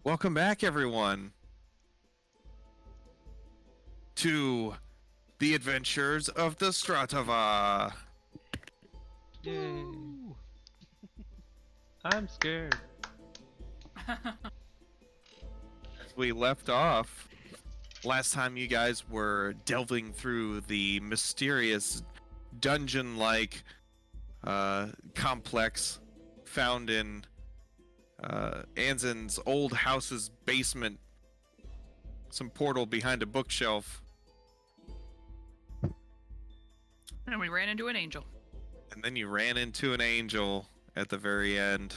Welcome back, everyone, to the adventures of the Stratava. Yay. I'm scared. As we left off, last time you guys were delving through the mysterious dungeon-like complex found in Anzen's old house's basement, some portal behind a bookshelf. And we ran into an angel. And then you ran into an angel at the very end.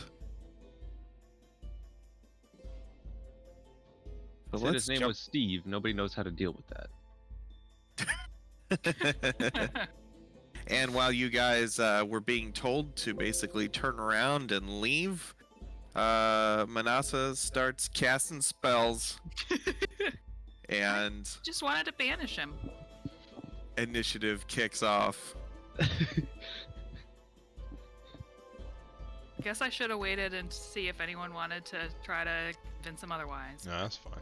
So Said his name was Steve. Nobody knows how to deal with that. And while you guys were being told to basically turn around and leave, Manasa starts casting spells. And Just wanted to banish him. initiative kicks off. Guess I should have waited and see if anyone wanted to try to convince him otherwise. No, that's fine.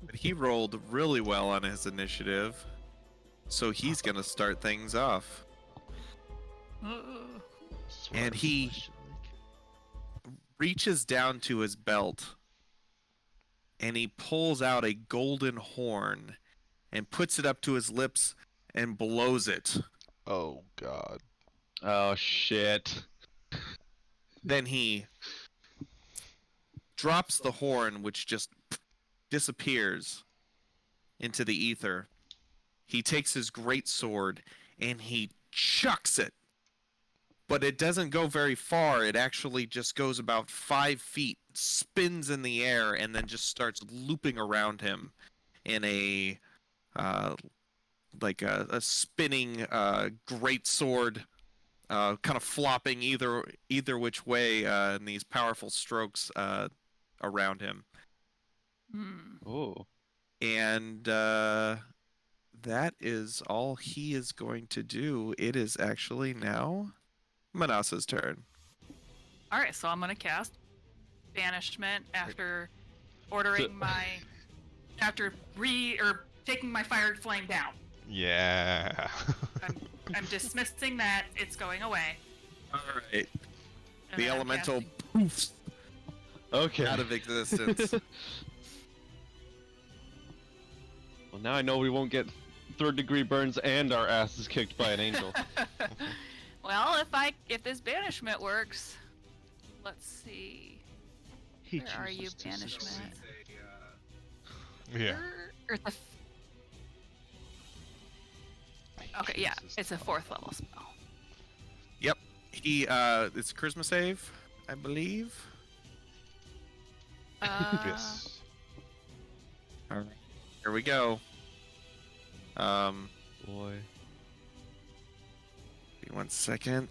But he rolled really well on his initiative, so he's gonna start things off. And he reaches down to his belt and he pulls out a golden horn and puts it up to his lips and blows it. Oh god. Oh shit. Then he drops the horn, which just disappears into the ether. He takes his great sword and he chucks it. But it doesn't go very far. It actually just goes about 5 feet, spins in the air, and then just starts looping around him in a a spinning great sword, kind of flopping either which way in these powerful strokes around him. Oh. And that is all he is going to do. It is actually now Manasa's turn. Alright, so I'm gonna cast Banishment after ordering after taking my fire flame down. Yeah. I'm dismissing that, it's going away. Alright. And The then I'm elemental casting- poofs Okay. out of existence. Well, now I know we won't get third-degree burns and our asses kicked by an angel. Well, if this banishment works, let's see. Where are you, banishment? Yeah. Or the Okay, yeah, it's a 4th level spell. Yep. It's a charisma save, I believe. Yes. Alright. Here we go. Boy. Give me 1 second.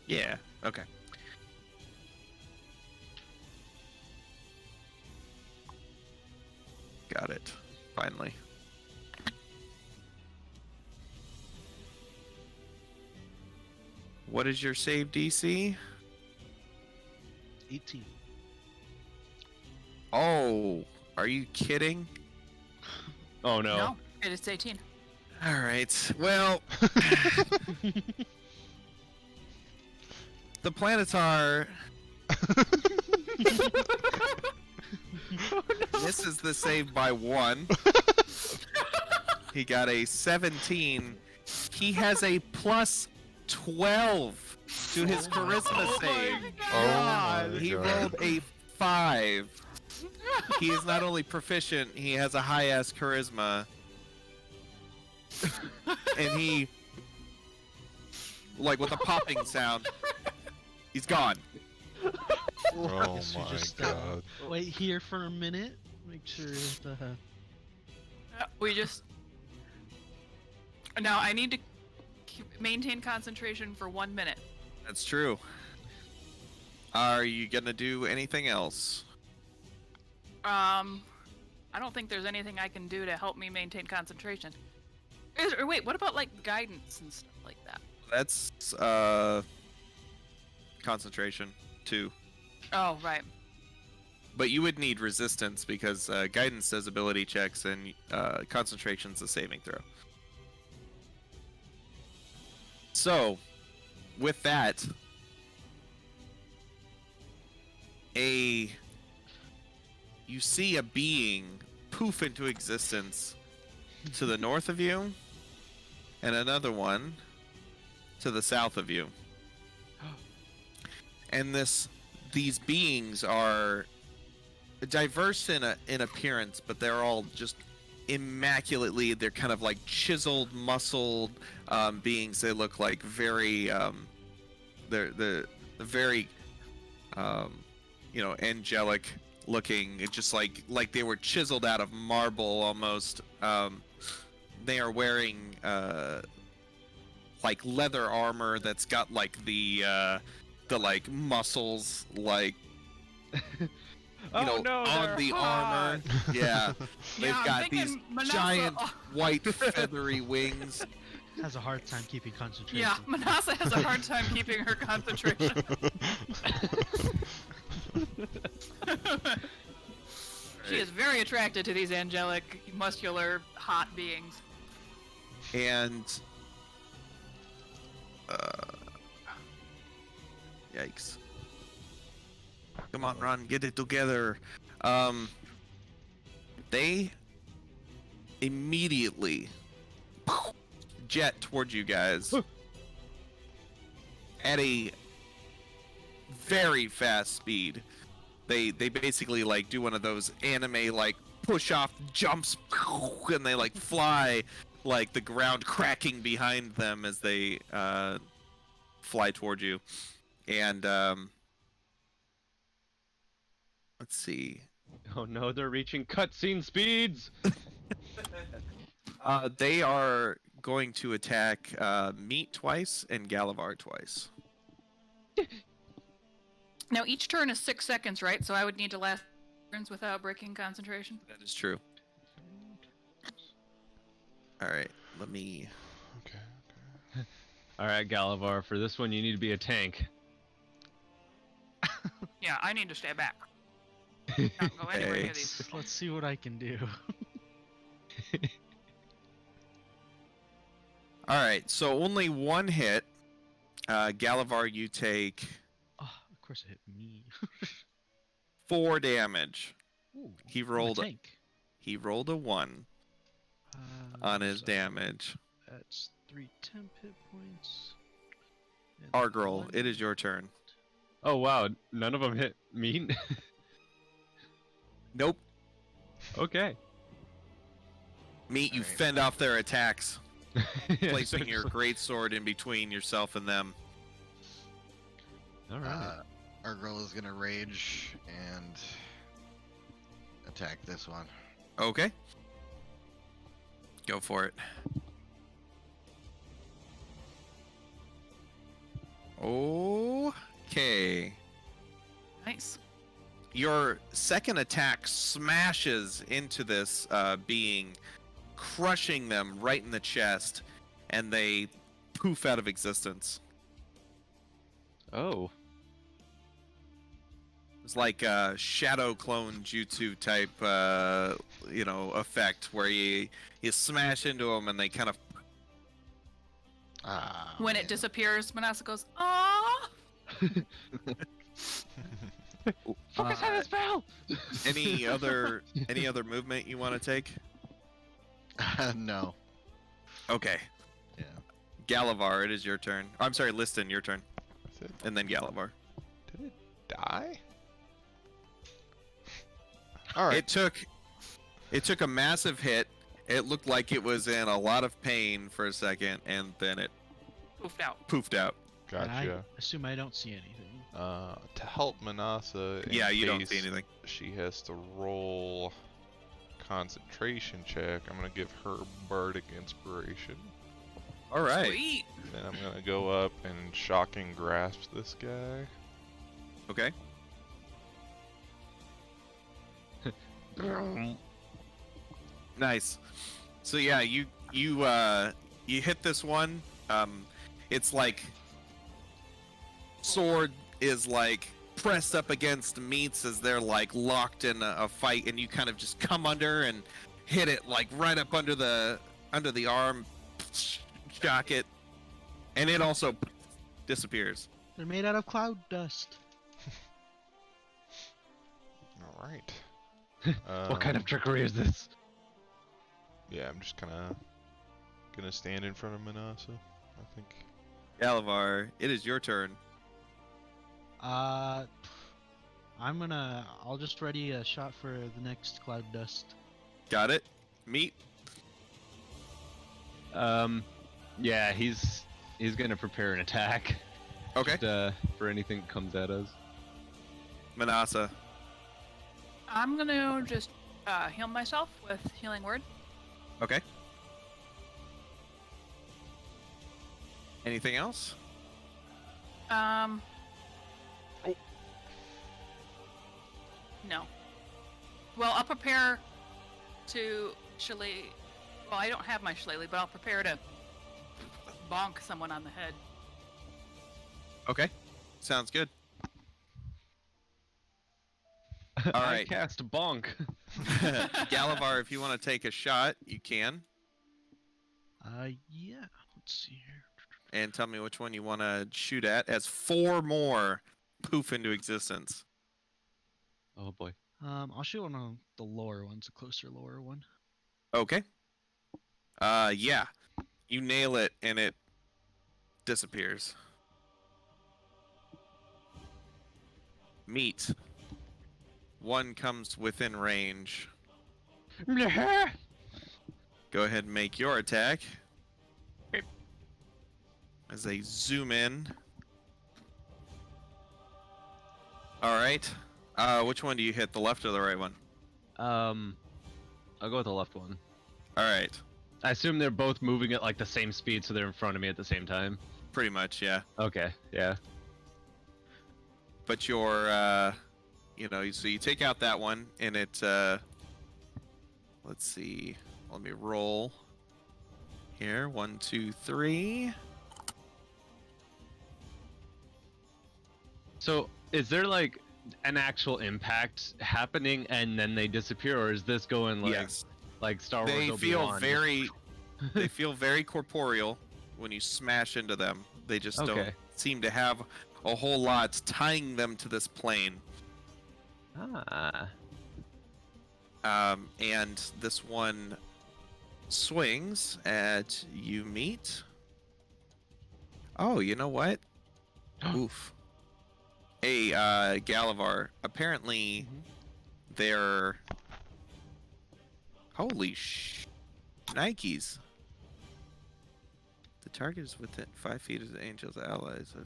Yeah, okay. Got it. Finally. What is your save DC? 18. Oh, are you kidding? Oh no. No, it is 18. All right. Well, the Planetar misses the save by 1. He got a 17. He has a plus 12 to his charisma save. Oh my He God. rolled a 5. He is not only proficient, he has a high-ass charisma. And he, like with a popping sound, he's gone. Oh Guess we my just, god. Wait here for a minute. Make sure the We just... Now, I need to maintain concentration for 1 minute. That's true. Are you gonna do anything else? I don't think there's anything I can do to help me maintain concentration. Or wait, what about like guidance and stuff like that? That's concentration too. Oh, right. But you would need resistance because guidance does ability checks and concentration's a saving throw. So, with that, you see a being poof into existence to the north of you, and another one to the south of you. And these beings are diverse in appearance, but they're all just immaculately. They're kind of like chiseled, muscled beings. They look like very they're very angelic looking, just like they were chiseled out of marble almost. They are wearing like leather armor that's got like the like muscles like on the armor. Yeah, they've Yeah, I'm got these thinking Manasa- giant white feathery wings. Has a hard time keeping concentration. Yeah, Manasa has a hard time keeping her concentration. She is very attracted to these angelic, muscular, hot beings. And yikes. Come on, Ron, get it together. They immediately jet towards you guys at a very fast speed. They basically like do one of those anime like push off jumps, and they like fly, like the ground cracking behind them as they fly toward you. And let's see. Oh no, they're reaching cutscene speeds! They are going to attack Meat twice and Galavar twice. Now each turn is 6 seconds, right? So I would need to last turns without breaking concentration. That is true. All right, let me. Okay. Alright, Galavar, for this one you need to be a tank. Yeah, I need to stay back. Not go anywhere near these. Let's see what I can do. All right, so only one hit. Galavar, you take Oh, of course it hit me. 4 damage. Ooh, He I'm a rolled. tank. He rolled a 1 on his So damage. That's 3 temp hit points. and Argrel, one- it is your turn. Oh wow, none of them hit me? Nope. Okay. Meat, you All right. fend off their attacks, placing your Essentially. great sword in between yourself and them. Alright. Our girl is gonna rage and attack this one. Okay. Go for it. Okay. Nice. Your second attack smashes into this being, crushing them right in the chest, and they poof out of existence. Oh. It's like a shadow clone jutsu type, effect where you smash into them and they kind of. When it disappears, Manasa goes, "Aww." Focus on the spell! Any other movement you want to take? No. Okay, Yeah. Galavar, it is your turn. I'm sorry, Liston, your turn, That's it. and then Galavar. Did it die? All right. It took a massive hit. It looked like it was in a lot of pain for a second, and then it Poofed out. poofed out. And I Gotcha. assume I don't see anything. To help Manasa. in Yeah, you don't see case anything. She has to roll concentration check. I'm gonna give her bardic inspiration. All right. Sweet. Then I'm gonna go up and shocking grasp this guy. Okay. Nice. So yeah, you hit this one. It's like sword is like pressed up against meats as they're like locked in a fight, and you kind of just come under and hit it like right up under the arm, shock it, and it also disappears. They're made out of cloud dust. All right. What kind of trickery is this? Yeah, I'm just kind of gonna stand in front of Manasa. I think. Galavar, it is your turn. I'll just ready a shot for the next cloud dust. Got it. Meat. Yeah, he's gonna prepare an attack. Okay. Just, for anything that comes at us. Manasa. I'm gonna just heal myself with healing word. Okay. Anything else? No. Well, I'll prepare to shillelagh. Well, I don't have my shillelagh, but I'll prepare to bonk someone on the head. Okay. Sounds good. All I right. cast bonk. Galavar, if you want to take a shot, you can. Yeah. Let's see here. And tell me which one you want to shoot at as 4 more poof into existence. Oh boy. I'll shoot one of the lower ones, a closer lower one. Okay. Yeah. You nail it and it disappears. Meat. One comes within range. Go ahead and make your attack. As they zoom in. Alright. Which one do you hit? The left or the right one? I'll go with the left one. Alright. I assume they're both moving at like the same speed, so they're in front of me at the same time. Pretty much, yeah. Okay, yeah. But your, so you take out that one, and it, let's see. Let me roll. Here, 1, 2, 3. So, is there like an actual impact happening and then they disappear, or is this going like Yes. like Star Wars? They feel Obi-Wan? they feel very corporeal when you smash into them. They just don't Okay. seem to have a whole lot tying them to this plane. Ah. And this one swings at you, Meat. Oh, you know what? Oof. Hey, Galavar. Apparently, they're... Holy Nikes. The target is within 5 feet of the angel's allies.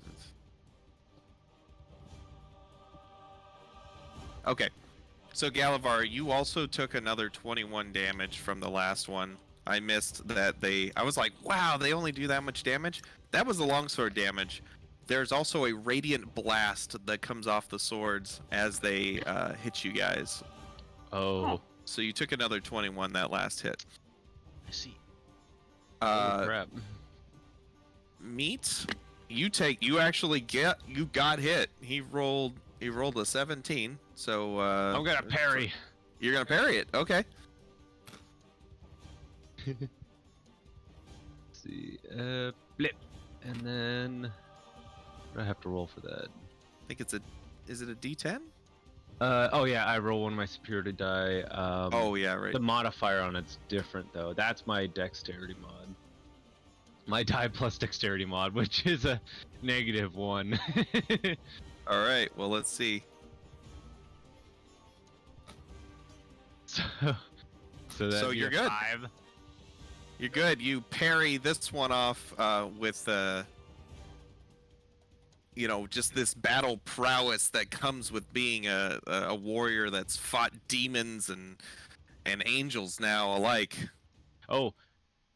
Okay. So, Galavar, you also took another 21 damage from the last one. I missed that I was like, wow, they only do that much damage? That was the longsword damage. There's also a radiant blast that comes off the swords as they hit you guys. Oh. So you took another 21 that last hit. I see. Holy crap. Meat, you got hit. He rolled a 17. So I'm gonna parry. You're gonna parry it. Okay. Let's see. Blip. And then what do I have to roll for that? I think is it a D10? Oh yeah, I roll one of my superiority die. Oh yeah, right. The modifier on it's different though. That's my dexterity mod. My die plus dexterity mod, which is a -1. All right. Well, let's see. So that'd be you're a good. 5. You're good. You parry this one off with just this battle prowess that comes with being a warrior that's fought demons and angels now alike. Oh,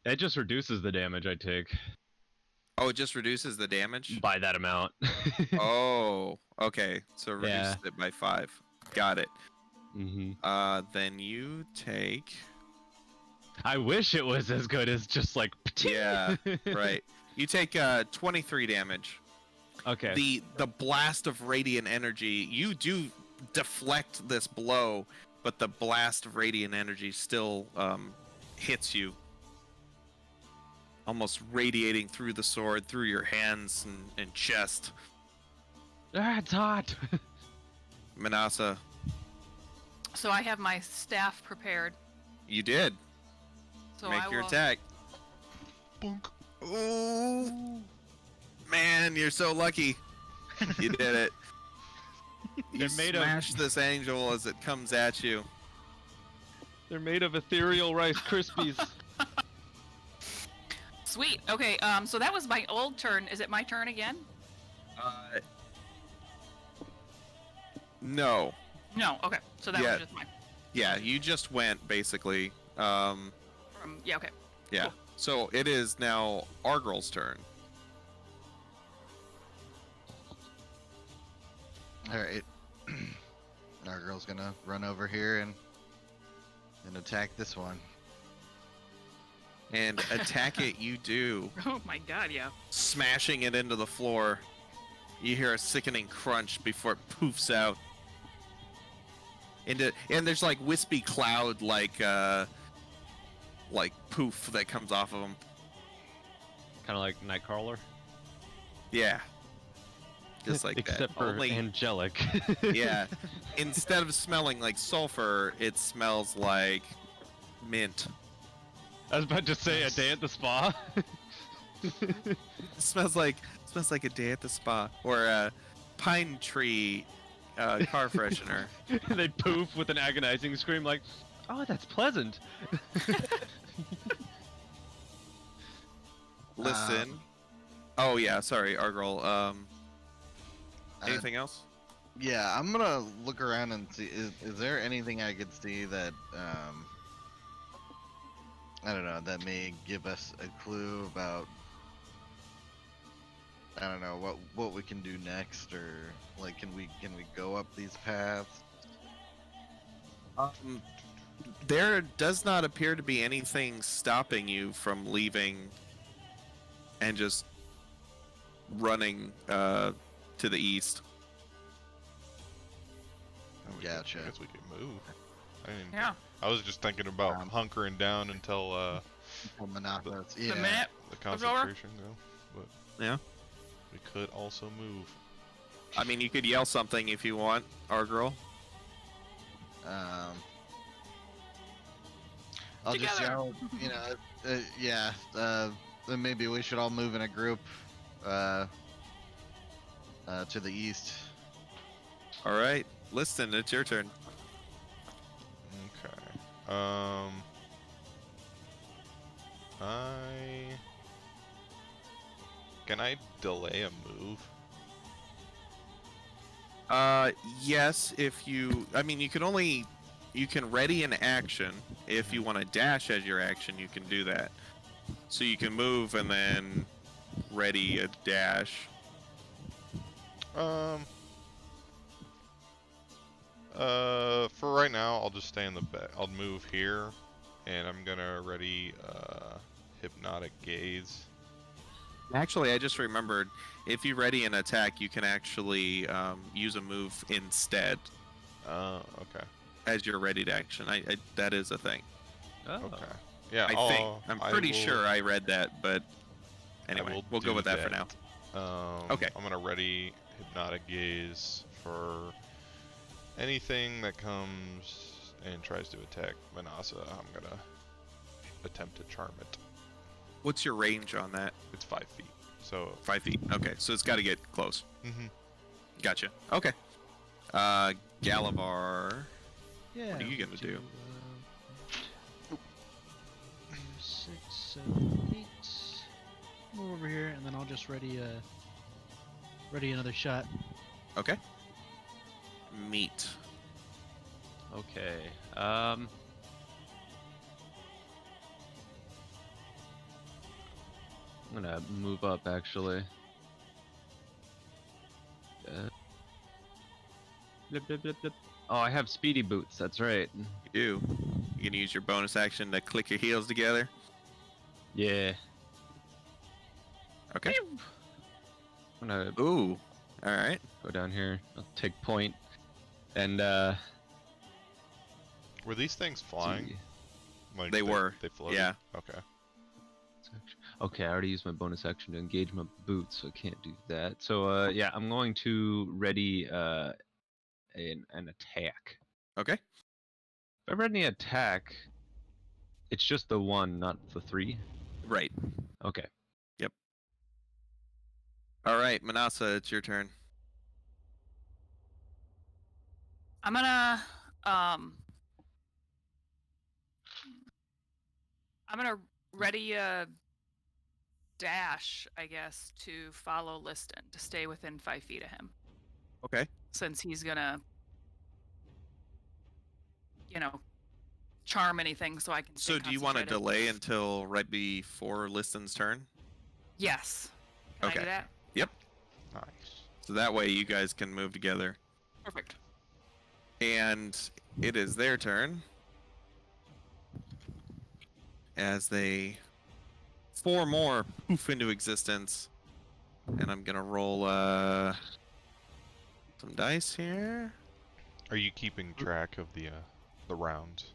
that just reduces the damage I take Oh, it just reduces the damage? by that amount. Oh, okay. So reduce Yeah. it by 5. Got it. Mm-hmm. Then you take I wish it was as good as just like. Yeah, right. You take 23 damage. Okay. The blast of radiant energy, you do deflect this blow, but the blast of radiant energy still hits you, almost radiating through the sword, through your hands and chest. Ah, it's hot. Manasa, So I have my staff prepared. you did. So Make I your will. attack. Boink. Ooh. Man, you're so lucky. You did it. You They're made of- smash this angel as it comes at you. They're made of ethereal Rice Krispies. Sweet. Okay. So that was my old turn. Is it my turn again? No. No. Okay. So that Yeah. was just mine. Yeah, you just went basically. Yeah. Okay. Yeah. Cool. So it is now Argrel's turn. Alright. Our girl's gonna run over here and attack this one. And attack it you do, Oh my God. Yeah. smashing it into the floor. You hear a sickening crunch before it poofs out. And there's like wispy cloud like poof that comes off of them. Kind of like Nightcrawler. Yeah. Just like Except that. for Only angelic. yeah. Instead of smelling like sulfur, it smells like mint. I was about to say a day at the spa. It smells like a day at the spa or a pine tree car freshener. They poof with an agonizing scream like, oh, that's pleasant. Listen. Oh yeah, sorry, Argrel. Anything else? Yeah, I'm gonna look around and see. Is there anything I could see that I don't know, that may give us a clue about, I don't know, what we can do next, or like can we go up these paths? There does not appear to be anything stopping you from leaving and just running to the east. Gotcha. I guess we could move. I didn't. Yeah. I was just thinking about Um, hunkering down until Well, Monopolis, The yeah. minute. the Goes over? concentration go, but Yeah. we could also move. I mean, you could yell something if you want, Argrel. I'll just Together. yell, you know, yeah. Then maybe we should all move in a group to the east. All right. Listen, it's your turn. Okay. Can I delay a move? Yes, if you, I mean, you can ready an action. If you want to dash as your action, you can do that. So you can move and then ready a dash. For right now, I'll just stay in the back. I'll move here, and I'm gonna ready hypnotic gaze. Actually, I just remembered, if you ready an attack, you can actually use a move instead Okay. as your readied action. That is a thing. Oh. Okay. Yeah. I think. I'm pretty sure I read that, but anyway, will we'll go do with that for now. Okay. I'm gonna ready hypnotic gaze for anything that comes and tries to attack Manasa. I'm gonna attempt to charm it. What's your range on that? It's 5 feet, so 5 feet. Okay, so it's got to get close. mhm. Gotcha. Okay. Galavar. Yeah. What are you gonna do? 6, 7, 8. Move over here, and then I'll just ready another shot. Okay. Meat. Okay. I'm gonna move up actually. Blip, blip, blip, blip. Oh, I have speedy boots. That's right. You do. You can use your bonus action to click your heels together. Yeah. Okay. I'm gonna Ooh. All right. go down here. I'll take point. And Were these things flying? see. Like They were, They floated. yeah. Okay. Okay, I already used my bonus action to engage my boots, so I can't do that. So yeah, I'm going to ready an attack. Okay. If I ready an attack, it's just the 1, not the 3. Right. Okay. All right, Manasa, it's your turn. I'm gonna ready a dash, I guess, to follow Liston to stay within 5 feet of him, Okay. since he's gonna, charm anything, so I can. So do you want to delay until right before Liston's turn? Yes. Can I Okay. do that? Yep. Nice. So that way you guys can move together. Perfect. And it is their turn. As they 4 more poof into existence. And I'm gonna roll some dice here. Are you keeping track of the rounds?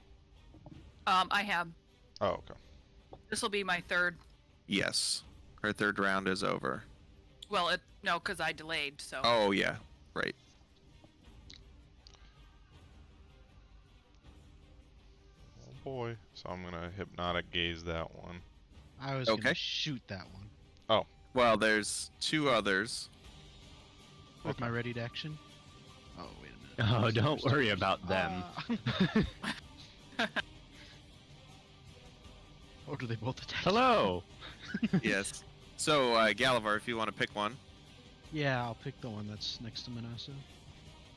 I have. Oh, okay. This will be my third. Yes. Her third round is over. Well, no, because I delayed. So. Oh yeah. Right. Oh boy. So I'm gonna hypnotic gaze that one. I was Okay. gonna shoot that one Well, there's 2 others. with Okay. my ready to action. Oh wait a minute. Oh, don't worry about them. Oh, do they both attack? Hello. Yes. So, Galavar, if you want to pick one. Yeah, I'll pick the one that's next to Manasa.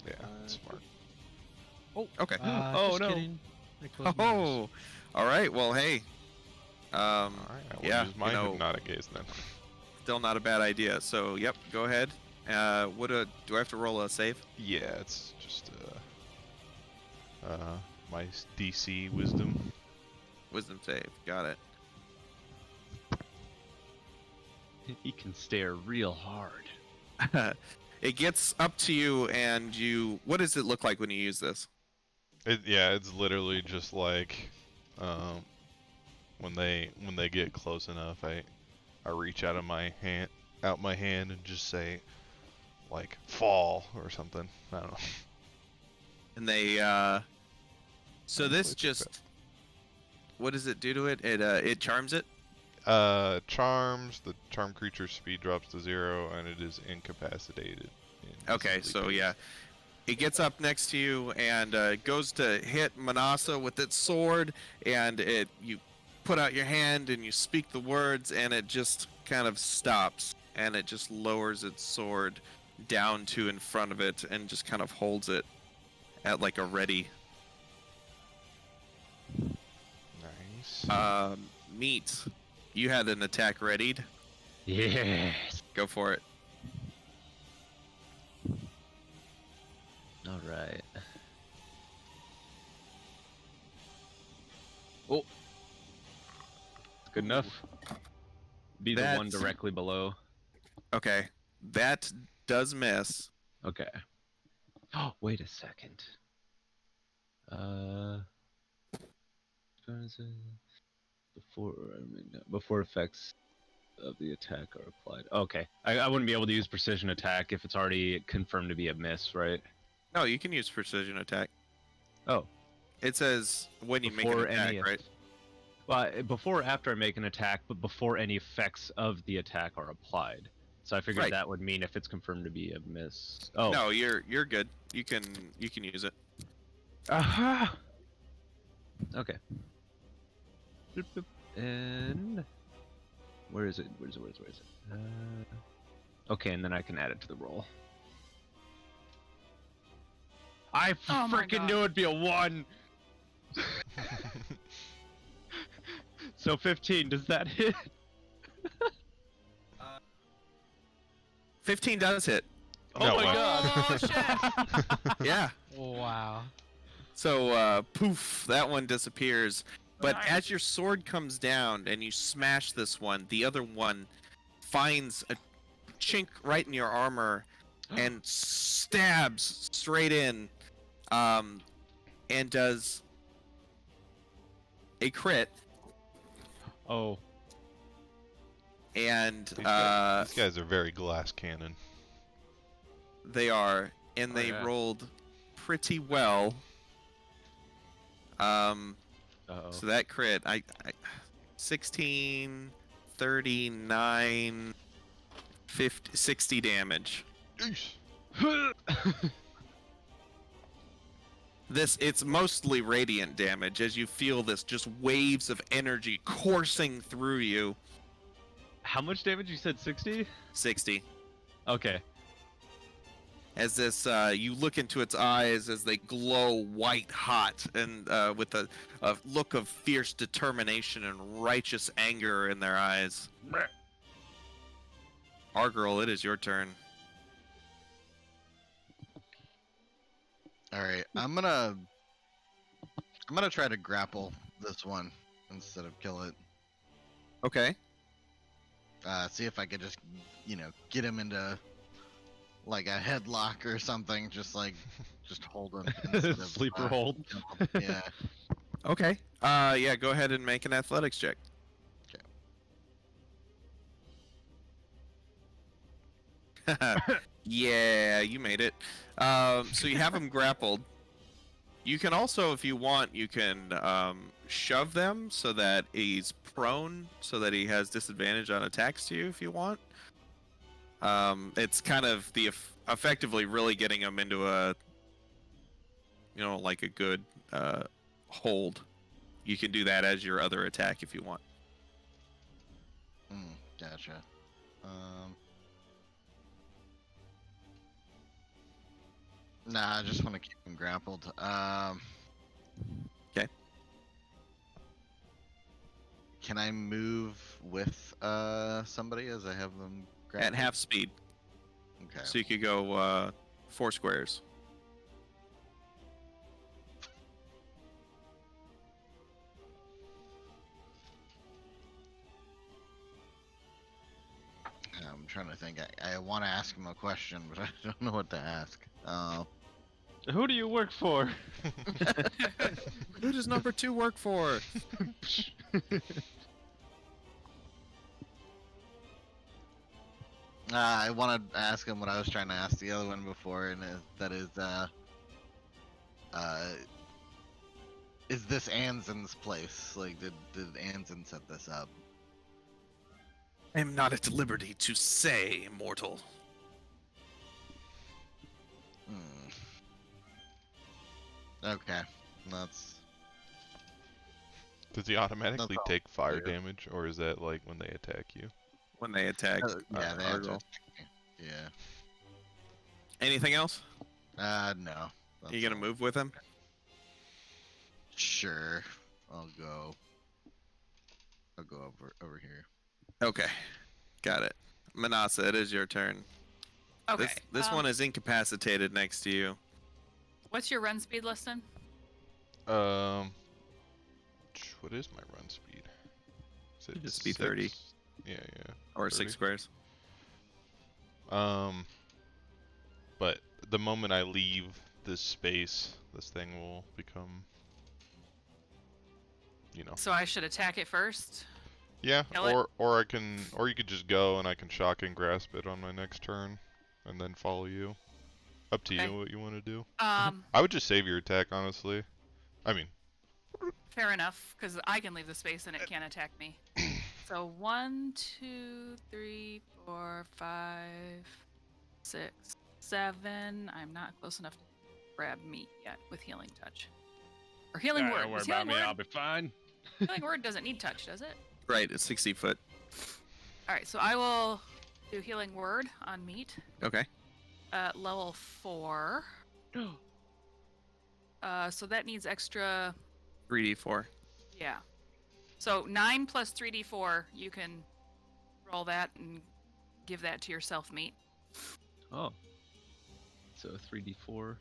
Yeah, that's smart. Oh. Okay. Oh, just no. Kidding. I closed my eyes. Oh. All right. Well, hey. Alright, I will yeah, use my you know- hypnotic gaze then. Still not a bad idea. So, yep. Go ahead. Do I have to roll a save? Yeah, it's just my DC wisdom. Wisdom save. Got it. He can stare real hard. It gets up to you, and you. What does it look like when you use this? It's literally just like when they get close enough, I reach out my hand and just say like fall or something. I don't know. And they. So this Hopefully it's just. What does it do to it? It charms it. Charms, the charm creature's speed drops to 0 and it is incapacitated. Okay, so yeah. It gets up next to you and goes to hit Manasa with its sword, and you put out your hand and you speak the words, and it just kind of stops, and it just lowers its sword down to in front of it and just kind of holds it at like a ready. Nice. Meat, you had an attack readied. Yes. Go for it. All right. Oh. Good enough. Be the one That's- directly below. Okay, that does miss. Okay. Oh, wait a second. Before effects of the attack are applied. Okay. I wouldn't be able to use precision attack if it's already confirmed to be a miss, right? No, you can use precision attack. Oh. It says when you make an Before attack, any right? Well, before or after I make an attack, but before any effects of the attack are applied. So I figured Right. that would mean if it's confirmed to be a miss. Oh. No, you're good. You can use it. Aha! Okay. Boop, boop. And where is it? Where is it? Okay, and then I can add it to the roll. I Oh my freaking God. knew it'd be a 1. So 15, does that hit? 15 does hit. Oh No my way. god. Oh shit! Yeah. Wow. So, poof, that one disappears. But Nice. as your sword comes down and you smash this one, the other one finds a chink right in your armor and stabs straight in, and does a crit. Oh, And These guys are very glass cannon. they are, and Oh, they yeah. rolled pretty well. Um, uh-oh. so that crit, I 16, 39, 50, 60 damage. It's mostly radiant damage as you feel this just waves of energy coursing through you. How much damage? You said 60? 60. Okay. As this, you look into its eyes as they glow white hot and with a look of fierce determination and righteous anger in their eyes. Argirl, it is your turn. All right, I'm gonna try to grapple this one instead of kill it. Okay. See if I could just, get him into like a headlock or something. Just hold him. instead of, Sleeper hold. kill him. Yeah. Okay. Yeah, go ahead and make an athletics check. Yeah, you made it. So you have him grappled. You can also, if you want, you can shove them so that he's prone, so that he has disadvantage on attacks to you if you want. It's kind of effectively really getting him into a, like a good hold. You can do that as your other attack if you want. Gotcha. Nah, I just want to keep him grappled. Okay. Can I move with somebody as I have them grappled? At half speed. Okay. So you could go 4 squares. I'm trying to think. I want to ask him a question, but I don't know what to ask. Who do you work for? Who does number 2 work for? I want to ask him what I was trying to ask the other one before, and is this Anzen's place? Like, did Anzen set this up? I am not at liberty to say, mortal. Okay, that's. Does he automatically That's all take fire clear. damage, or is that like when they attack you? When they attack. Yeah, they have to. Argyle. Yeah. Anything else? No. You gonna move with him? Sure. I'll go over here. Okay. Got it. Manasa, it is your turn. Okay. This one is incapacitated next to you. What's your run speed, Liston? What is my run speed? Is it Just be 30. Yeah. Or 30. 6 squares. But the moment I leave this space, this thing will become, So I should attack it first? Yeah, Kill it? or you could just go and I can shock and grasp it on my next turn, and then follow you. Up to Okay. you what you want to do. Um, I would just save your attack, honestly. I mean, fair enough, because I can leave the space and it can't attack me. So 1, 2, 3, 4, 5, 6, 7. I'm not close enough to grab meat yet with healing touch. Or healing word. Don't worry Was about healing me. word? I'll be fine. Healing word doesn't need touch, does it? Right, it's 60 foot. All right, so I will do healing word on meat. Okay. Level 4. So that needs extra. 3d4. Yeah. So 9 plus 3d4. You can roll that and give that to yourself, meat. Oh. So 3d4.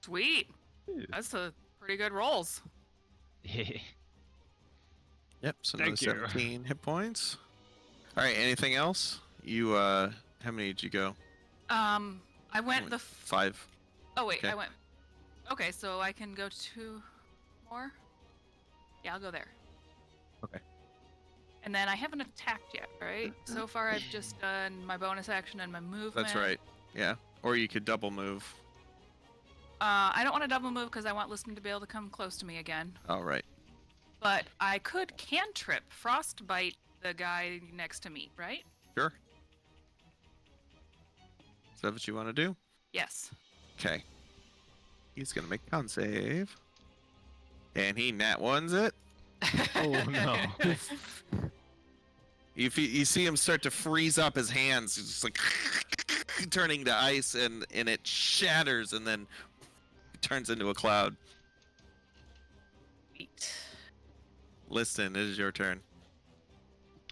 Sweet. Ooh. That's a pretty good rolls. Yep, so another Thank you. 17 hit points. All right, anything else? You, how many did you go? I went Went 5. Oh wait, Okay. I went. Okay, so I can go 2 more. Yeah, I'll go there. Okay. And then I haven't attacked yet, right? So far, I've just done my bonus action and my movement. That's right. Yeah. Or you could double move. I don't want to double move because I want Listen to be able to come close to me again. All right. But I could cantrip frostbite the guy next to me, right? Sure. Is that what you want to do? Yes. Okay. He's gonna make a con save. And he nat ones it. Oh no. You see him start to freeze up his hands, it's just like turning to ice, and it shatters, and then turns into a cloud. Sweet. Listen, it is your turn.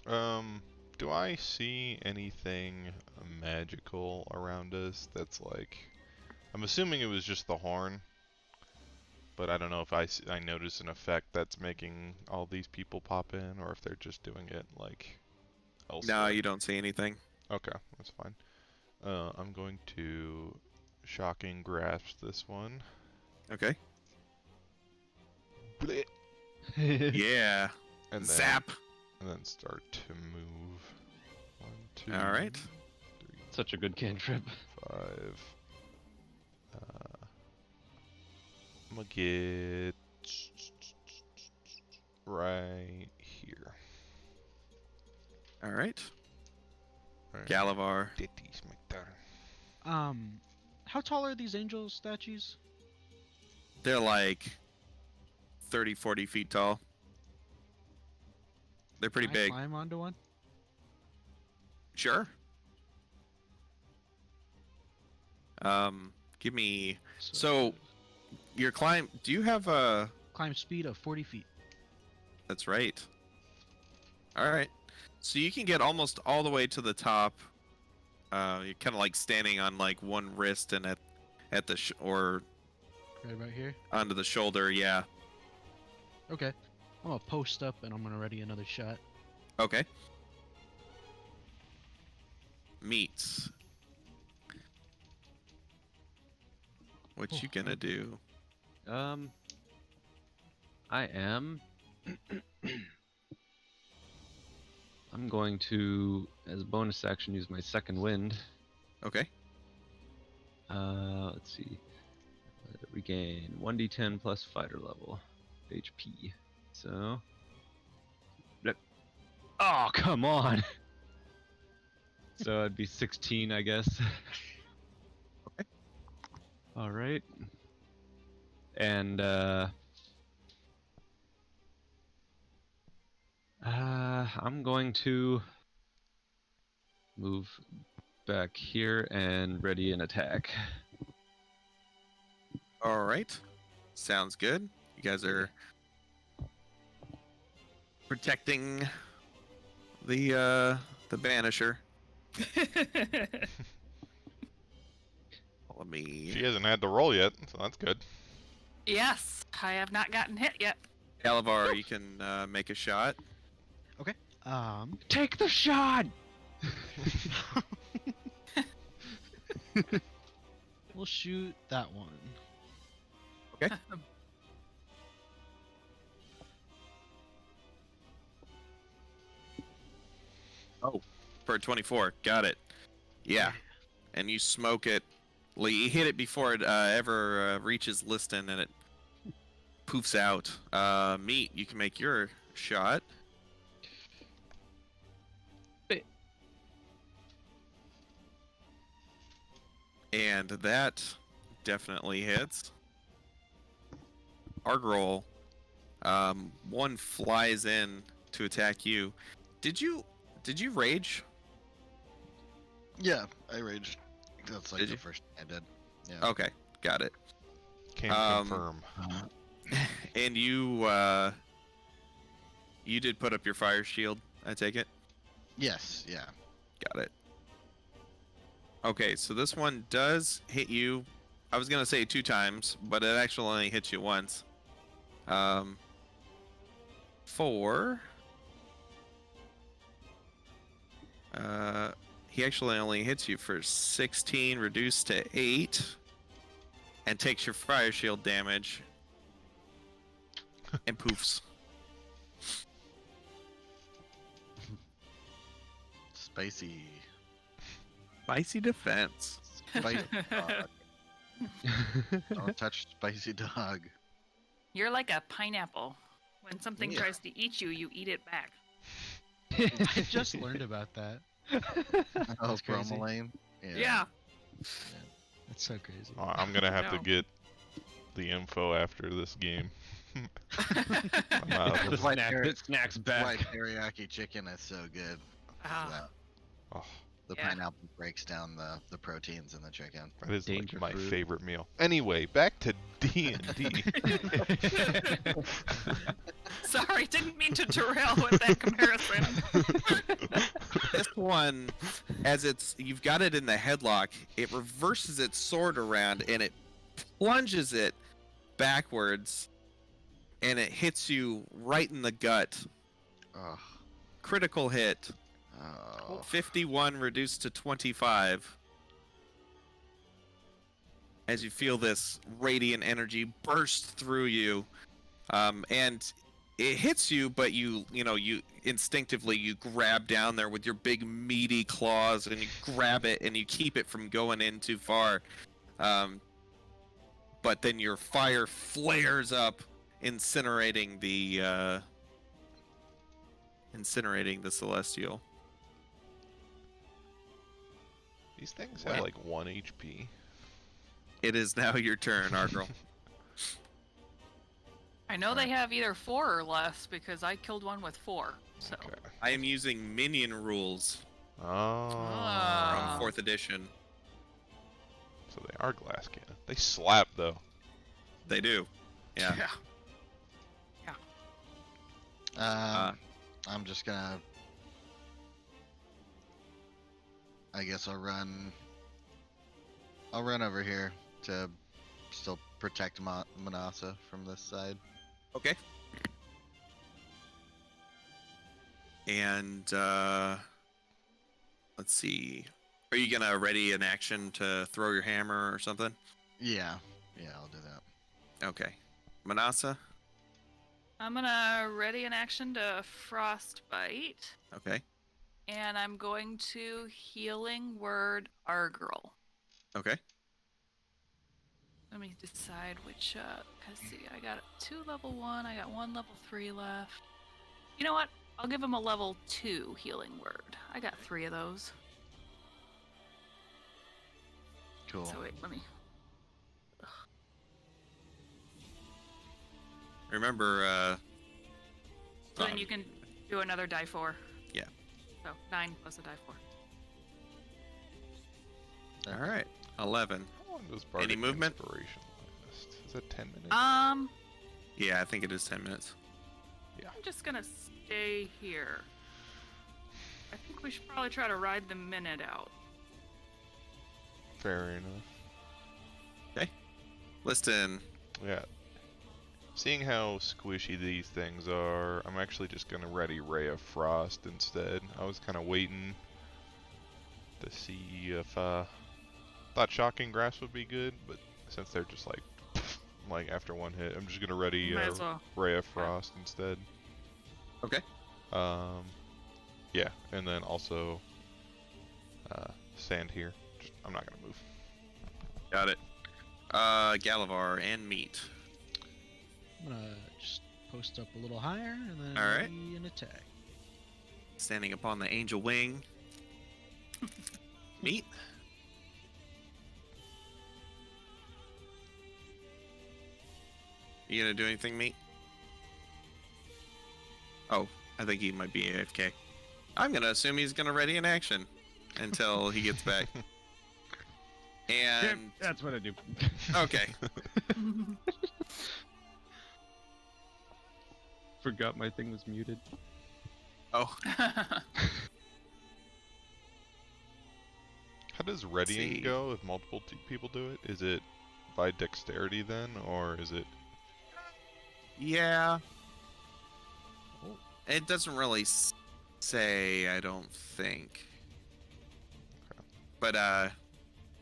Do I see anything magical around us that's like... I'm assuming it was just the horn, but I don't know if I notice an effect that's making all these people pop in, or if they're just doing it like elsewhere. No, you don't see anything. Okay, that's fine. I'm going to shocking grasp this one. Okay. Blech. Yeah. And then, Zap. And then start to move. 1, 2, All right. 3, Such a good cantrip. 5. I'm gonna get right here. All right. Right. Galavar. Ditties, McDarn. How tall are these angel statues? They're like 30, 40 feet tall. They're pretty Can I big. climb onto one? Sure. Give me. So, your climb. Do you have a? Climb speed of 40 feet. That's right. All right. So you can get almost all the way to the top. You're kind of like standing on like one wrist and at the or Right about here. onto the shoulder. Yeah. Okay. I'm gonna post up and I'm gonna ready another shot. Okay. Meets. What you gonna do? I am. I'm going to, as a bonus action, use my second wind. Okay. Let's see. Regain 1d10 plus fighter level HP. So. Oh, come on! So it'd be 16, I guess. Okay. Alright. And, I'm going to move back here and ready an attack. All right. Sounds good. You guys are protecting the banisher. Let me. She hasn't had to roll yet, so that's good. Yes, I have not gotten hit yet. Galavar, you can make a shot. Take the shot! We'll shoot that one. Okay. Oh, for a 24. Got it. Yeah. And you smoke it. Like, you hit it before it ever reaches Liston, and it poofs out. Meat, you can make your shot. And that definitely hits. Argrol, one flies in to attack you. Did you rage? Yeah, I raged. That's like Did the you? first thing I did. Yeah. Okay, got it. Can confirm. And you did put up your fire shield, I take it? Yes, yeah. Got it. Okay, so this one does hit you I was gonna say 2 times, but it actually only hits you once. 4. He actually only hits you for 16, reduced to 8, and takes your fire shield damage. And poofs. Spicy. Spicy defense. Spicy dog. Don't touch spicy dog. You're like a pineapple. When something Yeah. tries to eat you, you eat it back. I just learned about that. Oh, That's crazy. bromelain. Yeah. That's so crazy. I'm gonna have to No. get the info after this game. I'm out. The white Snacks White back. teriyaki chicken is so good. Ah, That Oh, the Yeah. pineapple breaks down the proteins in the chicken. that is like Danger my fruit. favorite meal. Anyway, back to D&D. sorry, didn't mean to derail with that comparison. This one, as you've got it in the headlock, it reverses its sword around and it plunges it backwards, and it hits you right in the gut. Oh, Critical hit. oh. 51 reduced to 25. As you feel this radiant energy burst through you, and it hits you, but you instinctively you grab down there with your big meaty claws and you grab it and you keep it from going in too far. But then your fire flares up, incinerating the celestial. These things Well. have like 1 HP. It is now your turn, Argyle. I know they have either 4 or less because I killed one with 4. So Okay. I am using minion rules Oh. Ah. from 4th edition. So they are glass cannon. They slap though. They do. Yeah. I'm just gonna. I guess I'll run. I'll run over here to still protect Manasa from this side. Okay. And let's see. Are you gonna ready an action to throw your hammer or something? Yeah, I'll do that. Okay. Manasa? I'm gonna ready an action to frostbite, Okay. and I'm going to healing word Argirl. Okay. Let me decide which. Cause see, I got 2 level 1. I got 1 level 3 left. You know what? I'll give him a level 2 healing word. I got 3 of those. Cool. So wait, let me. Remember, So then you can do another die 4. Yeah. So 9 plus a die 4. all right. 11. How long does Bardic movement? Inspiration last? Is that 10 minutes? Yeah, I think it is 10 minutes. I'm just gonna stay here. I think we should probably try to ride the minute out. Fair enough. Listen, Yeah. Seeing how squishy these things are, I'm actually just gonna ready Ray of Frost instead. I was kind of waiting to see if thought Shocking Grasp would be good, but since they're just like after 1 hit, I'm just gonna ready Might as well. Ray of Frost instead. Okay. Yeah, and then also Sand here. I'm not gonna move. got it. Galavar and Meat. I'm gonna just post up a little higher and then All right. ready an attack. Standing upon the angel wing. Meat. You gonna do anything, Meat? Oh, I think he might be AFK. I'm gonna assume he's gonna ready an action until he gets back. And That's what I do. okay, Forgot my thing was muted. oh, How does readying see. go if multiple people do it? Is it by dexterity then, or is it? Yeah. It doesn't really say, I don't think. But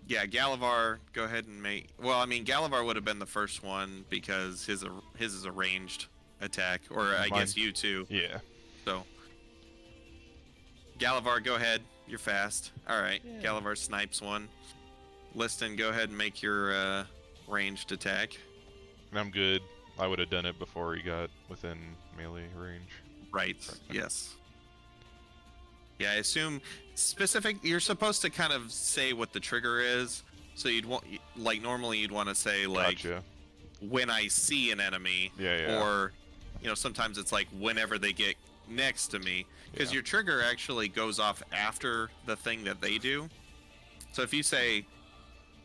yeah, Galavar, go ahead and make. Well, I mean, Galavar would have been the first one because his is a ranged attack, or I Mine- guess you too. Yeah. So, Galavar, go ahead. You're fast. All right, Yeah. Galavar snipes one. Liston, go ahead and make your ranged attack. And I'm good. I would have done it before he got within melee range. Right. Okay. Yes. Yeah, I assume specific. You're supposed to kind of say what the trigger is. So you'd want, like, normally you'd want to say like Gotcha. when I see an enemy, Yeah. or sometimes it's like whenever they get next to me, because Yeah. your trigger actually goes off after the thing that they do. So if you say,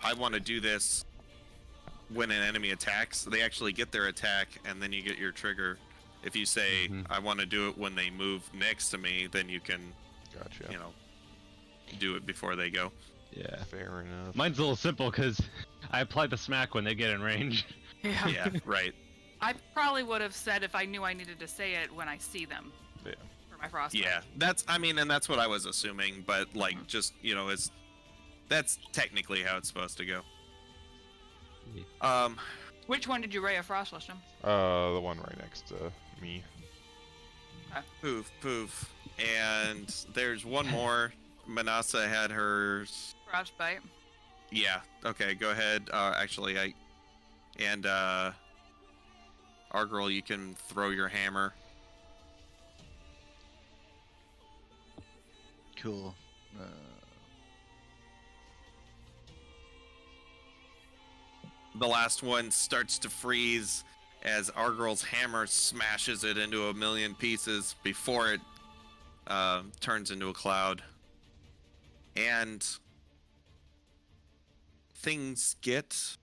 I want to do this when an enemy attacks, they actually get their attack, and then you get your trigger. If you say, Mhm. I want to do it when they move next to me, then you can, Gotcha. do it before they go. Yeah. Fair enough. Mine's a little simple because I apply the smack when they get in range. Yeah. Yeah, right. I probably would have said if I knew I needed to say it when I see them. Yeah. For my frostbite. Yeah, and that's what I was assuming, but like, just, that's technically how it's supposed to go. Yeah. Which one did you ray of frost, Liston? The one right next to me. Poof, poof. And there's one more. Manasa had hers. Frostbite. Yeah, okay, go ahead. Actually, Argirl, you can throw your hammer. Cool. The last one starts to freeze as Argirl's hammer smashes it into a million pieces before it turns into a cloud. And things get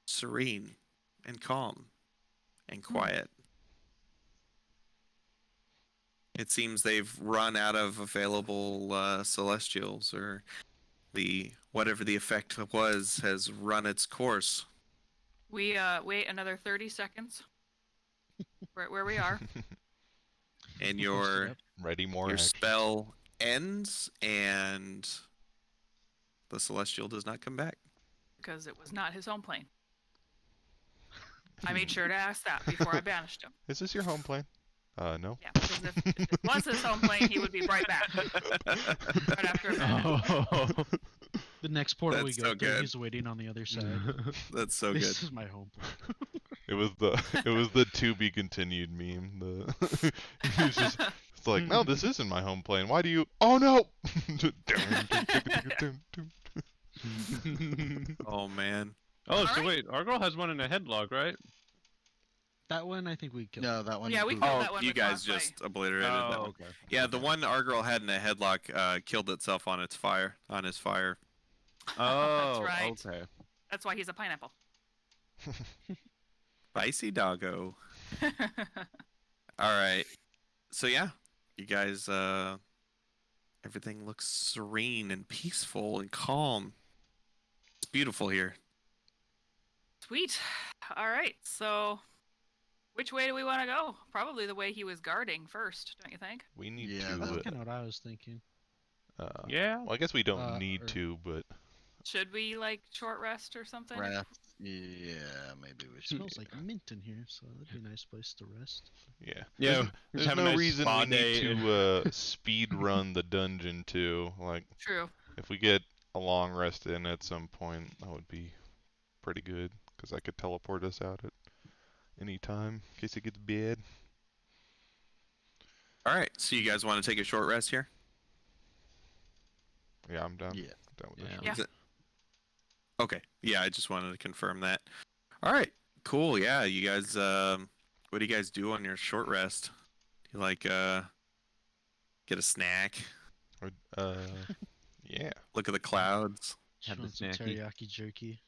serene and calm and quiet. It seems they've run out of available celestials, or whatever the effect was has run its course. We wait another 30 seconds. Right where we are. And Posted your up. Ready more your action. spell ends, and the celestial does not come back. Because it was not his home plane. I made sure to ask that before I banished him. Is this your home plane? No. Yeah, because if it was his home plane, he would be right back. Right after a minute. Oh. The next portal we That's go so through, good. he's waiting on the other side. That's so This good. is my home plane. It was the to be continued meme. He's just it's like, no, this isn't my home plane. Why do you? Oh no! Oh man. Oh, so Alright. wait, Argyle has one in a headlock, right? That one I think we killed. No, that one. Yeah, we moved. killed Oh, that one you with guys frostbite. just obliterated that one. okay. Yeah, the one Argirl had in a headlock killed itself on his fire. Oh, right. okay. That's why he's a pineapple. Spicy doggo. All right. So yeah, you guys. Everything looks serene and peaceful and calm. It's beautiful here. Sweet. All right. So, which way do we want to go? Probably the way he was guarding first, don't you think? We need Yeah, That's to. kind of what I was thinking. Yeah. Well, I guess we don't or- need to, but Should we like short rest or something? Rest. Yeah, maybe we It should. smells like mint in here, so that'd be a nice place to rest. yeah. Yeah, There's, just there's have a no nice reason spa we need day. to speed run the dungeon too. Like, True. if we get a long rest in at some point, that would be pretty good. Because I could teleport us out at any time in case it gets bad. All right. So you guys want to take a short rest here? Yeah, I'm done. Yeah. Done with Yeah. this. Yeah. Is it- Okay. Yeah, I just wanted to confirm that. All right. Cool. Yeah, you guys. What do you guys do on your short rest? You like get a snack, Or, yeah. look at the clouds. Have the Want some snacky. teriyaki jerky.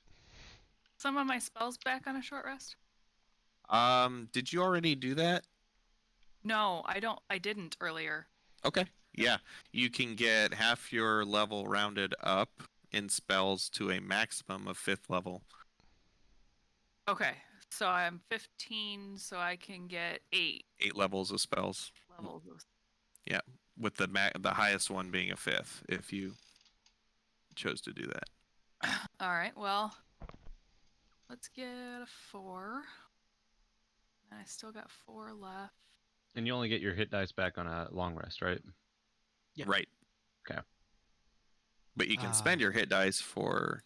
Some of my spells back on a short rest? Did you already do that? No, I don't. I didn't earlier. Okay. Yeah, you can get half your level rounded up in spells to a maximum of 5th level. Okay, so I'm 15, so I can get 8 8 levels of spells. levels of. Yeah, with the highest one being a 5th, if you chose to do that. All right, well, let's get a 4. And I still got 4 left. And you only get your hit dice back on a long rest, right? Yep. Right. Okay. But you can spend your hit dice for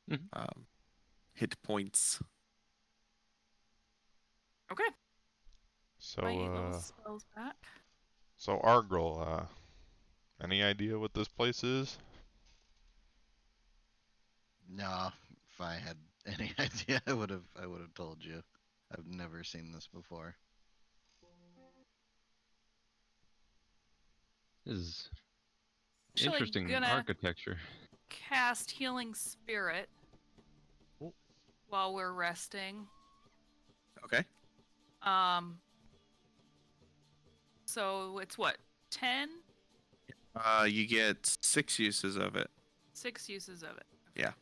Mhm. hit points. Okay, my 8 level So, spells back. so Argrel, any idea what this place is? No, if I had any idea, I would have told you. I've never seen this before. This is Actually interesting gonna architecture. cast Healing Spirit Oh. while we're resting. Okay. So it's what, 10? You get 6 uses of it. 6 uses of it. Yeah.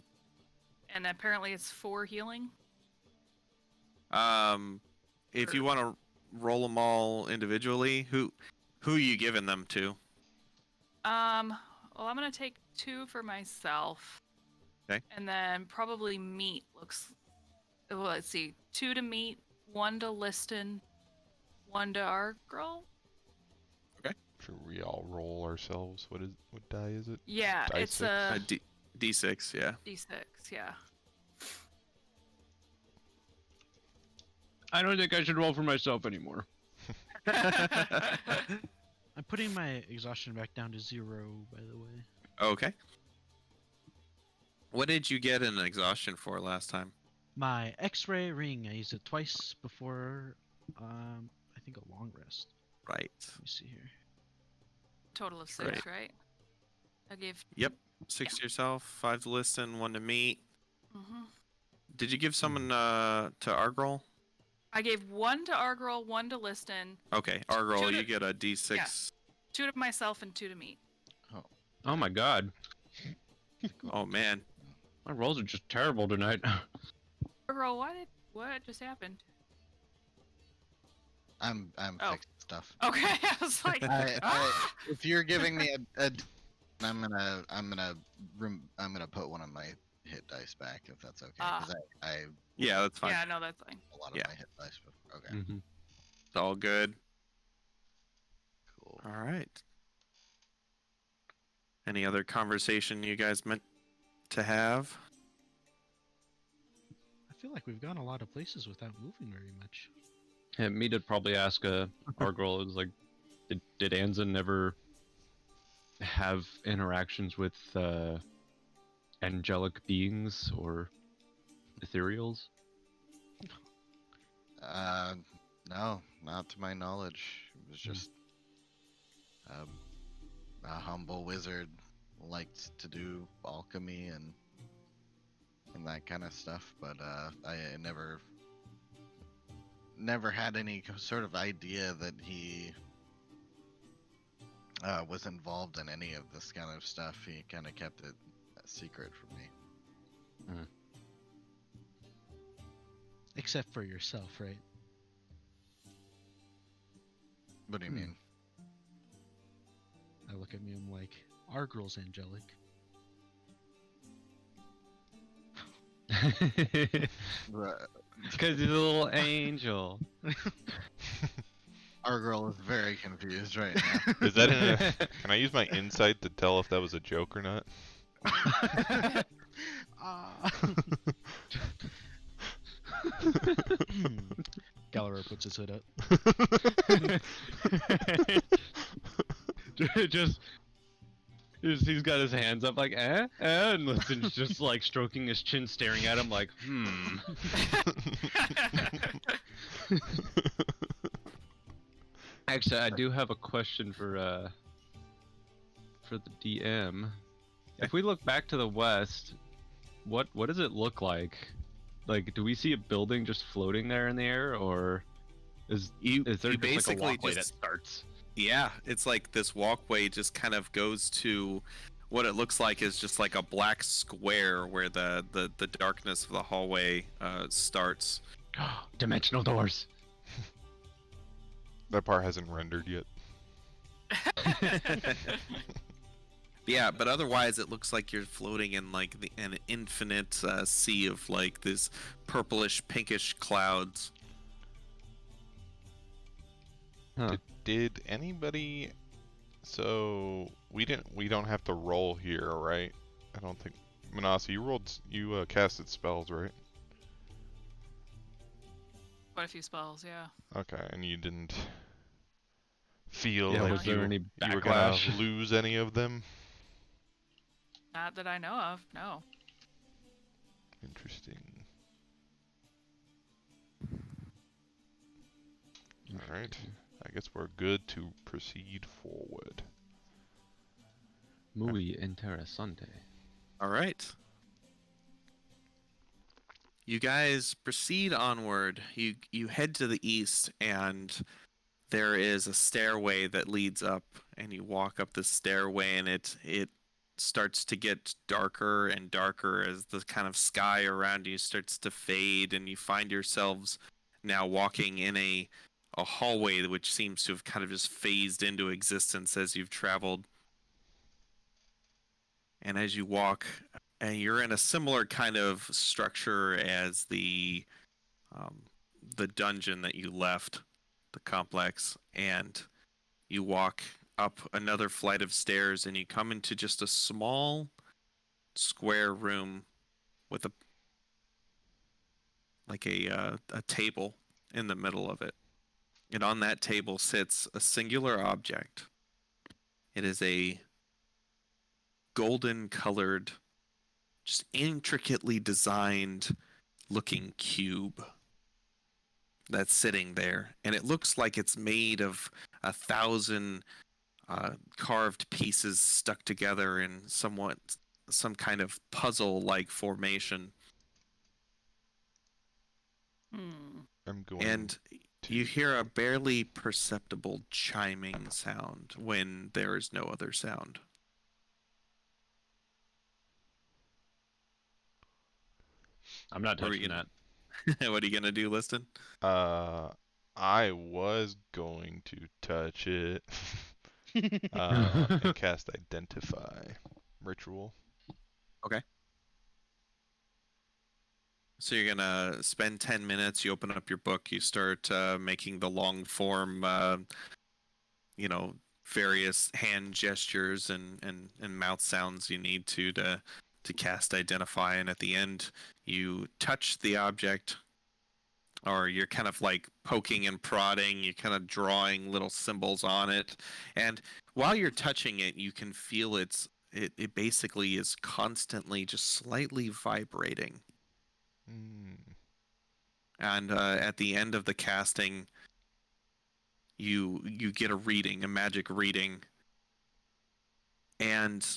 And apparently it's 4 healing. If you want to roll them all individually, who are you giving them to? Well, I'm gonna take 2 for myself. Okay. And then probably Meat looks. Well, let's see. 2 to Meat, 1 to Liston, 1 to Argrel. Should we all roll ourselves? What die is it? Yeah, Die it's 6? a D6, yeah. D6. Yeah. I don't think I should roll for myself anymore. I'm putting my exhaustion back down to 0, by the way. Okay. What did you get an exhaustion for last time? My X-ray ring. I used it twice before. I think a long rest. Right. Let me see here. Total of 6, right? I gave. Yep. 6 to yourself, 5 to listen, 1 to meet. Mhm. Did you give someone to Argrel? I gave 1 to Argrel, 1 to Liston, Okay, Argrel, Two to- you get a D6. 2 to myself, and 2 to Meat. Oh my god. Oh man. My rolls are just terrible tonight. Argrel, what just happened? I'm Oh. fixing stuff. Okay, I was like, If you're giving me I'm gonna put one of my hit dice back if that's okay. Because I Yeah, that's fine. yeah, no, that's fine. a lot of Yeah. my hit dice before. Okay, Mm-hmm. It's all good. cool. All right. Any other conversation you guys meant to have? I feel like we've gone a lot of places without moving very much. Yeah, me did probably ask Argrel. It was like, did Anzin ever have interactions with angelic beings or ethereals? No, not to my knowledge. It was just a humble wizard liked to do alchemy and that kind of stuff, but I never had any sort of idea that he was involved in any of this kind of stuff. He kind of kept it a secret from me. Except for yourself, right? What do you mean? I look at me, I'm like, our girl's angelic. Because he's a little angel. Our girl is very confused right now. Is that can I use my insight to tell if that was a joke or not? Gallagher puts his hood up. just he's got his hands up like and Liston's just like stroking his chin, staring at him like Actually, I do have a question for the DM. If we look back to the west, what does it look like? Like, do we see a building just floating there in the air, or is there you just like a basically walkway that just- starts? Yeah, it's like this walkway just kind of goes to what it looks like is just like a black square where the darkness of the hallway starts. Dimensional doors. That part hasn't rendered yet. Yeah, but otherwise it looks like you're floating in like an infinite sea of like this purplish pinkish clouds. Huh. Did anybody? So we don't have to roll here, right? I don't think. Manasi, you casted spells, right? Quite a few spells, yeah. Okay, and you didn't feel Yeah, was like there any you were gonna backlash? lose any of them? Not that I know of, no. Interesting. All right. I guess we're good to proceed forward. Muy interesante. All right. You guys proceed onward. You head to the east, and there is a stairway that leads up, and you walk up the stairway, and it starts to get darker and darker as the kind of sky around you starts to fade, and you find yourselves now walking in a hallway which seems to have kind of just phased into existence as you've traveled. And as you walk, and you're in a similar kind of structure as um, the dungeon that you left, the complex, and you walk up another flight of stairs, and you come into just a small square room with a table in the middle of it. And on that table sits a singular object. It is a golden colored, just intricately designed looking cube that's sitting there, and it looks like it's made of 1,000 carved pieces stuck together in some kind of puzzle-like formation. Hmm. I'm going And to. you hear a barely perceptible chiming sound when there is no other sound. I'm not What are we touching that. gonna, what are you gonna do, Liston? Uh, I was going to touch it. And cast Identify Ritual. Okay. So you're gonna spend 10 minutes. You open up your book. You start making the long form, you know, various hand gestures and mouth sounds you need to cast Identify. And at the end, you touch the object, or you're kind of like poking and prodding. You're kind of drawing little symbols on it, and while you're touching it, you can feel it basically is constantly just slightly vibrating. Mm, And at the end of the casting, you get a reading, a magic reading, and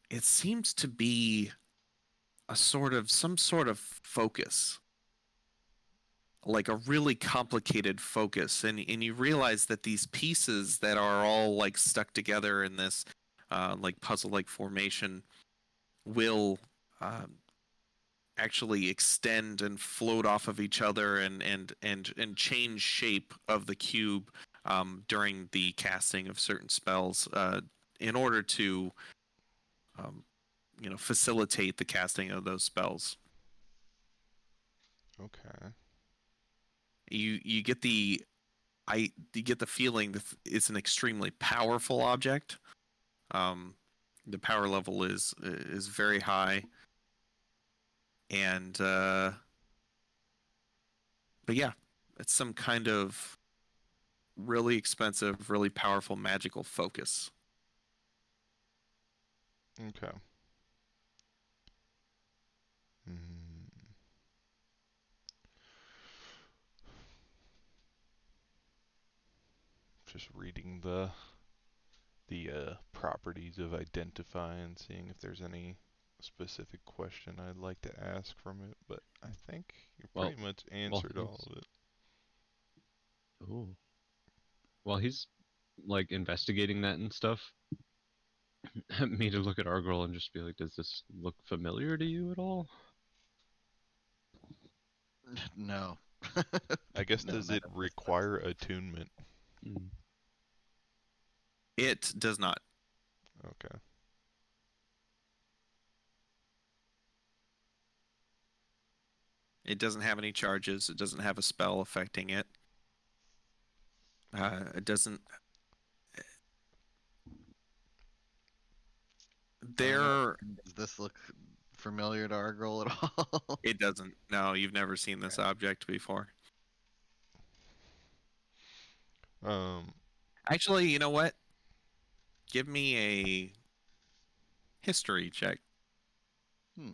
it seems to be some sort of focus, like a really complicated focus, and you realize that these pieces that are all like stuck together in this like puzzle like formation will actually extend and float off of each other and change shape of the cube during the casting of certain spells in order to um, facilitate the casting of those spells. okay. You get you get the feeling that it's an extremely powerful object. Um, the power level is very high, and but yeah, it's some kind of really expensive, really powerful magical focus. Okay. Mm, just reading the properties of Identify and seeing if there's any specific question I'd like to ask from it, but I think you Well, pretty much answered all of it. Ooh. While he's like investigating that and stuff, me to look at our girl and just be like, does this look familiar to you at all? No. I guess No, does none it of this stuff. require attunement? Mm. It does not. Okay. It doesn't have any charges. It doesn't have a spell affecting it. It doesn't. I don't know. There. Does this look familiar to our girl at all? It doesn't. No, you've never seen this object before. Um, Actually, you know what? Give me a history check. Hmm.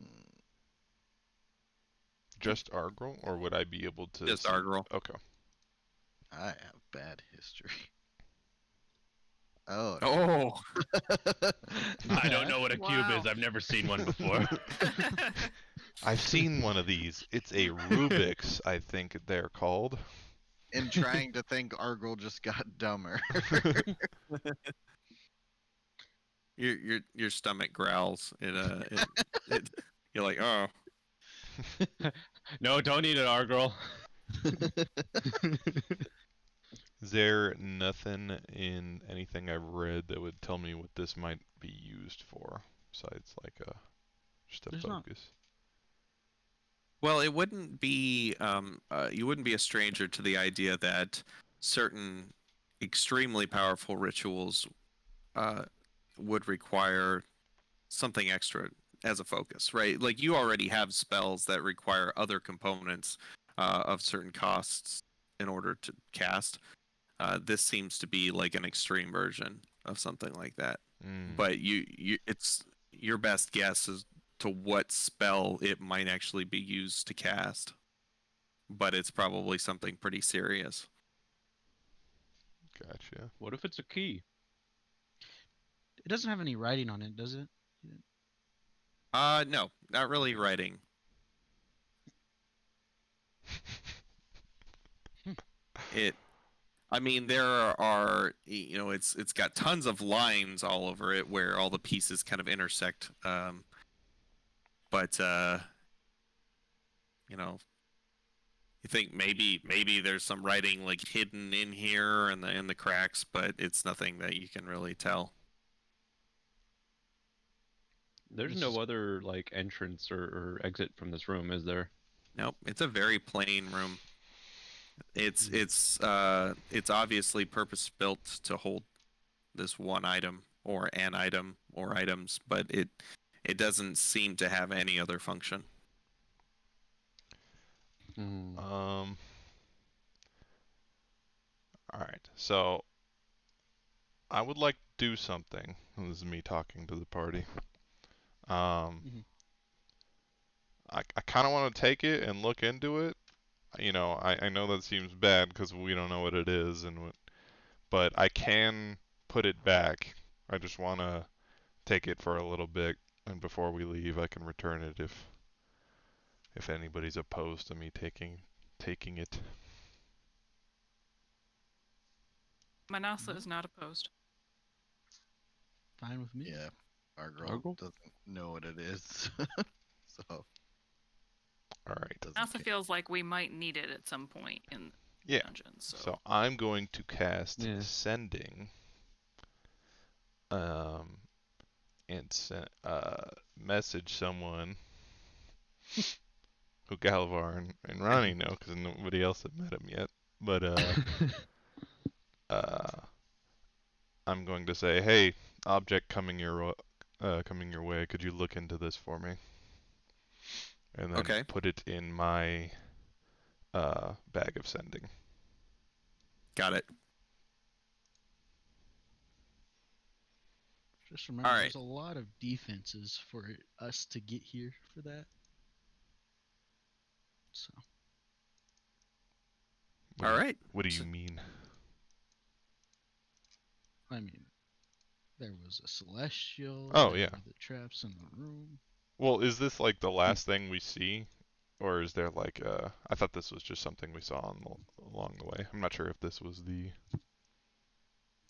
just Argral, or would I be able to Just see? Argral. Okay. I have bad history. Oh. Oh, I don't know what a cube Wow. is. I've never seen one before. I've seen one of these. It's a Rubik's, I think they're called. In trying to think, our girl just got dumber. your stomach growls. You're like, oh, No, don't eat it, our girl. Is there nothing in anything I've read that would tell me what this might be used for, besides like just a There's not. focus? well, it wouldn't be. You wouldn't be a stranger to the idea that certain extremely powerful rituals uh, would require something extra as a focus, right? Like you already have spells that require other components of certain costs in order to cast. This seems to be like an extreme version of something like that. Mm. But it's your best guess as to what spell it might actually be used to cast. But it's probably something pretty serious. Gotcha. What if it's a key? It doesn't have any writing on it, does it? No, not really writing. It I mean, there are, it's got tons of lines all over it where all the pieces kind of intersect. But you know, you think maybe there's some writing like hidden in here in the cracks, but it's nothing that you can really tell. There's This no is other like entrance or exit from this room, is there? Nope, it's a very plain room. It's Hmm. it's obviously purpose built to hold this one item or an item or items, but it doesn't seem to have any other function. Mm. All right. So I would like to do something. This is me talking to the party. Mhm. I kind of want to take it and look into it. I know that seems bad because we don't know what it is, but I can put it back. I just want to take it for a little bit, and before we leave, I can return it if anybody's opposed to me taking it. Manasa No, is not opposed. fine with me. Yeah, our girl Argral? doesn't know what it is. So All right. doesn't Manasa care. feels like we might need it at some point in the Yeah. dungeon. So, So I'm going to cast Yeah. Sending, um, and message someone who Galavar and Ronnie know because nobody else had met him yet. But uh, I'm going to say, hey, object coming your way. Could you look into this for me? And then Okay, put it in my bag of sending. got it. Just remember, All right. there's a lot of defenses for us to get here for that. So All right. What do you mean? I mean, there was a celestial. Oh There yeah. were the traps in the room. Well, is this like the last thing we see, or is there like I thought this was just something we saw along the way. I'm not sure if this was the.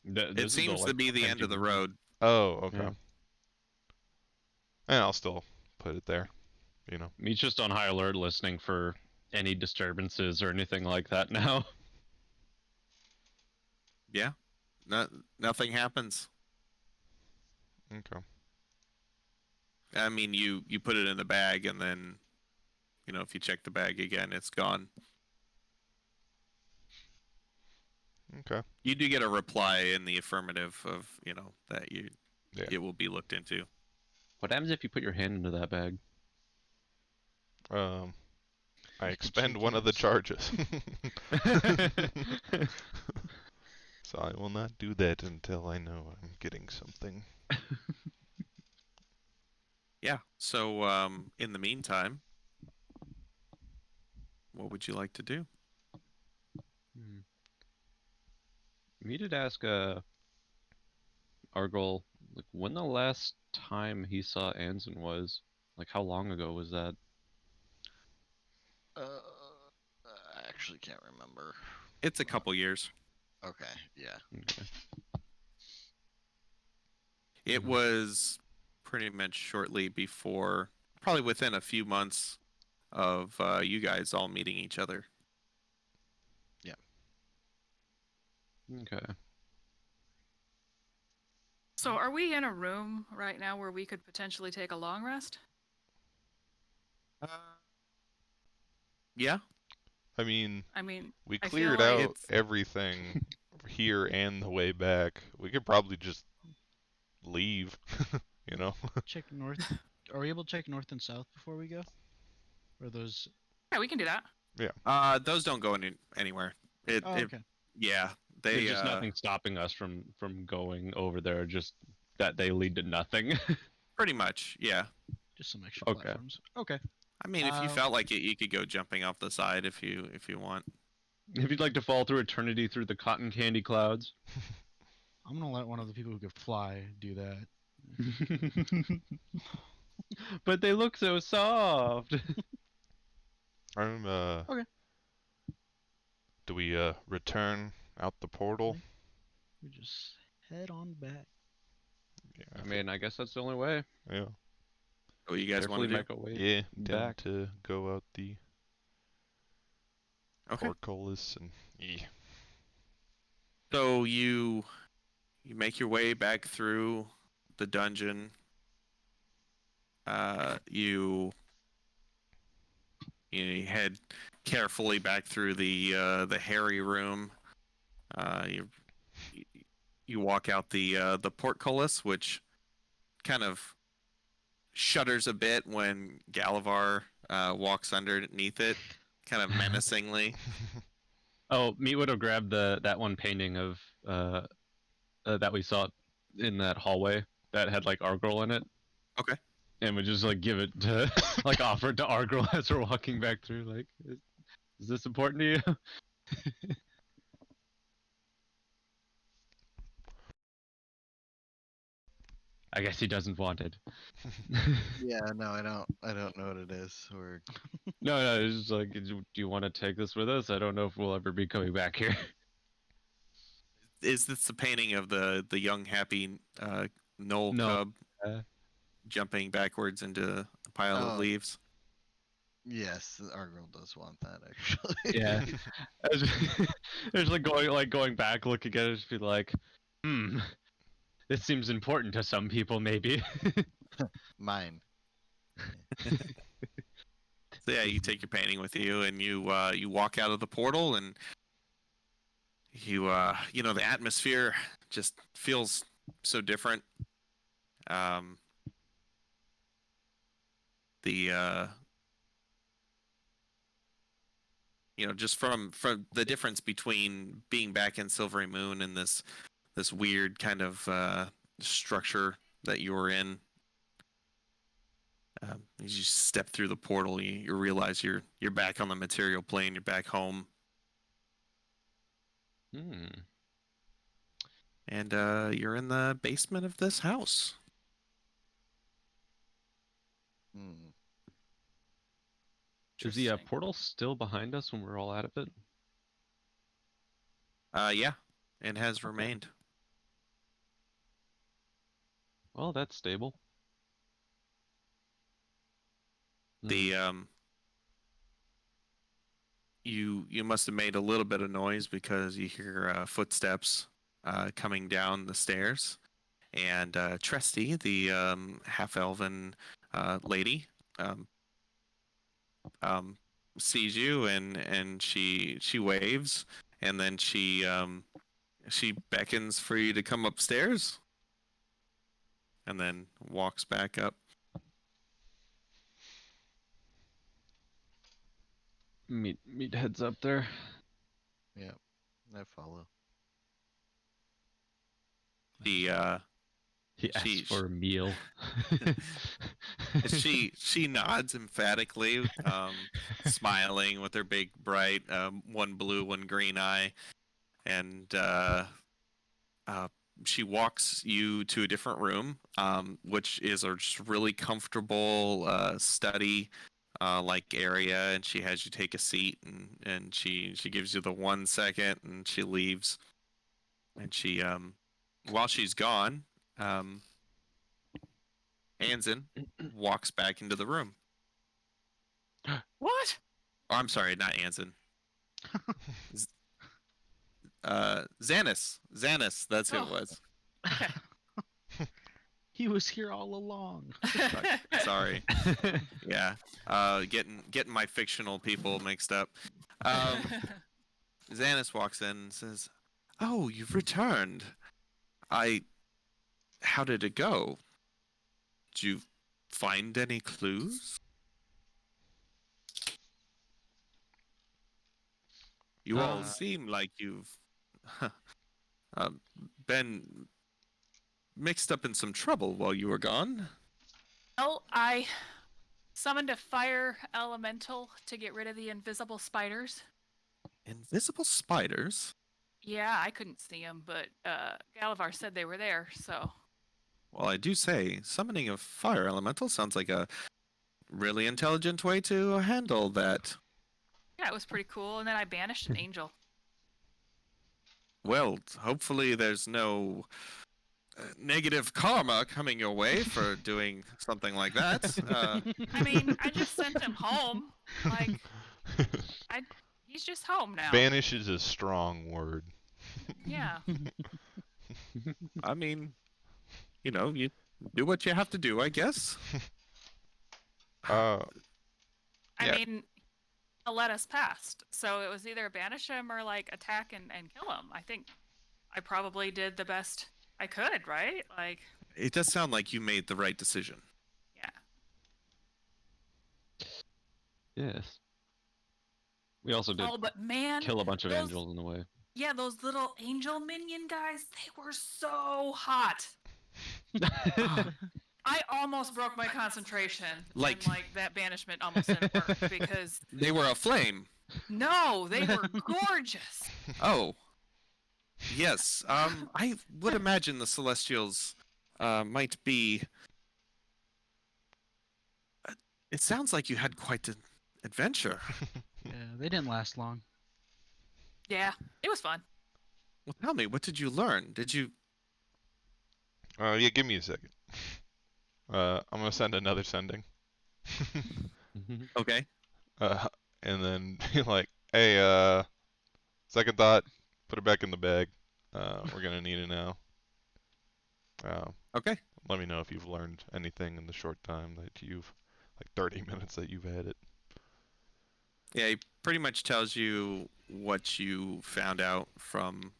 It This is the seems to like be the end empty of the room. road. Oh, okay. Yeah. And I'll still put it there. You know. Me's just on high alert, listening for any disturbances or anything like that now. Yeah. Nothing happens. Okay. I mean, you put it in the bag, and then, if you check the bag again, it's gone. Okay. You do get a reply in the affirmative of, that Yeah. it will be looked into. What happens if you put your hand into that bag? I Like a expend cheeky one of the ass. charges. So I will not do that until I know I'm getting something. Yeah. So, in the meantime, what would you like to do? Me did ask Argol, like, when the last time he saw Anson was. Like, how long ago was that? I actually can't remember. It's a couple years. Okay, yeah. Okay. It was pretty much shortly before, probably within a few months of you guys all meeting each other. Okay. So, are we in a room right now where we could potentially take a long rest? Yeah. I mean, I mean, we I feel cleared like out It's everything here and the way back. We could probably just leave, you know? Check north. Are we able to check north and south before we go? Or those? yeah, we can do that. those don't go anywhere. It, Oh, it okay. yeah, There's they just nothing stopping us from going over there. Just that they lead to nothing. pretty much, yeah. Just some extra Okay. platforms. Okay. I mean, if you Uh, felt like it, you could go jumping off the side if you want. If you'd like to fall through eternity through the cotton candy clouds. I'm gonna let one of the people who could fly do that. But they look so soft. I'm, Okay. do we, return out the portal? We just head on back. Yeah, I mean, I guess that's the only way. yeah. What you guys Carefully want to do? make our way Yeah, down back. to go out the Okay. portcullis and yeah. So you make your way back through the dungeon. You head carefully back through the hairy room. You you walk out the portcullis, which kind of shudders a bit when Galavar walks underneath it, kind of menacingly. Oh, Meat would have grabbed that one painting of that we saw in that hallway that had like Argyle in it, Okay. and would just like give it to like offer it to Argyle as we're walking back through. Like, is this important to you? I guess he doesn't want it. Yeah, no, I don't know what it is. Or No, it's just like, do you want to take this with us? I don't know if we'll ever be coming back here. Is this the painting of the young happy Knoll No. cub jumping backwards into a pile of Oh. leaves? yes, our girl does want that actually. Yeah. I was just going back, looking at it, just be like, this seems important to some people, maybe. Mine. So yeah, you take your painting with you, and you walk out of the portal, and the atmosphere just feels so different. Um, the just from the difference between being back in Silvery Moon and this weird kind of structure that you were in. As you step through the portal, you realize you're back on the material plane. You're back home, and you're in the basement of this house. Hmm. Is the Interesting. portal still behind us when we're all out of it? Yeah, it has remained. Well, that's stable. The you must have made a little bit of noise because you hear footsteps coming down the stairs, and Tresty, the half elven lady, um, um, sees you, and she waves, and then she beckons for you to come upstairs, and then walks back up. Meet heads up there. Yeah, I follow. She He asks She- for a meal. she nods emphatically, smiling with her big bright one blue one green eye, and uh, she walks you to a different room, which is a just really comfortable study like area, and she has you take a seat, and she gives you the 1 second, and she leaves, and she while she's gone, um, Anzen walks back into the room. What? Oh, I'm sorry, not Anson. Xanis, that's who it Oh. was. Okay. He was here all along. Sorry. Yeah. Getting my fictional people mixed up. Xanis walks in and says, "Oh, you've returned. I How did it go? Did you find any clues? You all Uh, seem like you've um, been mixed up in some trouble while you were gone." Well, I summoned a fire elemental to get rid of the invisible spiders. Invisible spiders? Yeah, I couldn't see them, but Galavar said they were there, so. Well, I do say, summoning a fire elemental sounds like a really intelligent way to handle that. Yeah, it was pretty cool. And then I banished an angel. Well, hopefully there's no negative karma coming your way for doing something like that. I mean, I just sent him home. Like, he's just home now. Banish is a strong word. Yeah. I mean, you do what you have to do, I guess. Uh, I Yeah. mean, he'll let us past. So it was either banish him or, like, attack and kill him. I think I probably did the best I could, right? Like, It does sound like you made the right decision. yeah. Yes. We also did Oh, but man, kill a bunch of those- angels in the way. yeah, those little angel minion guys, they were so hot. I almost broke my concentration. Like- and, that banishment almost didn't work because They were aflame. no, they were gorgeous. Oh. Yes. I would imagine the Celestials might be. It sounds like you had quite an adventure. Yeah, they didn't last long. Yeah, it was fun. Well, tell me, what did you learn? Did you? yeah, give me a second. I'm gonna send another sending. Okay. And then be like, hey, second thought, put it back in the bag. We're gonna need it now. Okay. Let me know if you've learned anything in the short time that you've, like 30 minutes that you've had it. Yeah, he pretty much tells you what you found out from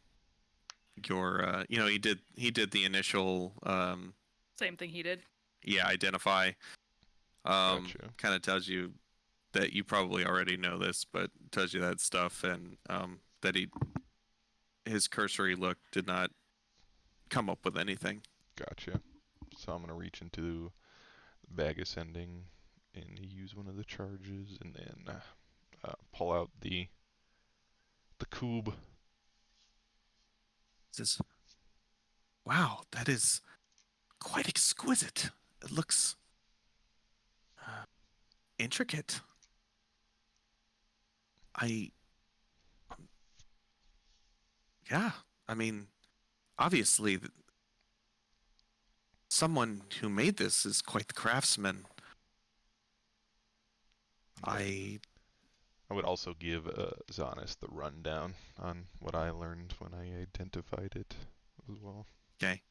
your. He did the initial. Same thing he did. Yeah, identify. Gotcha. Kind of tells you that you probably already know this, but tells you that stuff, and that his cursory look did not come up with anything. Gotcha. So I'm gonna reach into the bag of sending and use one of the charges, and then pull out the cube. Says, "Wow, that is quite exquisite. It looks intricate. I, yeah, I mean, obviously, someone who made this is quite the craftsman. I I would also give Zanis the rundown on what I learned when I identified it as well. okay.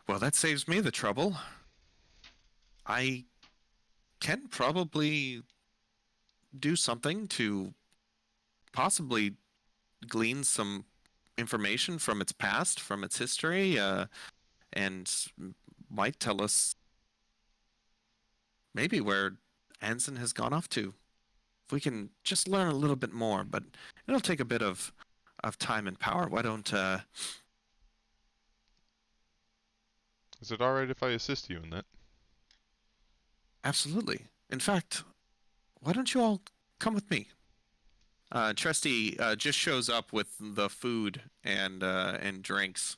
Well, that saves me the trouble. I can probably do something to possibly glean some information from its past, from its history, and might tell us maybe where Anson has gone off to. If we can just learn a little bit more, but it'll take a bit of time and power. Why don't Is it alright if I assist you in that? absolutely. In fact, why don't you all come with me? Trusty just shows up with the food and drinks,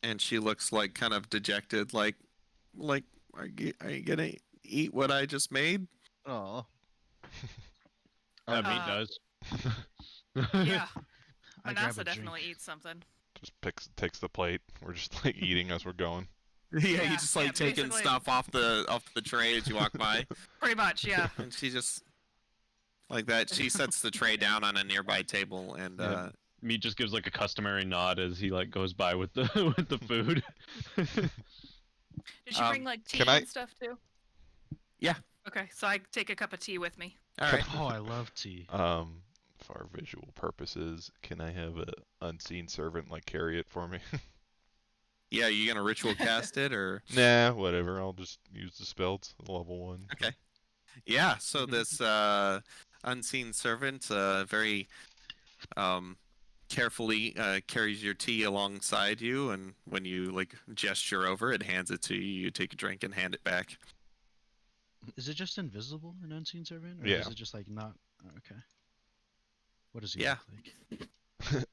and she looks like kind of dejected, like are you gonna eat what I just made? Oh. That meat Uh, does. Yeah, I grab Manasa a definitely drink. eats something. Just takes the plate. We're just like eating as we're going. Yeah, Yeah, you just like yeah, taking basically. stuff off the tray as you walk by, Pretty much, yeah. and she just like that. She sets the tray down on a nearby table, and Yeah. Meat just gives like a customary nod as he like goes by with the with the food. Did she bring like tea Can I- and stuff too? Yeah. Okay, so I take a cup of tea with me. all right. Oh, I love tea. For our visual purposes, can I have a unseen servant like carry it for me? Yeah, you gonna ritual cast it or? Nah, whatever. I'll just use the spells. Level 1. Okay. Yeah. So this unseen servant, very carefully carries your tea alongside you, and when you like gesture over, it hands it to you. You take a drink and hand it back. Is it just invisible, an unseen servant, or Yeah. is it just like not? Oh, okay. What does he Yeah. look like?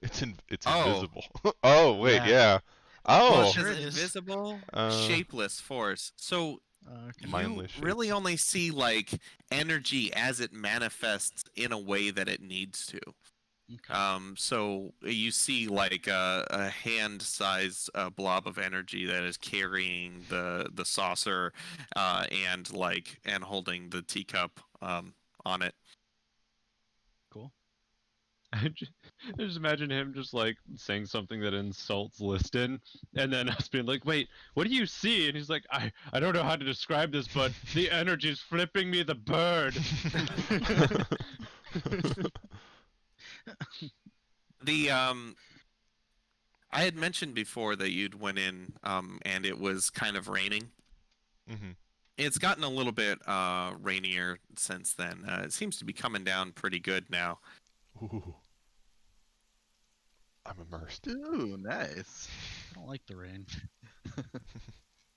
It's Oh. invisible. Oh, wait, Yeah. yeah. Well, Oh, sure It's it is. invisible, Uh, shapeless force. So Okay. you Mindless really shapes. only see like energy as it manifests in a way that it needs to. Okay. So you see like a hand-sized blob of energy that is carrying the saucer, and holding the teacup on it. Cool. I just imagine him just like saying something that insults Liston, and then us being like, "Wait, what do you see?" And he's like, "I don't know how to describe this, but the energy's flipping me the bird." The I had mentioned before that you'd went in and it was kind of raining. hmm It's gotten a little bit rainier since then. It seems to be coming down pretty good now. Ooh. I'm immersed. Ooh, nice. I don't like the rain.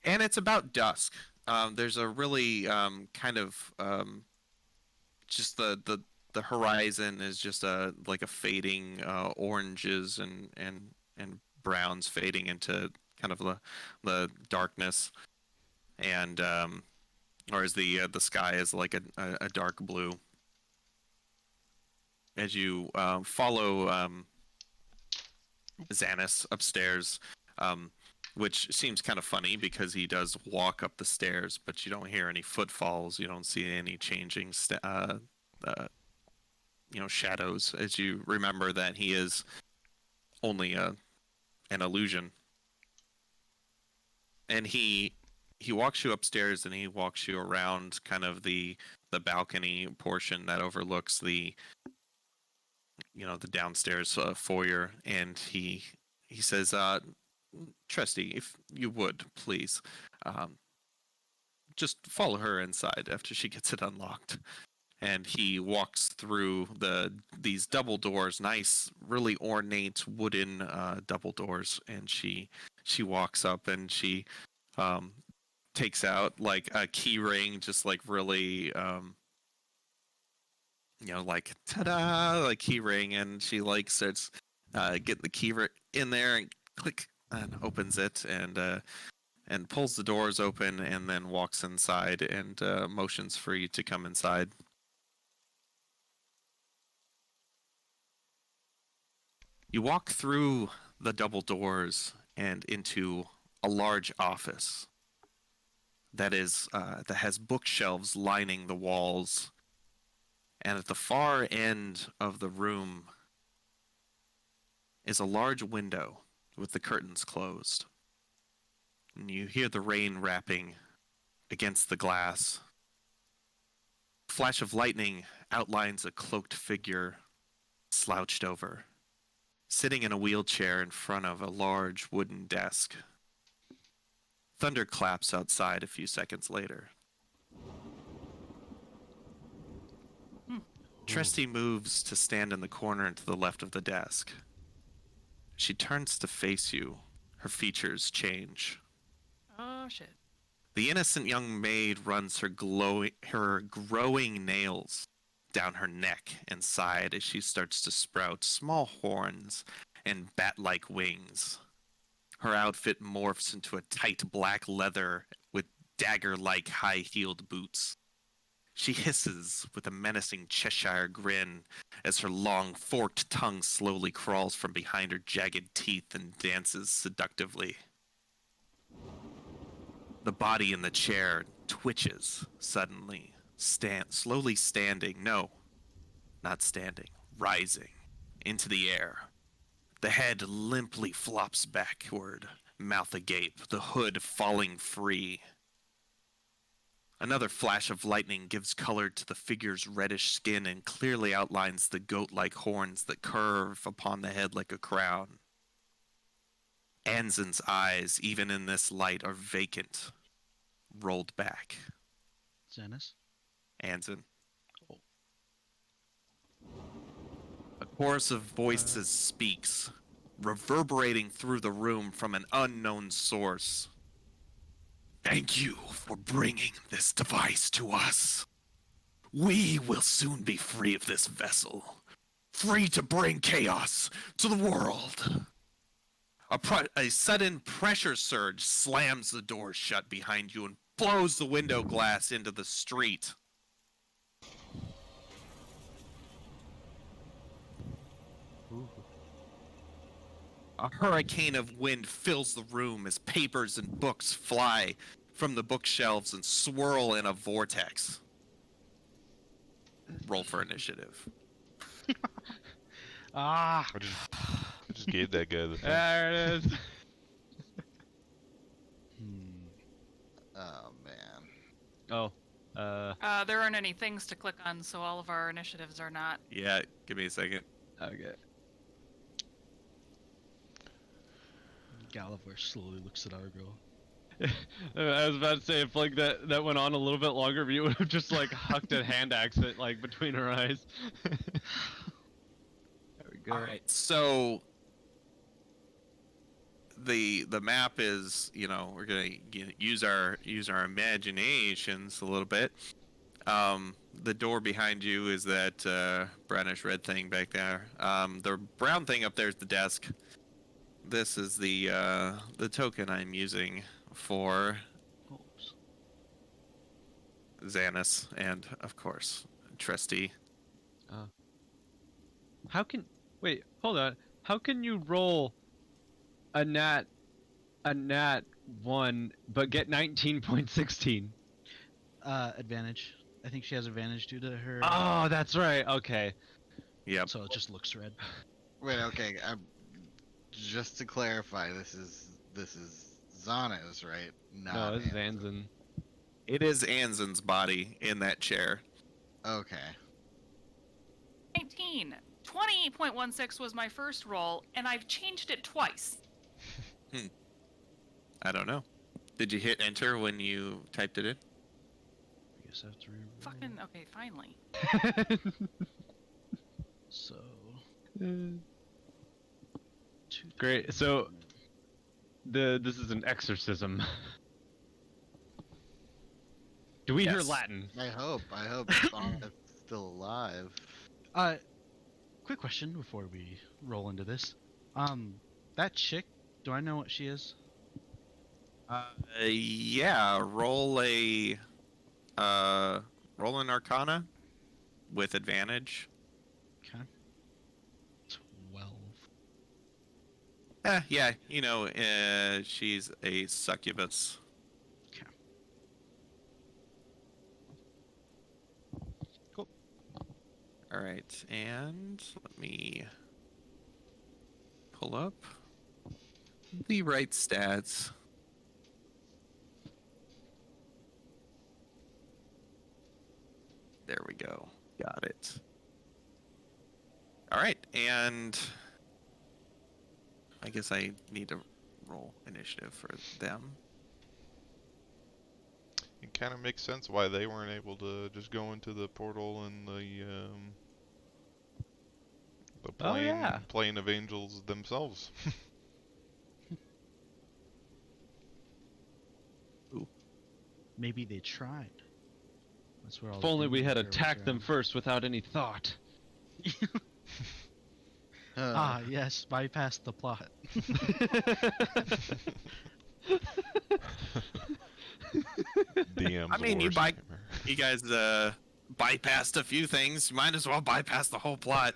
And it's about dusk. There's a really kind of just the horizon is just like a fading oranges and browns fading into kind of the darkness, and or as the sky is like a dark blue. As you follow Xanis upstairs, um, which seems kind of funny because he does walk up the stairs, but you don't hear any footfalls. You don't see any changing uh, shadows, as you remember that he is only an illusion. And he walks you upstairs and he walks you around kind of the balcony portion that overlooks the downstairs foyer, and he says, Trusty, if you would please, um, just follow her inside after she gets it unlocked. And he walks through these double doors, nice, really ornate wooden double doors, and she walks up and she um, takes out like a key ring, just like really like ta-da, like key ring, and she like starts getting the key in there and click and opens it and pulls the doors open and then walks inside and motions for you to come inside. You walk through the double doors and into a large office. that has bookshelves lining the walls. And at the far end of the room is a large window with the curtains closed. And you hear the rain rapping against the glass. Flash of lightning outlines a cloaked figure slouched over, sitting in a wheelchair in front of a large wooden desk. Thunder claps outside a few seconds later. Tresty moves to stand in the corner to the left of the desk. She turns to face you. Her features change. Oh shit. The innocent young maid runs her growing nails down her neck and side as she starts to sprout small horns and bat-like wings. Her outfit morphs into a tight black leather with dagger-like high-heeled boots. She hisses with a menacing Cheshire grin as her long, forked tongue slowly crawls from behind her jagged teeth and dances seductively. The body in the chair twitches suddenly, slowly standing, no, not standing, rising into the air. The head limply flops backward, mouth agape, the hood falling free. Another flash of lightning gives color to the figure's reddish skin and clearly outlines the goat-like horns that curve upon the head like a crown. Anzen's eyes, even in this light, are vacant, rolled back. Xenis? Anzen. Oh. A chorus of voices speaks, reverberating through the room from an unknown source. Thank you for bringing this device to us. We will soon be free of this vessel, free to bring chaos to the world. A sudden pressure surge slams the door shut behind you and blows the window glass into the street. Ooh. A hurricane of wind fills the room as papers and books fly from the bookshelves and swirl in a vortex. Roll for initiative. Ah! I just gave that guy the thing. There it is. Hmm. Oh man. Oh, There aren't any things to click on, so all of our initiatives are not. Yeah, give me a second. okay. Gallivore slowly looks at Argo. I was about to say if like that went on a little bit longer, you would have just like hucked a hand axe at like between her eyes. There we go. All right, so the map is, we're gonna use our imaginations a little bit. The door behind you is that brownish red thing back there. The brown thing up there is the desk. This is the token I'm using for Oops. Xanis and of course Tresty. How can wait? Hold on. How can you roll a nat 1 but get 19.16? Advantage. I think she has advantage due to her. Oh, that's right. Okay. Yep. So it just looks red. Wait, okay. Just to clarify, this is Zana's, right? No, Not it's Anzen. Zanzan. It is Anzen's body in that chair. Okay. 19. 28.16 was my first roll, and I've changed it twice. I don't know. Did you hit enter when you typed it in? I guess I have to reroll. Fucking okay, finally. So. Great. So this is an exorcism. Do we hear Yes. Latin? I hope Zana's still alive. Quick question before we roll into this. That chick, do I know what she is? Yeah. Roll an Arcana with advantage. Okay. 12. Yeah. She's a succubus. Okay. All right, and let me pull up the right stats. There we go. Got it. All right, and I guess I need to roll initiative for them. It kind of makes sense why they weren't able to just go into the portal and the Oh, plane yeah. plane of angels themselves. Maybe they tried. That's where all If the only we demon had material was attacked them around. first without any thought. Ah, yes, bypass the plot. DM's I mean, worst nightmare. you guys bypassed a few things. You might as well bypass the whole plot.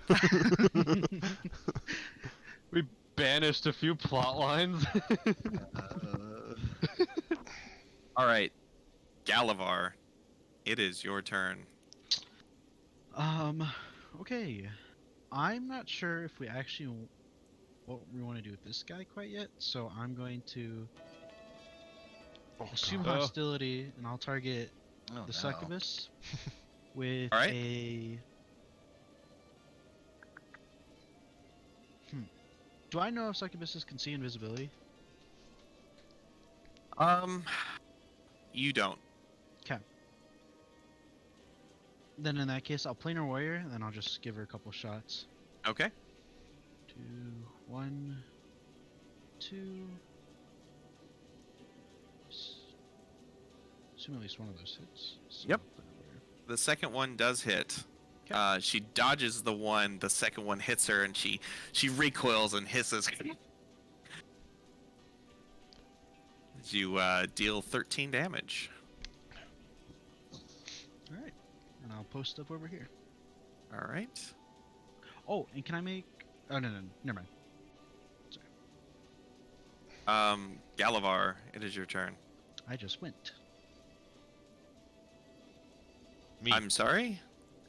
We banished a few plot lines. All right, Galavar, it is your turn. Okay. I'm not sure if we actually what we want to do with this guy quite yet, so I'm going to Oh, assume God. hostility, and I'll target Oh, the no. succubus with All right. a. Do I know if succubuses can see invisibility? You don't. Okay. Then in that case, I'll planar warrior, and then I'll just give her a couple shots. Okay. 2, 1, 2. Assume at least one of those hits. So Yep. planar warrior. The second one does hit. 'Kay. She dodges the one. The second one hits her, and she recoils and hisses. You deal 13 damage. All right, and I'll post up over here. All right. Oh, and can I make? Oh no, never mind. Galavar, it is your turn. I just went. Me. I'm sorry?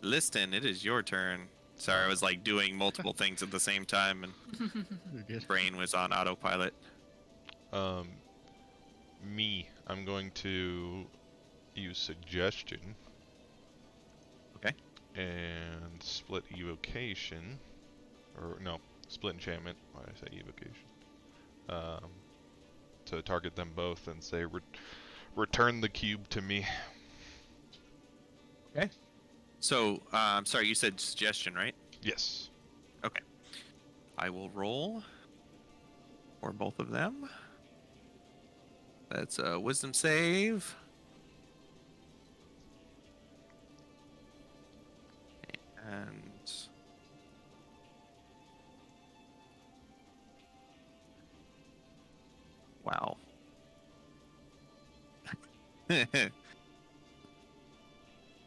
Liston, it is your turn. Sorry, I was like doing multiple things at the same time, and You're good. brain was on autopilot. Me. I'm going to use suggestion. Okay. And split evocation, or no, split enchantment. Why did I say evocation? To target them both and say, return the cube to me. Okay. So, I'm sorry, you said suggestion, right? Yes. Okay. I will roll for both of them. That's a wisdom save. And wow.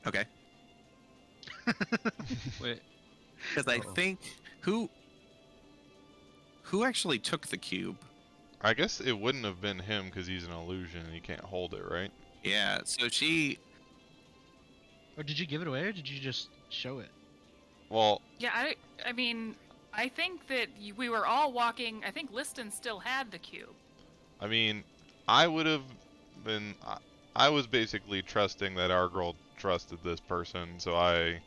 Okay. Wait, Because I Uh-oh. think who actually took the cube? I guess it wouldn't have been him because he's an illusion and he can't hold it, right? Yeah, so she Or did you give it away, or did you just show it? Well, Yeah, I mean, I think that we were all walking. I think Liston still had the cube. I mean, I would have been. I was basically trusting that our girl trusted this person, so I.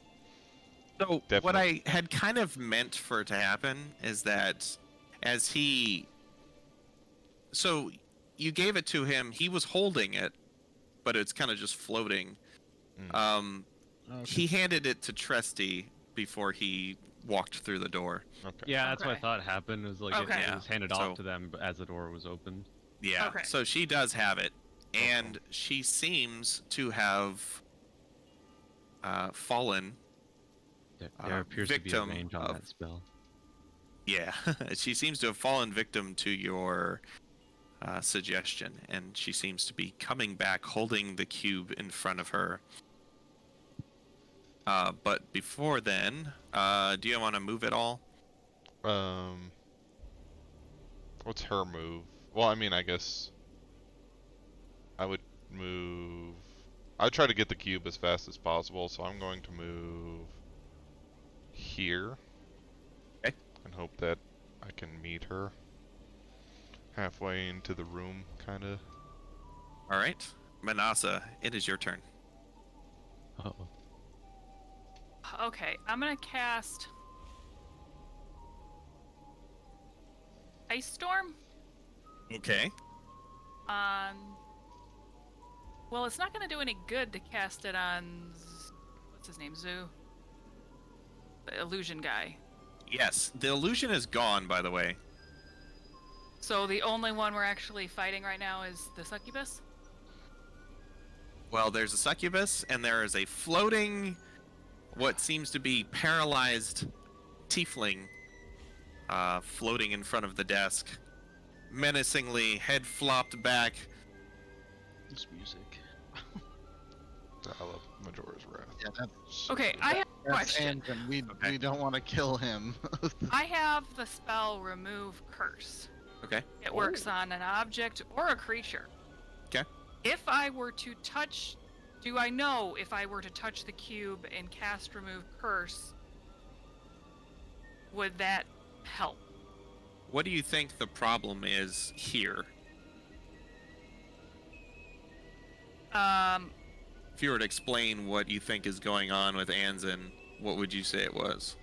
So what Definitely. I had kind of meant for it to happen is that as he so you gave it to him, he was holding it, but it's kind of just floating. Mm. Oh, okay. He handed it to Tresty before he walked through the door. Okay. yeah, that's what I Okay. thought happened. It was like Okay. it was handed So- off to them as the door was opened. Yeah. Okay. So she does have it, and Uh-oh. she seems to have fallen. There appears to be a victim range on of- that spell. Yeah, she seems to have fallen victim to your suggestion, and she seems to be coming back holding the cube in front of her. But before then, do you want to move at all? What's her move? Well, I mean, I guess I would move. I'd try to get the cube as fast as possible, so I'm going to move here. Okay. And hope that I can meet her halfway into the room, kind of. All right, Manasa, it is your turn. Uh-oh. Okay, I'm gonna cast Ice Storm Okay. on. Well, it's not gonna do any good to cast it on. What's his name? Zoo. The illusion guy. Yes, the illusion is gone, by the way. So the only one we're actually fighting right now is the succubus? Well, there's a succubus, and there is a floating, what seems to be paralyzed tiefling floating in front of the desk. Menacingly, head flopped back. This music. I love Majora's Wrath. Yeah, that's Okay, good. I have a that's question. Anton. We Okay. don't want to kill him. I have the spell Remove Curse. Okay. It works on an object or a creature. Okay. If I were to touch... Do I know if I were to touch the cube and cast Remove Curse, would that help? What do you think the problem is here? If you were to explain what you think is going on with Anzin, what would you say it was?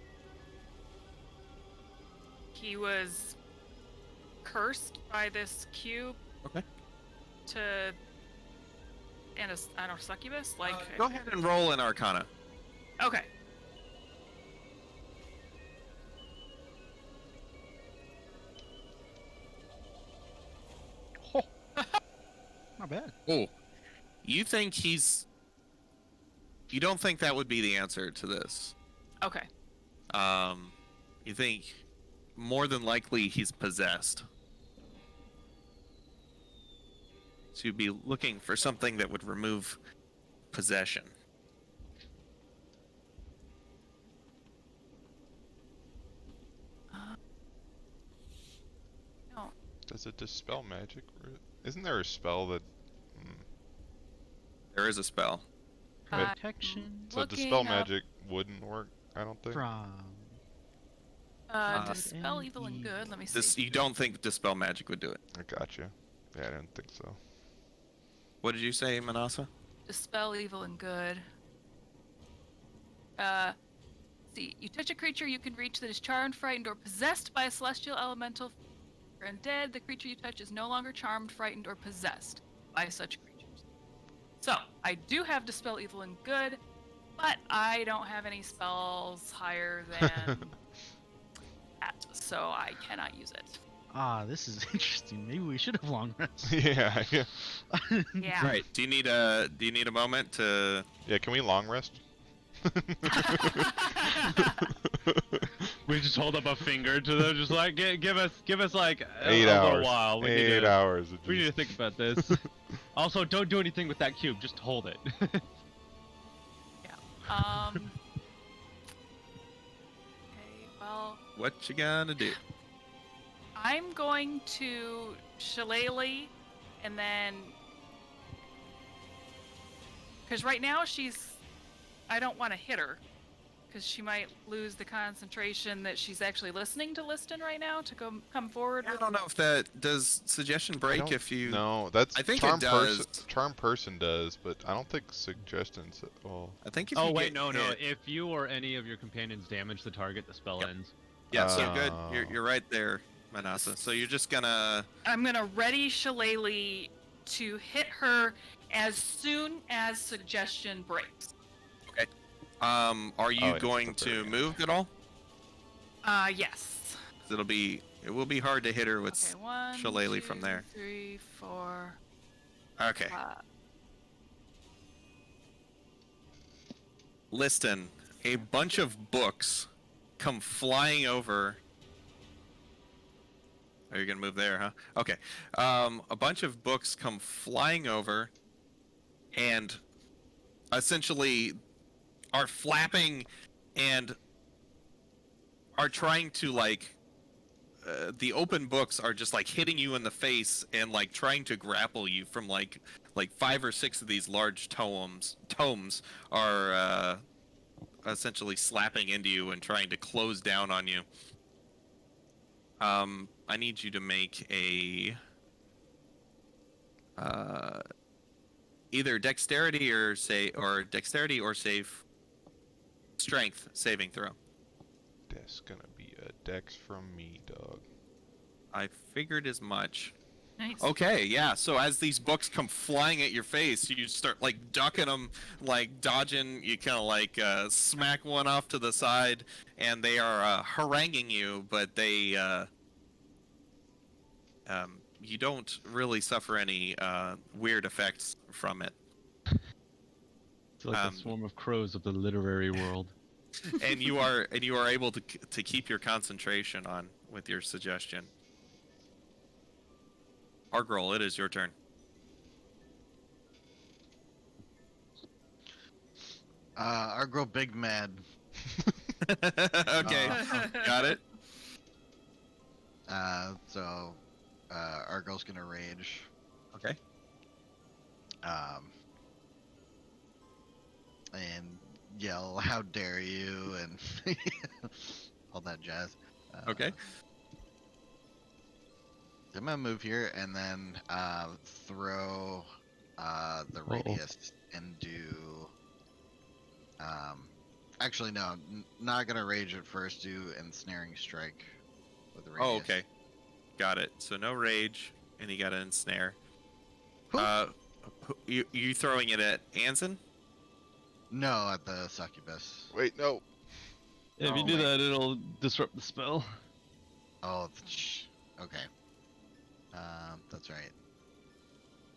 He was cursed by this cube. Okay. And I don't know, succubus? Like... Go ahead and roll an Arcana. Okay. Not bad. Oh, you think he's... You don't think that would be the answer to this. Okay. You think more than likely he's possessed. So you'd be looking for something that would remove possession. No. Does it dispel magic? Isn't there a spell that... There is a spell. Protection So dispel magic wouldn't work, I don't think. from. Dispel evil and good. Let me see. This, you don't think dispel magic would do it. I gotcha. Yeah, I didn't think so. What did you say, Manasa? Dispel evil and good. See, you touch a creature you can reach that is charmed, frightened, or possessed by a celestial elemental or undead. The creature you touch is no longer charmed, frightened, or possessed by such creatures. So, I do have dispel evil and good, but I don't have any spells higher than that, so I cannot use it. Ah, this is interesting. Maybe we should have long rest. yeah. Yeah. Right. Do you need a moment to? Yeah, can we long rest? We just hold up a finger to them, just like give us like 8 a hours. little while. We 8 hours. of We need to just- think about this. Also, don't do anything with that cube. Just hold it. Okay, well, What you gonna do? I'm going to Shillelagh, and then... Because right now I don't want to hit her, because she might lose the concentration that she's actually listening to Liston right now to come forward I with... don't know if that does suggestion I break don't- if you. No, that's I think charm it does. person. Charm person does, but I don't think suggestions. Well, I think if Oh you wait, get no. hit- If you or any of your companions damage the target, the spell Yep. ends. Yeah, so good. Oh. You're right there, Manasa. So you're just gonna. I'm going to ready Shillelagh to hit her as soon as suggestion breaks. Are you yeah, going that's the to third. move at all? Yes. 'Cause it will be hard to hit her with Okay, 1, Shillelagh 2, from there. 3, 4, Okay. 5. Liston, a bunch of books come flying over. Are you gonna move there, huh? Okay. A bunch of books come flying over, and essentially are flapping and are trying to like. The open books are just like hitting you in the face and like trying to grapple you from like 5 or 6 of these large tomes are essentially slapping into you and trying to close down on you. I need you to make a either dexterity or safe strength saving throw. That's gonna be a dex from me, dog. I figured as much. Nice. Okay, yeah. So as these books come flying at your face, you start like ducking them, like dodging. You kind of like smack one off to the side, and they are haranguing you, but they you don't really suffer any weird effects from it. It's like Um, a swarm of crows of the literary world. and you are able to keep your concentration on with your suggestion. Argrol, it is your turn. Our girl Big Mad. Okay, got it. So, our girl's gonna rage. Okay. And yell, "How dare you!" and all that jazz. Okay. I'm gonna move here and then throw the radius and do. Actually, no, not gonna rage at first. Do ensnaring strike with the radius. Oh, okay. Got it. So no rage, and you got to ensnare. Who? You throwing it at Anson? No, at the succubus. Wait, no. Yeah, if you Oh, do wait. that, it'll disrupt the spell. Oh, okay. That's right.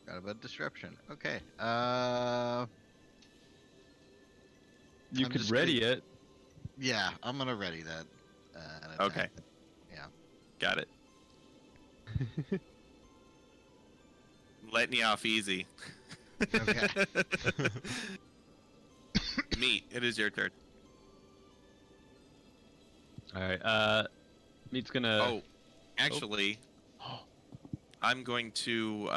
Got about disruption. Okay. You I'm could just ready it. Yeah, I'm gonna ready that. And attack Okay. it. Yeah. Got it. Letting you off easy. Okay. Meat, it is your turn. All right. Meat's gonna. Oh, actually, I'm going to.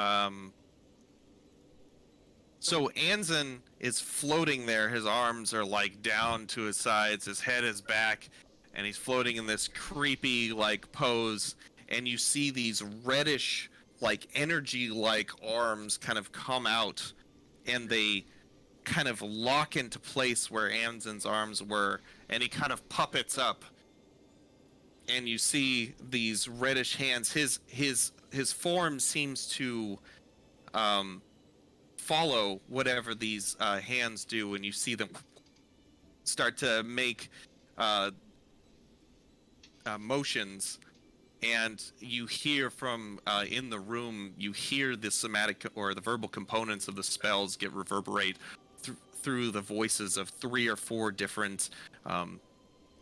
So Anson is floating there. His arms are like down to his sides. His head is back, and he's floating in this creepy like pose. And you see these reddish, like energy-like arms kind of come out, and they kind of lock into place where Anson's arms were, and he kind of puppets up. And you see these reddish hands. His form seems to follow whatever these hands do, and you see them start to make motions, and you hear from in the room, you hear the somatic or the verbal components of the spells get reverberate through the voices of 3 or 4 different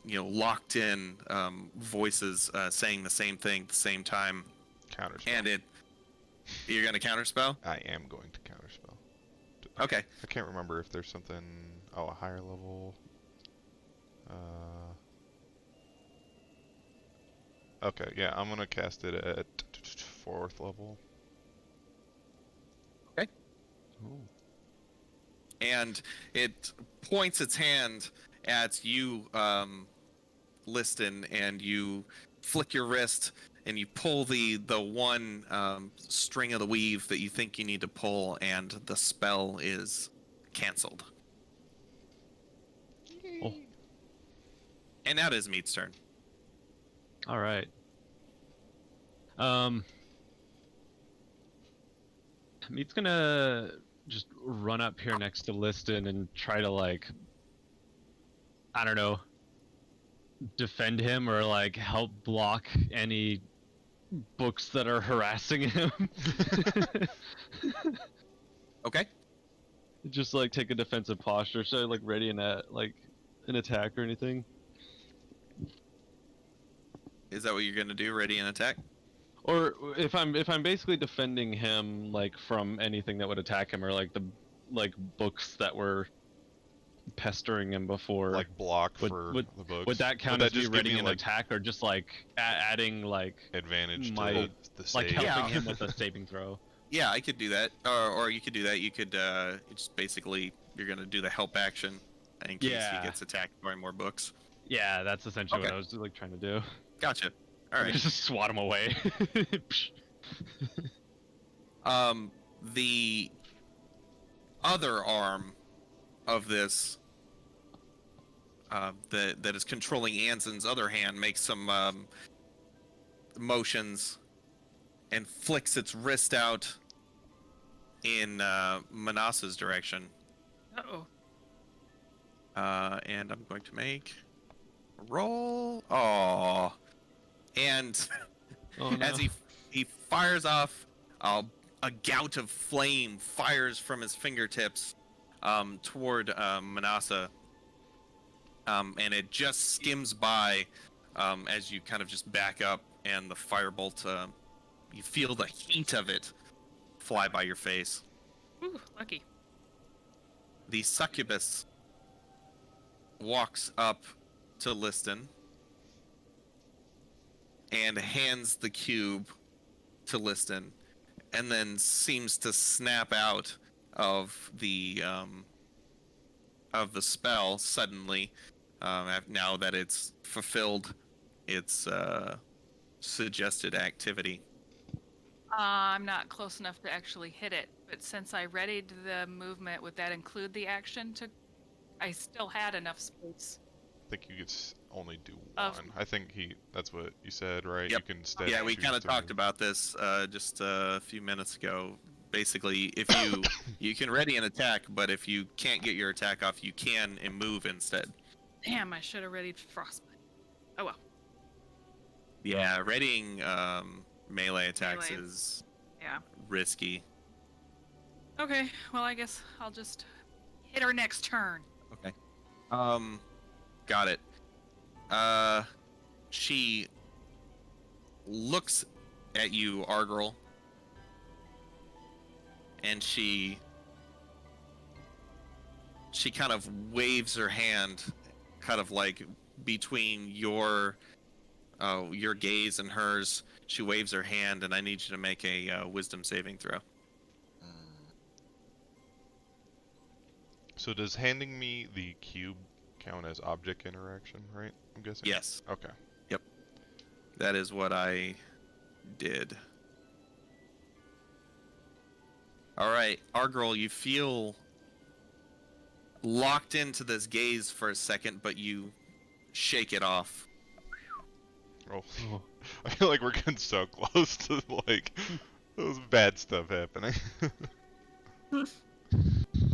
locked in voices saying the same thing at the same time. Counterspell. And you're gonna counterspell? I am going to counterspell. Okay. I can't remember if there's something. Oh, a higher level. Okay, yeah, I'm gonna cast it at 4th level. Okay. Ooh. And it points its hand at you, Liston, and you flick your wrist and you pull the one string of the weave that you think you need to pull, and the spell is canceled. Oh. And now it is Meat's turn. All right. Meat's gonna just run up here next to Liston and try to like, I don't know, defend him or like help block any books that are harassing him. Okay. Just like take a defensive posture, so like ready in like an attack or anything. Is that what you're gonna do? Ready and attack? Or if I'm basically defending him like from anything that would attack him, or like the books that were pestering him before. Like block would- for would- the books. Would that count Would as that me just give ready me, an like, attack, or just like adding like advantage my- to the like save? helping Yeah. him with a saving throw? Yeah, I could do that. Or you could do that. You could just basically, you're gonna do the help action. in case he Yeah. gets attacked by more books. Yeah, that's essentially what Okay. I was like trying to do. Gotcha. All right. Just swat him away. The other arm of this that is controlling Anson's other hand makes some motions and flicks its wrist out in Manasa's direction. Uh-oh. And I'm going to make a roll. Oh, and Oh, no. as he fires off, a gout of flame fires from his fingertips toward Manasa, and it just skims by as you kind of just back up, and the firebolt, you feel the heat of it fly by your face. Ooh, lucky. The succubus walks up to Liston and hands the cube to Liston, and then seems to snap out of the spell suddenly, now that it's fulfilled its suggested activity. I'm not close enough to actually hit it, but since I readied the movement, would that include the action to? I still had enough space. I think you could only do Of- one. I think that's what you said, right? Yep. You can instead. Yeah, we choose kind of to talked move. about this just a few minutes ago. Basically, if you can ready an attack, but if you can't get your attack off, you can move instead. Damn, I should have readied frostbite. Oh well. Yeah, readying melee attacks Melee. is Yeah. risky. Okay. Well, I guess I'll just hit her next turn. Okay. Got it. She looks at you, Argral, and she kind of waves her hand, kind of like between your gaze and hers. She waves her hand, and I need you to make a wisdom saving throw. So does handing me the cube count as object interaction, right? I'm guessing. Yes, Okay. that is what I did. All right, Argral, you feel locked into this gaze for a second, but you shake it off. Oh, Oh. I feel like we're getting so close to like those bad stuff happening.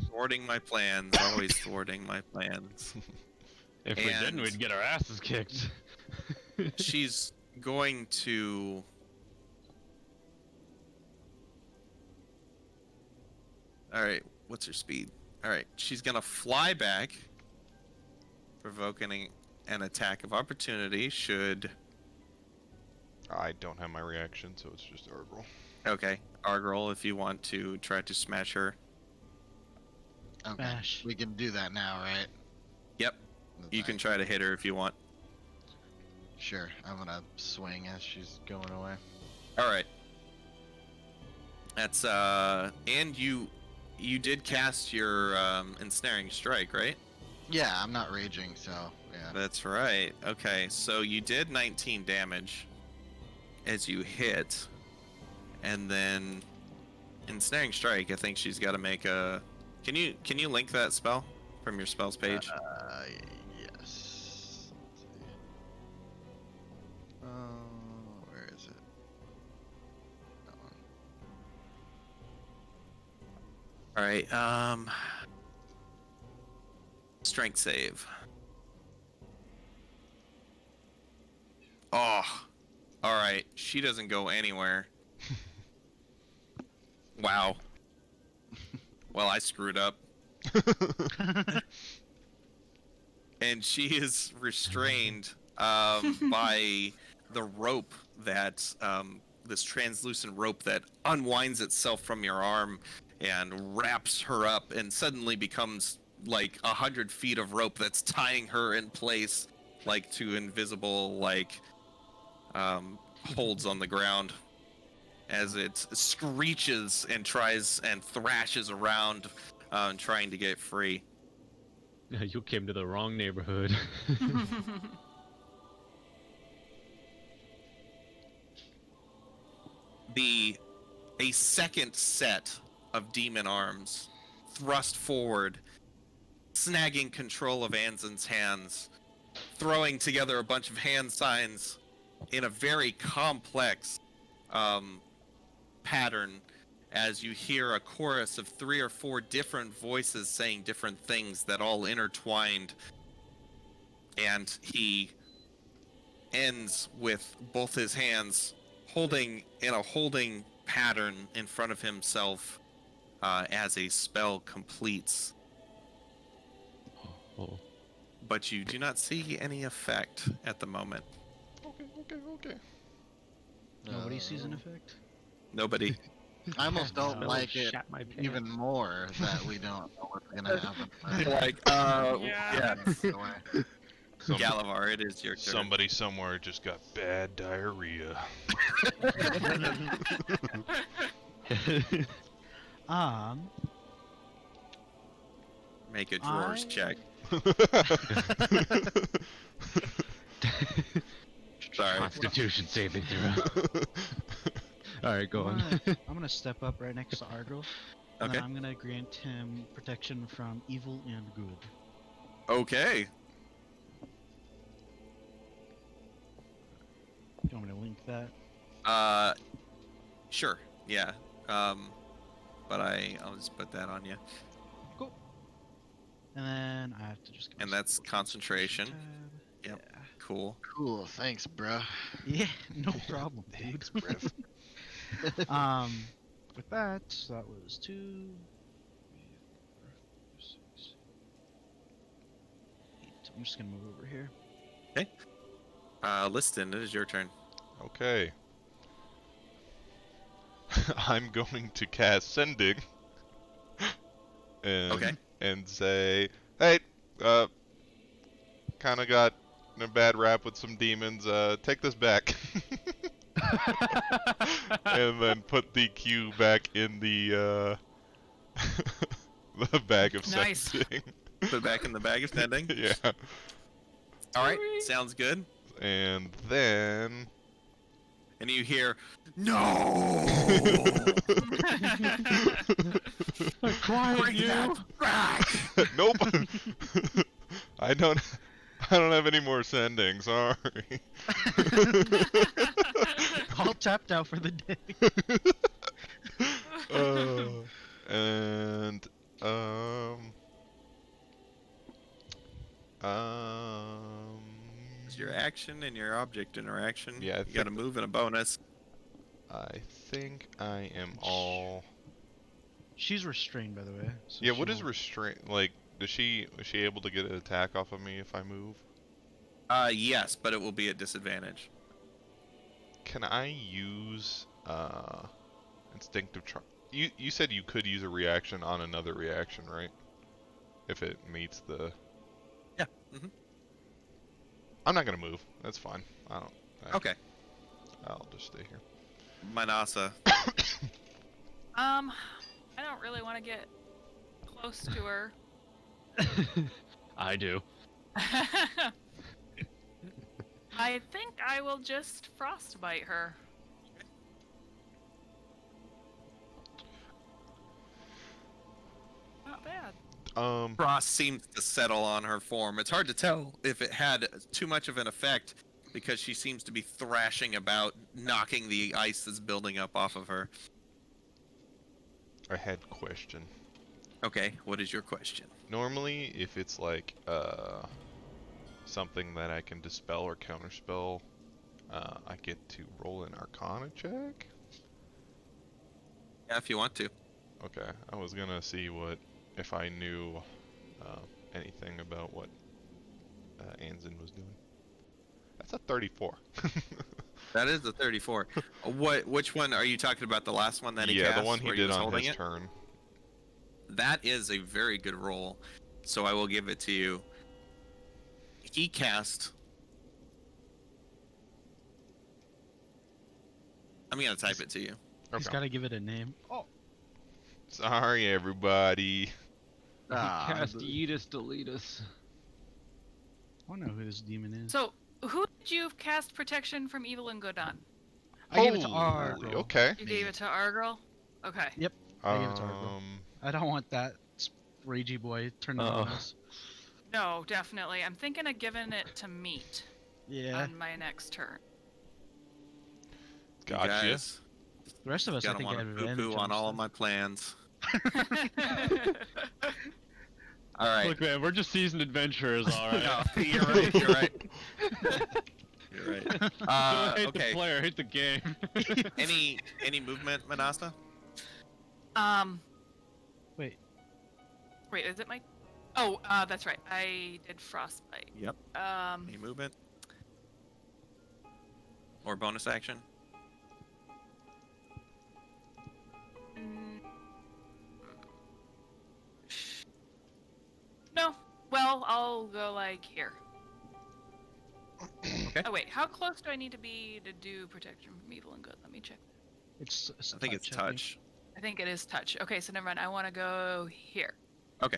Thwarting my plans, always thwarting my plans. If we didn't, And- we'd get our asses kicked. She's going to... Alright, what's her speed? Alright, she's gonna fly back, provoking an attack of opportunity should... I don't have my reaction, so it's just Argral. Okay, Argral, if you want to try to smash her. Okay. Bash. We can do that now, right? Yep, you can try to hit her if you want. Sure. I'm gonna swing as she's going away. Alright. That's, and you did cast your, ensnaring strike, right? Yeah, I'm not raging, so yeah. That's right. Okay, so you did 19 damage as you hit, and then ensnaring strike. I think she's got to make a. Can you link that spell from your spells page? Yes. Let's see. Where is it? That one. All right. Strength save. Oh. All right. She doesn't go anywhere. Wow. Well, I screwed up. And she is restrained by the rope that this translucent rope that unwinds itself from your arm and wraps her up, and suddenly becomes like 100 feet of rope that's tying her in place, like to invisible holds on the ground, as it screeches and tries and thrashes around, trying to get free. You came to the wrong neighborhood. A second set of demon arms thrust forward, snagging control of Anzen's hands, throwing together a bunch of hand signs in a very complex pattern, as you hear a chorus of 3 or 4 different voices saying different things that all intertwined, and he ends with both his hands holding in a holding pattern in front of himself as a spell completes. Oh. But you do not see any effect at the moment. Okay. Nobody sees an effect. Nobody. I almost don't No. like it Shat my pants. even more that we don't know what's gonna happen. You're like, Yeah. Galavar, it is your turn. Somebody somewhere just got bad diarrhea. Make a drawers I- check. Sorry. Constitution saving throw. Alright, go on. I'm gonna step up right next to Argyle. And Okay. then I'm gonna grant him protection from evil and good. Okay. Do you want me to link that? Sure. Yeah. But I'll just put that on you. And then I have to just. And that's concentration. Yep. Yeah. Cool. Cool, thanks, bro. Yeah, no problem, dude. With that was 2, 3, 4, 6, 8. I'm just gonna move over here. Liston, it is your turn. Okay. I'm going to cast Sending. And, Okay. and say, hey, kind of got in a bad rap with some demons. Take this back. And then put the cue back in the the bag of Nice. sending. Put it back in the bag of sending. Yeah. All right. Sounds good. And then And you hear, no! Quiet, you! nope. I don't have any more sending, sorry. All tapped out for the day. And It's your action and your object interaction. Yeah, I you got to think- move and a bonus. I think I am all. She's restrained, by the way. So Yeah, she what is won't- restraint? Like, is she able to get an attack off of me if I move? Yes, but it will be at disadvantage. Can I use instinctive charm? You said you could use a reaction on another reaction, right? If it meets the. Yeah. Mm-hmm. I'm not gonna move. That's fine. Okay. I'll just stay here. Manasa. I don't really want to get close to her. I do. I think I will just frostbite her. Not bad. Frost seems to settle on her form. It's hard to tell if it had too much of an effect because she seems to be thrashing about, knocking the ice that's building up off of her. I had a question. Okay, what is your question? Normally, if it's like something that I can dispel or counterspell, I get to roll an Arcana check. Yeah, if you want to. Okay, I was gonna see if I knew anything about what Anzen was doing. That's a 34. That is the 34. Which one are you talking about? The last one that he Yeah, cast? the one he where did was on holding his it? turn. That is a very good roll, so I will give it to you. He cast. I'm gonna type it to you. He's Okay. got to give it a name. Oh, Sorry, everybody. Cast the- Yeetus Deletus. I don't know who this demon is. So, who did you cast protection from evil and good on? I gave it to Holy, our girl. okay. You gave it to our girl? Okay. Yep. I gave it to our girl. I don't want that ragey boy turning on us. No, definitely. I'm thinking of giving it to Meat Yeah. on my next turn. You Gotcha. guys The rest of us, I gotta think, want have to advantage poo-poo on this all of stuff. my plans. All right. Look, man, we're just seasoned adventurers, all right. No, you're right. You're right. You're right. Don't hate the Okay. player, hate the game. Any movement, Manasta? Wait. Wait, is it my... Oh, that's right. I did Frostbite. Yep. Any movement? Or bonus action? mm, No. Well, I'll go, like, here. Okay. Oh, wait. How close do I need to be to do protection from evil and good? Let me check. It's I think it's touch. I think it is touch. Okay, so never mind. I want to go here. Okay.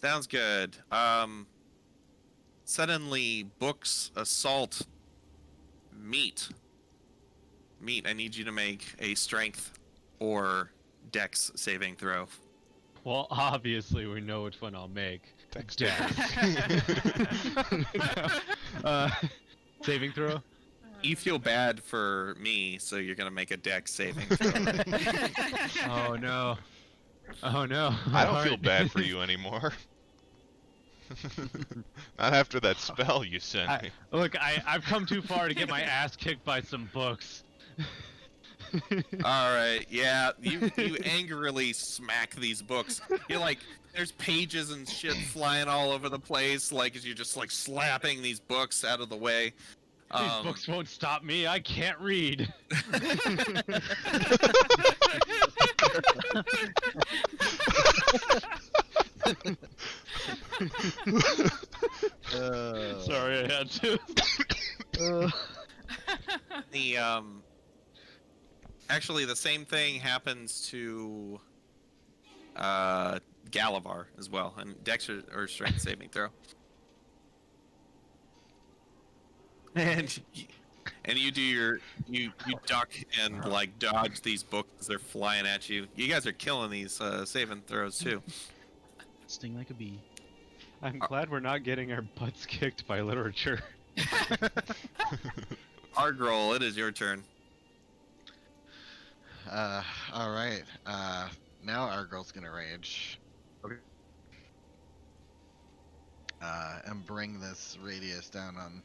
Sounds good. Suddenly, books assault Meat. Meat, I need you to make a strength or dex saving throw. Well, obviously we know which one I'll make. Dexterity. Saving throw? You feel bad for me, so you're gonna make a dex saving throw. Oh no. Oh no. I don't feel Alright. bad for you anymore. Not after that spell you sent me. Look, I've come too far to get my ass kicked by some books. All right, yeah, you angrily smack these books. You're like, there's pages and shit flying all over the place. Like, as you're just like slapping these books out of the way. These books won't stop me. I can't read. Sorry, I had to. The actually, the same thing happens to Galavar as well, and dex or strength saving throw. And you do you duck and like dodge these books as they're flying at you. You guys are killing these saving throws too. Sting like a bee. I'm glad we're not getting our butts kicked by literature. Argrol, it is your turn. All right. Now our girl's gonna rage. Okay. And bring this radius down on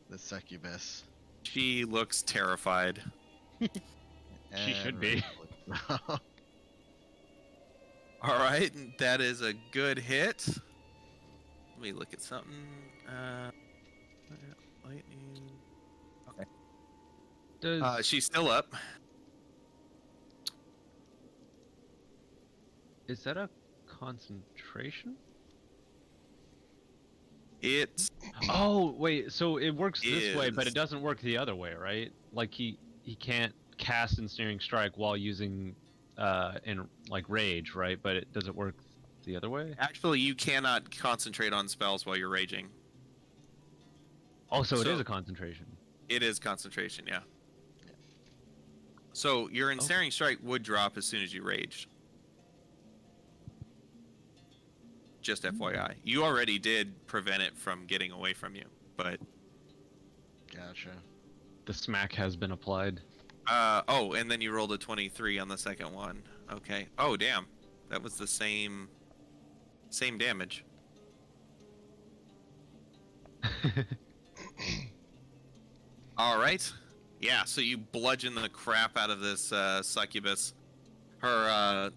the succubus. She looks terrified. She should be. All right, that is a good hit. Let me look at something. Lightning. Okay. Does She's still up. is that a concentration? It's Oh wait, so it works this way, but Is. it doesn't work the other way, right? Like he can't cast Ensnaring Strike while using in like rage, right? But does it work the other way? actually you cannot concentrate on spells while you're raging. Also, it So- is a concentration. It is concentration, yeah. So your ensnaring strike would drop as soon as you raged. Just FYI. You already did prevent it from getting away from you, but Gotcha. The smack has been applied. oh, and then you rolled a 23 on the second one. Okay. Oh, damn. That was the same damage. All right. Yeah, so you bludgeon the crap out of this succubus. Her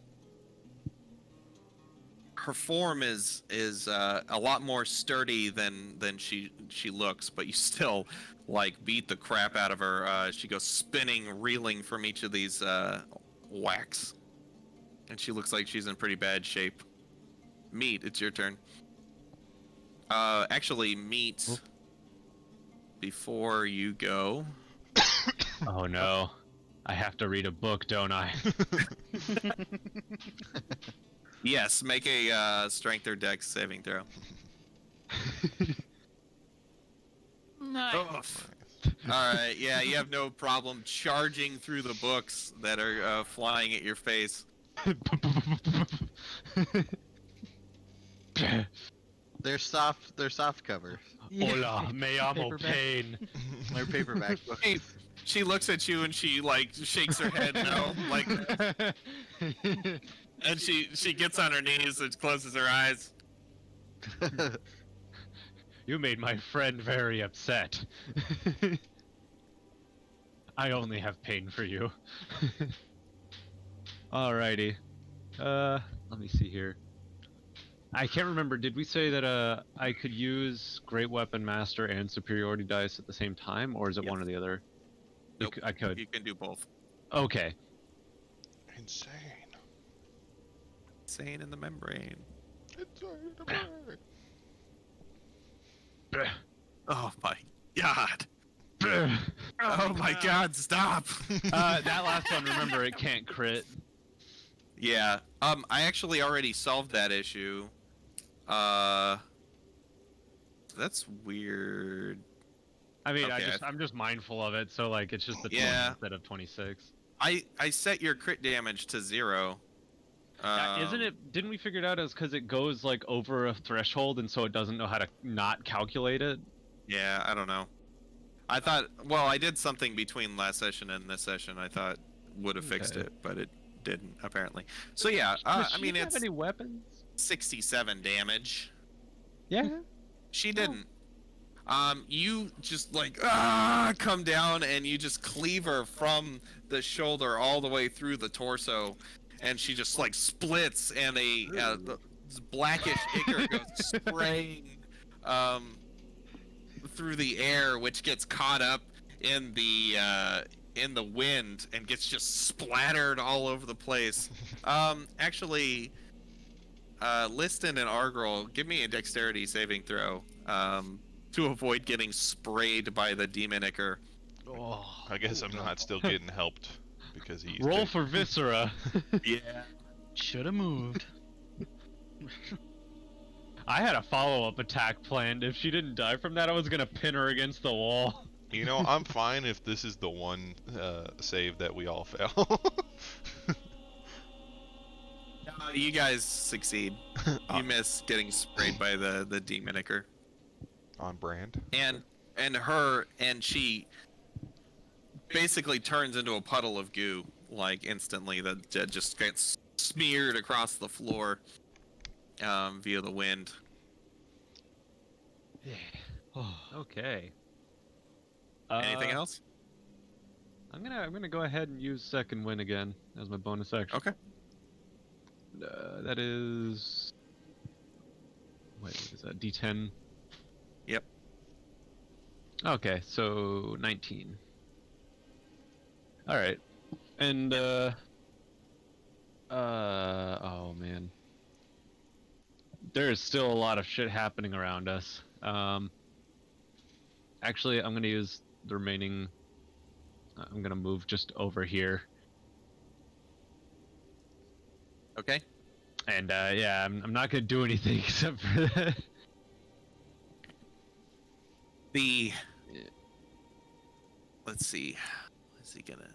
form is a lot more sturdy than she looks, but you still like beat the crap out of her. She goes spinning, reeling from each of these whacks, and she looks like she's in pretty bad shape. Meat, it's your turn. Actually, Meat. Oop. Before you go, Oh no. I have to read a book, don't I? Yes, make a strength or dex saving throw. Nice. All right, yeah, you have no problem charging through the books that are flying at your face. They're soft covers. Hola, me llamo Paperback. Pain. They're paperback She, books. she looks at you and she like shakes her head no, like, and she gets on her knees and closes her eyes. You made my friend very upset. I only have pain for you. Alrighty. Let me see here. I can't remember. Did we say that I could use Great Weapon Master and Superiority Dice at the same time, or is it Yes. one or the other? Nope. I could. You can do both. Okay. Insane. Insane in the membrane. Oh my god. Oh my god, stop. That last one, remember, it can't crit. Yeah. I actually already solved that issue. That's weird. I mean, Okay. I'm just mindful of it, so like it's just the 20 Yeah. instead of 26. I set your crit damage to 0. Isn't it? Didn't we figure it out as because it goes like over a threshold, and so it doesn't know how to not calculate it? Yeah, I don't know. I thought, well, I did something between last session and this session. I thought would have fixed Okay. it, but it didn't apparently. So yeah, Does I she mean have it's any weapons? 67 damage. Yeah. She didn't. You just like come down and you just cleave her from the shoulder all the way through the torso, and she just like splits, and this blackish ichor goes spraying through the air, which gets caught up in the wind and gets just splattered all over the place. Actually, Liston and Argrel, give me a dexterity saving throw. To avoid getting sprayed by the demon ichor. Oh, I guess I'm not still getting helped because he's Roll big. for Viscera. Yeah. should have moved. I had a follow-up attack planned. If she didn't die from that, I was gonna pin her against the wall. You know, I'm fine if this is the one save that we all fail. You guys succeed. You miss getting sprayed by the demon ichor. On brand. And she basically turns into a puddle of goo, like instantly, that just gets smeared across the floor via the wind. Okay. Anything else? I'm gonna go ahead and use second win again as my bonus action. Okay. That is. Wait, what is that? D10. Yep. Okay, so 19. All right, and oh man, there is still a lot of shit happening around us. Actually, I'm gonna use the remaining. I'm gonna move just over here. Okay. And yeah, I'm not gonna do anything except for that. Let's see. Is he gonna?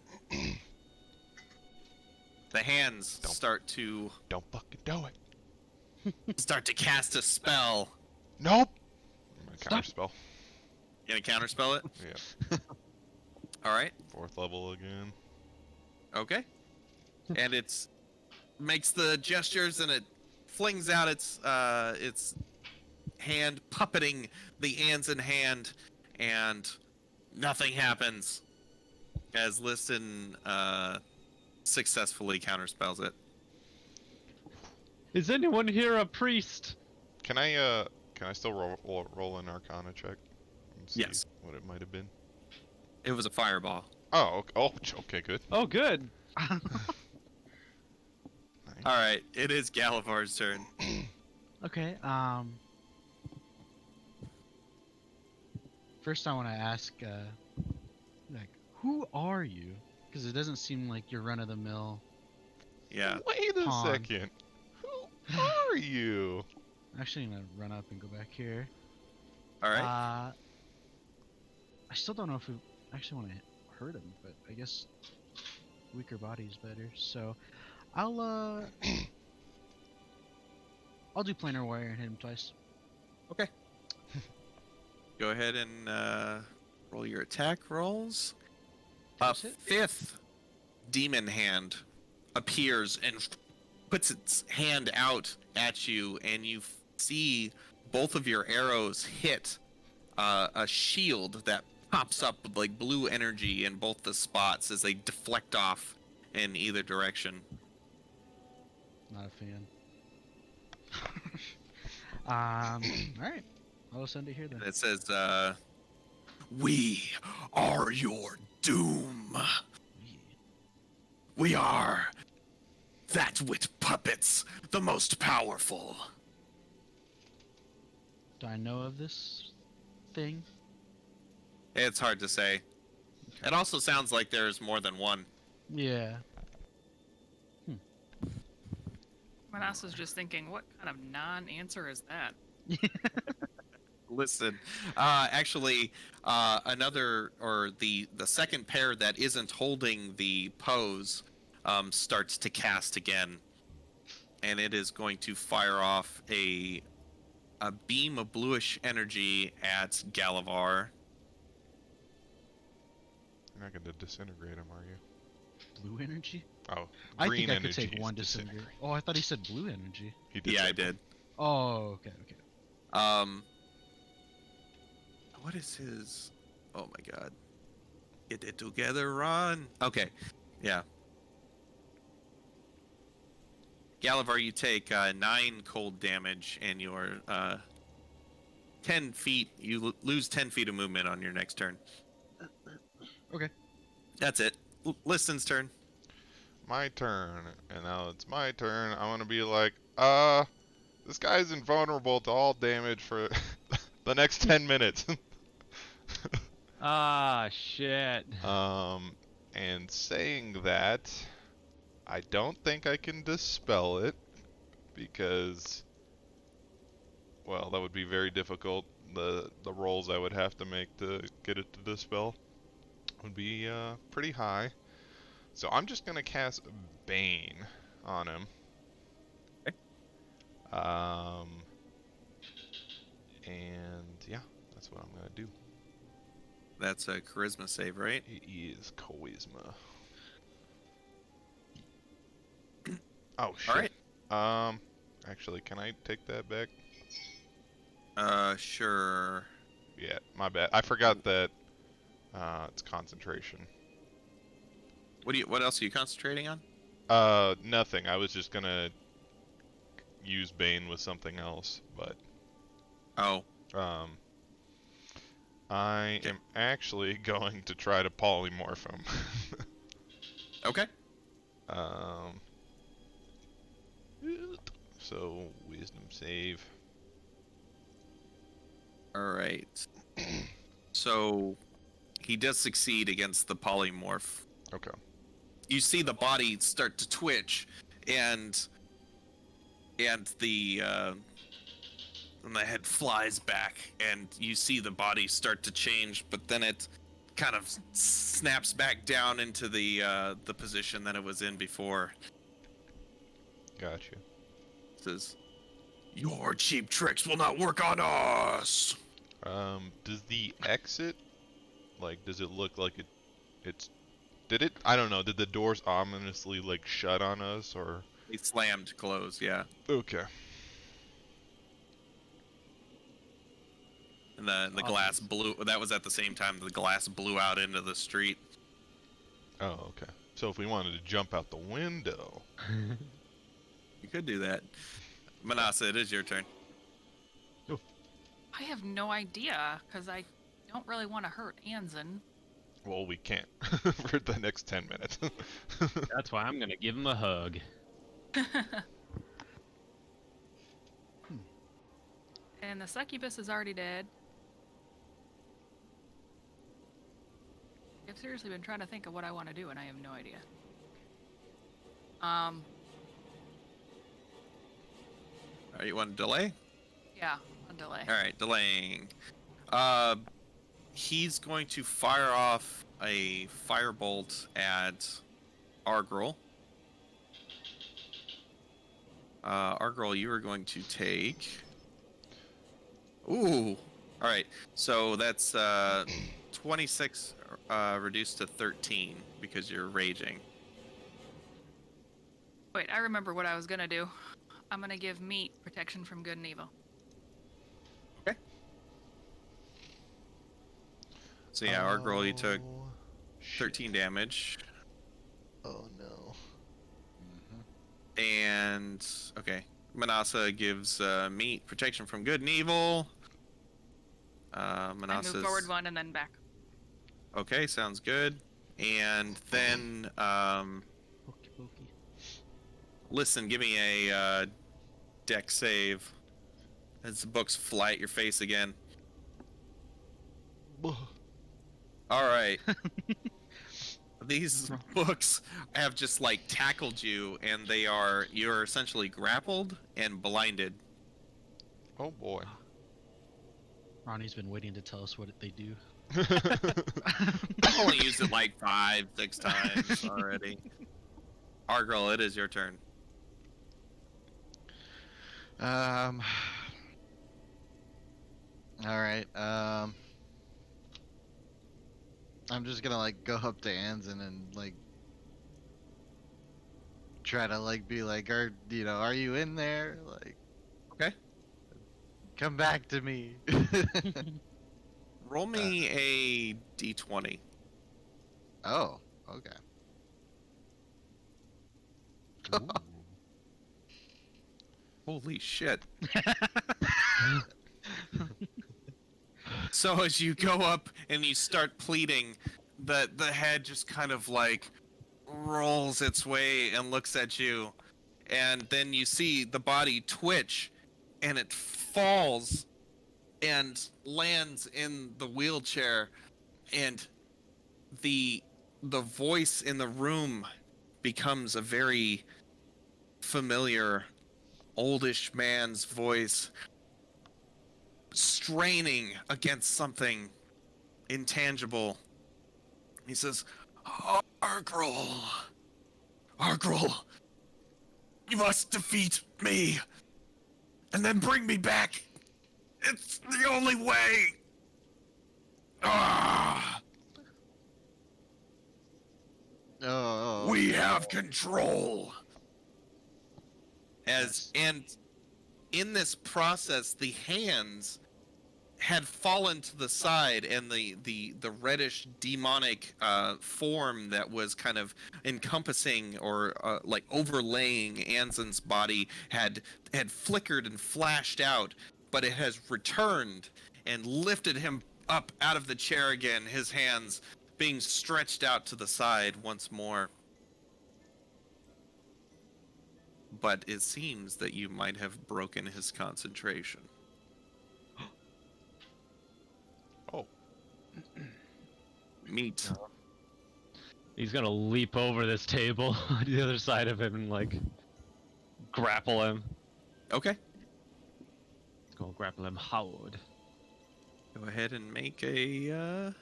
The hands Don't. Don't fucking do it. start to cast a spell. Nope. My counterspell. You gonna counterspell it? Yeah. All right. 4th level again. Okay. And it's makes the gestures, and it flings out its hand, puppeting the Anson hand, and nothing happens as Liston successfully counterspells it. Is anyone here a priest? Can I still roll an Arcana check? And see Yes. what it might have been. It was a fireball. Oh, okay, good. Oh, good. All right, it is Galavar's turn. Okay. First, I want to ask, like, who are you? Because it doesn't seem like you're run of the mill. Yeah. Wait a Pawn. second. Who are you? Actually, I'm gonna run up and go back here. All right. I still don't know if we actually want to hurt him, but I guess weaker body is better. So I'll I'll do planar wire and hit him twice. Okay. Go ahead and roll your attack rolls. A Toss hit? fifth demon hand appears and puts its hand out at you, and you see both of your arrows hit a shield that pops up with like blue energy in both the spots as they deflect off in either direction. Not a fan. All right. I'll send it here then. And it says, "We are your doom. We are that wit puppets, the most powerful." Do I know of this thing? It's hard to say. It also sounds like there's more than one. Yeah. Manasa's just thinking, what kind of non-answer is that? Listen, actually, another or the second pair that isn't holding the pose starts to cast again, and it is going to fire off a beam of bluish energy at Galavar. You're not going to disintegrate him, are you? Blue energy? Oh, I green think I could energy take is one disintegrate. Oh, I thought he said blue energy. He did Yeah, say I did. Oh, okay, okay. What is his? Oh my God! Get it together, Ron. Okay, yeah. Galavar, you take 9 cold damage, and you're 10 feet. You lose 10 feet of movement on your next turn. Okay. That's it. Listen's turn. My turn, and now it's my turn. I want to be like, this guy's invulnerable to all damage for the next 10 minutes. Ah, shit. And saying that, I don't think I can dispel it because, well, that would be very difficult. The rolls I would have to make to get it to dispel would be pretty high. So I'm just gonna cast Bane on him. Okay. And yeah, that's what I'm gonna do. That's a charisma save, right? It is charisma. Oh shit. All right. Actually, can I take that back? Sure. Yeah, my bad. I forgot that it's concentration. What else are you concentrating on? Nothing. I was just gonna use Bane with something else, but Oh, I am actually going to try to polymorph him. okay. So wisdom save. All right. So he does succeed against the polymorph. Okay. You see the body start to twitch, and the head flies back, and you see the body start to change, but then it kind of snaps back down into the position that it was in before. Gotcha. It says, "Your cheap tricks will not work on us." Does the exit, like, does it look like did it, I don't know, did the doors ominously, like, shut on us, or? They slammed closed, yeah. Okay. And the glass blew. That was at the same time the glass blew out into the street. Oh, okay. So if we wanted to jump out the window. You could do that. Manasa, it is your turn. I have no idea, because I don't really want to hurt Anzen. Well, we can't for the next 10 minutes. That's why I'm gonna give him a hug. And the succubus is already dead. I've seriously been trying to think of what I want to do, and I have no idea. Alright, you want to delay? Yeah, on delay. Alright, delaying. He's going to fire off a firebolt at Argrel. Argrel, you are going to take... Ooh! Alright, so that's 26 reduced to 13 because you're raging. Wait, I remember what I was gonna do. I'm gonna give Meat protection from good and evil. Okay. So yeah, Argrel, you took Oh, 13 damage. Oh no. And okay, Manasa gives Meat protection from good and evil. I move Manasa's forward 1 and then back. okay, sounds good. And then Pokey pokey. listen, give me a deck save as the books fly at your face again. All right. These books have just like tackled you, and you're essentially grappled and blinded. Oh boy. Ronnie's been waiting to tell us what they do. I've only used it like 5-6 times already. Argrel, it is your turn. All right. I'm just gonna like go up to Anson and like try to like be like, are you in there? Like, Okay. come back to me. Roll me a d20. Oh, okay. Holy shit. So as you go up and you start pleading, the head just kind of like rolls its way and looks at you, and then you see the body twitch and it falls and lands in the wheelchair, and the voice in the room becomes a very familiar oldish man's voice, straining against something intangible. He says, Argrel, you must defeat me and then bring me back. It's the only way. Oh. We have control. And in this process, the hands had fallen to the side, and the reddish demonic form that was kind of encompassing or like overlaying Anson's body had flickered and flashed out, but it has returned and lifted him up out of the chair again, his hands being stretched out to the side once more. But it seems that you might have broken his concentration. Oh. Meat. He's gonna leap over this table to the other side of him and like grapple him. Okay. Let's go grapple him hard. Go ahead and make a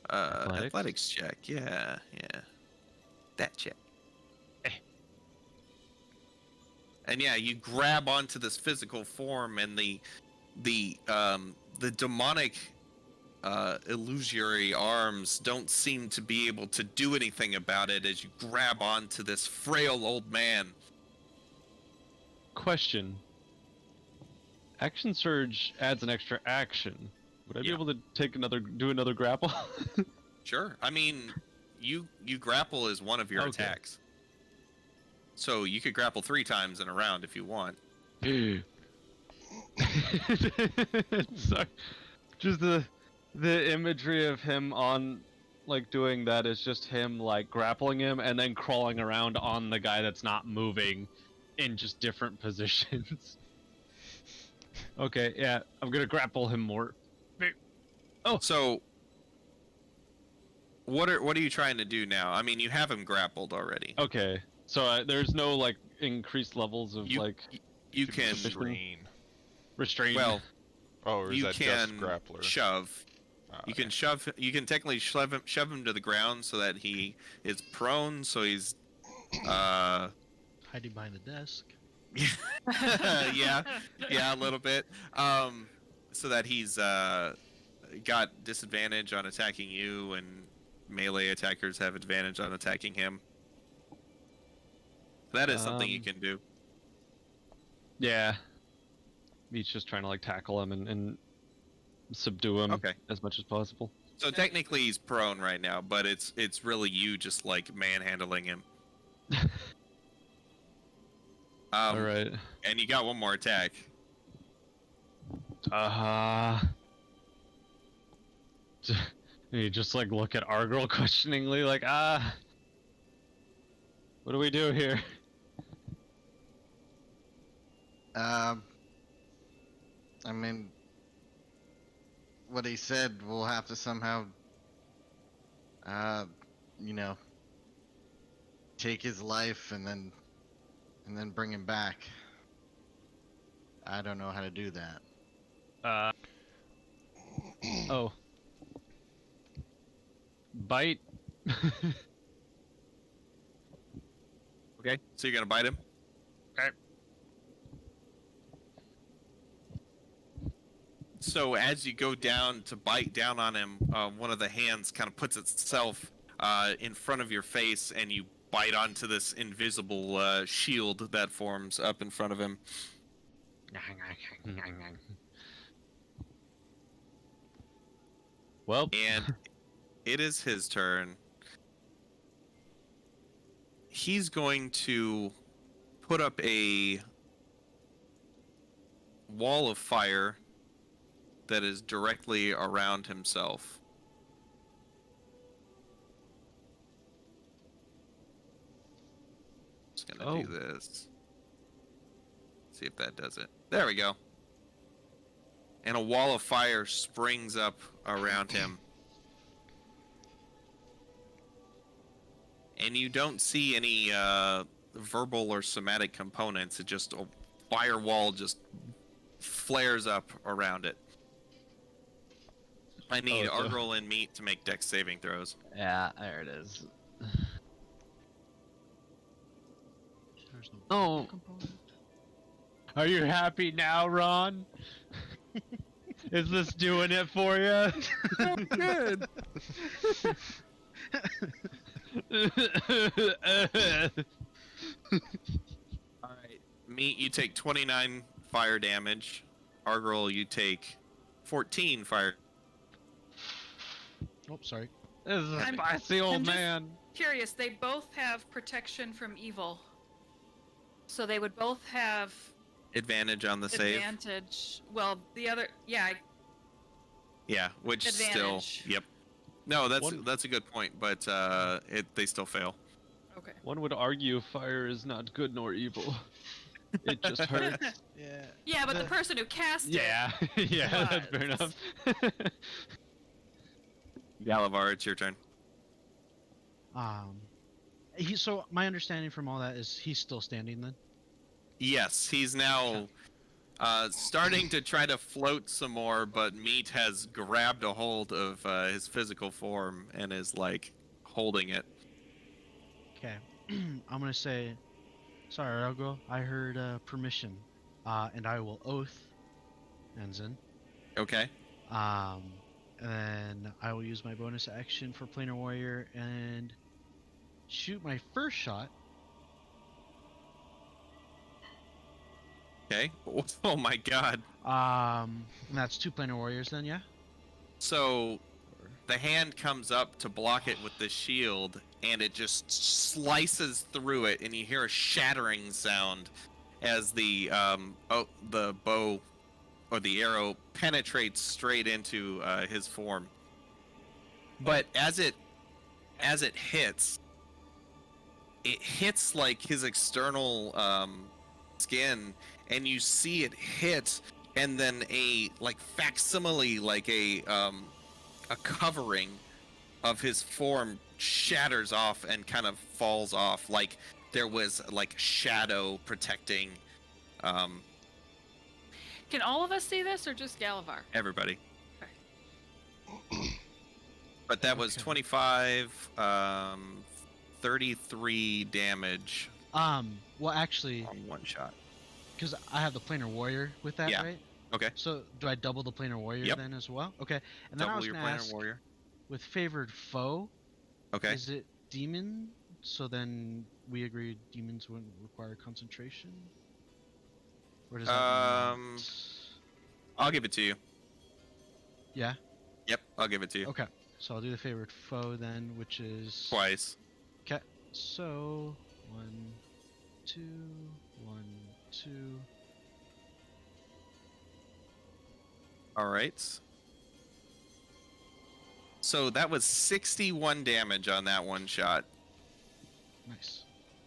athletics check. Yeah. That check. And yeah, you grab onto this physical form, and the demonic illusory arms don't seem to be able to do anything about it as you grab onto this frail old man. Question. Action Surge adds an extra action. Would I be Yeah. able to do another grapple? Sure. I mean, you grapple as one of your Okay. attacks. So you could grapple 3 times in a round if you want. Sorry. Just the imagery of him on like doing that is just him like grappling him and then crawling around on the guy that's not moving in just different positions. Okay, yeah, I'm gonna grapple him more. Oh, So what are you trying to do now? I mean, you have him grappled already. okay. So there's no like increased levels of You- like You Could can restrain. restraint? well, Oh, or is you that just can grappler? shove. You can shove. You can technically shove him to the ground so that he is prone. So he's, Hiding behind the desk. yeah, a little bit. So that he's got disadvantage on attacking you, and melee attackers have advantage on attacking him. That is something you can do. Yeah. He's just trying to like tackle him and subdue him Okay. as much as possible. So technically he's prone right now, but it's really you just like manhandling him. All right. And you got one more attack. You just like look at Argyle questioningly, like, what do we do here? I mean, what he said, we'll have to somehow, you know, take his life and then bring him back. I don't know how to do that. Oh. Bite. Okay. So you're gonna bite him. Okay. So as you go down to bite down on him, one of the hands kind of puts itself in front of your face, and you bite onto this invisible shield that forms up in front of him. Well, And it is his turn. He's going to put up a wall of fire that is directly around himself. Just gonna do this. See if that does it. There we go. And a wall of fire springs up around him. And you don't see any verbal or somatic components. It just, a firewall just flares up around it. I need Oh, so- Argyle and Meat to make dex saving throws. yeah, there it is. There's no Oh. component. Are you happy now, Ron? Is this doing it for you? Good. Alright. Meat, you take 29 fire damage. Argyle, you take 14 fire. Oh, sorry. This is a I'm- spicy old I'm just- man. Curious, they both have protection from evil. So they would both have Advantage on the save. advantage. Well, the other, yeah, Yeah, which Advantage. still, yep. No, One- that's a good point, but they still fail. okay. One would argue fire is not good nor evil. It just hurts. Yeah. Yeah, but the person who cast Yeah, yeah, that's fair enough. Galavar, it's your turn. So my understanding from all that is he's still standing then. Yes, he's now starting to try to float some more, but Meat has grabbed a hold of his physical form and is like holding it. Okay. I'm gonna say, sorry, Argo. I heard permission, and I will oath, Ensign. Okay. And then I will use my bonus action for Planar Warrior and shoot my first shot. Okay. Oh my god. And that's 2 Planar Warriors then, yeah? So the hand comes up to block it with the shield, and it just slices through it, and you hear a shattering sound as the bow or the arrow penetrates straight into his form. But as it hits, it hits like his external skin, and you see it hit, and then a like facsimile, like a covering of his form shatters off and kind of falls off, like there was like shadow protecting Can all of us see this, or just Galavar? everybody. Okay. But that was Okay. 25, 33 damage Well, actually, on one shot. because I have the planar warrior with that, Yeah. right? Okay. So do I double the planar warrior Yep. then as well? Okay. And then I Double was your gonna planar ask, warrior. with favored foe, Okay. is it demon? So then we agreed demons wouldn't require concentration. Or does that Um, not? I'll give it to you. Yeah. Yep, I'll give it to you. Okay. So I'll do the favored foe then, which is Twice. Okay. So 1, 2, 1, 2. All right. So that was 61 damage on that one shot. Nice.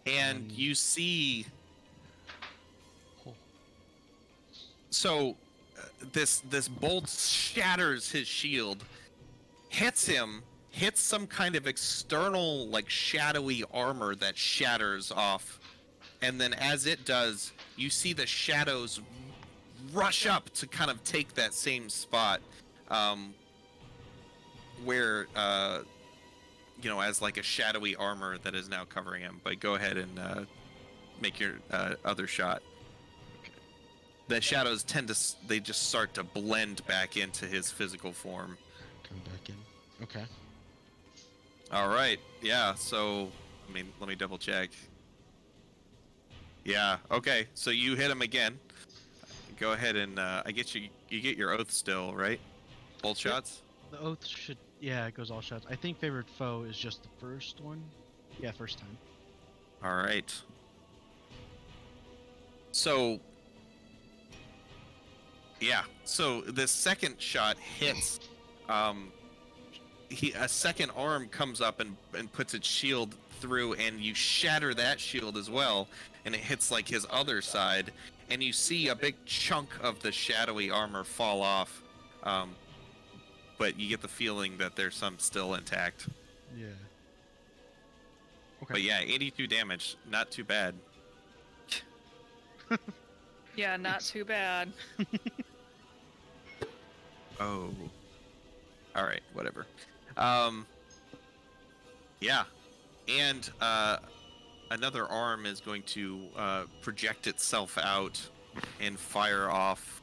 And you see, Oh. so this bolt shatters his shield, hits him, hits some kind of external like shadowy armor that shatters off, and then as it does, you see the shadows rush up to kind of take that same spot, where as like a shadowy armor that is now covering him. But go ahead and make your other shot. The shadows they just start to blend back into his physical form. Come back in. Okay. All right, yeah. So, let me double check. Yeah. Okay. So you hit him again. Go ahead and I get you. You get your oath still, right? Both Yep. shots. The oath should. Yeah, it goes all shots. I think favored foe is just the first one. Yeah, first time. All right. So, yeah. So the second shot hits. A second arm comes up and puts its shield through, and you shatter that shield as well, and it hits like his other side, and you see a big chunk of the shadowy armor fall off. But you get the feeling that there's some still intact. Yeah. Okay. But yeah, 82 damage, not too bad. Yeah, not too bad. Oh. All right, whatever. Yeah, and another arm is going to project itself out and fire off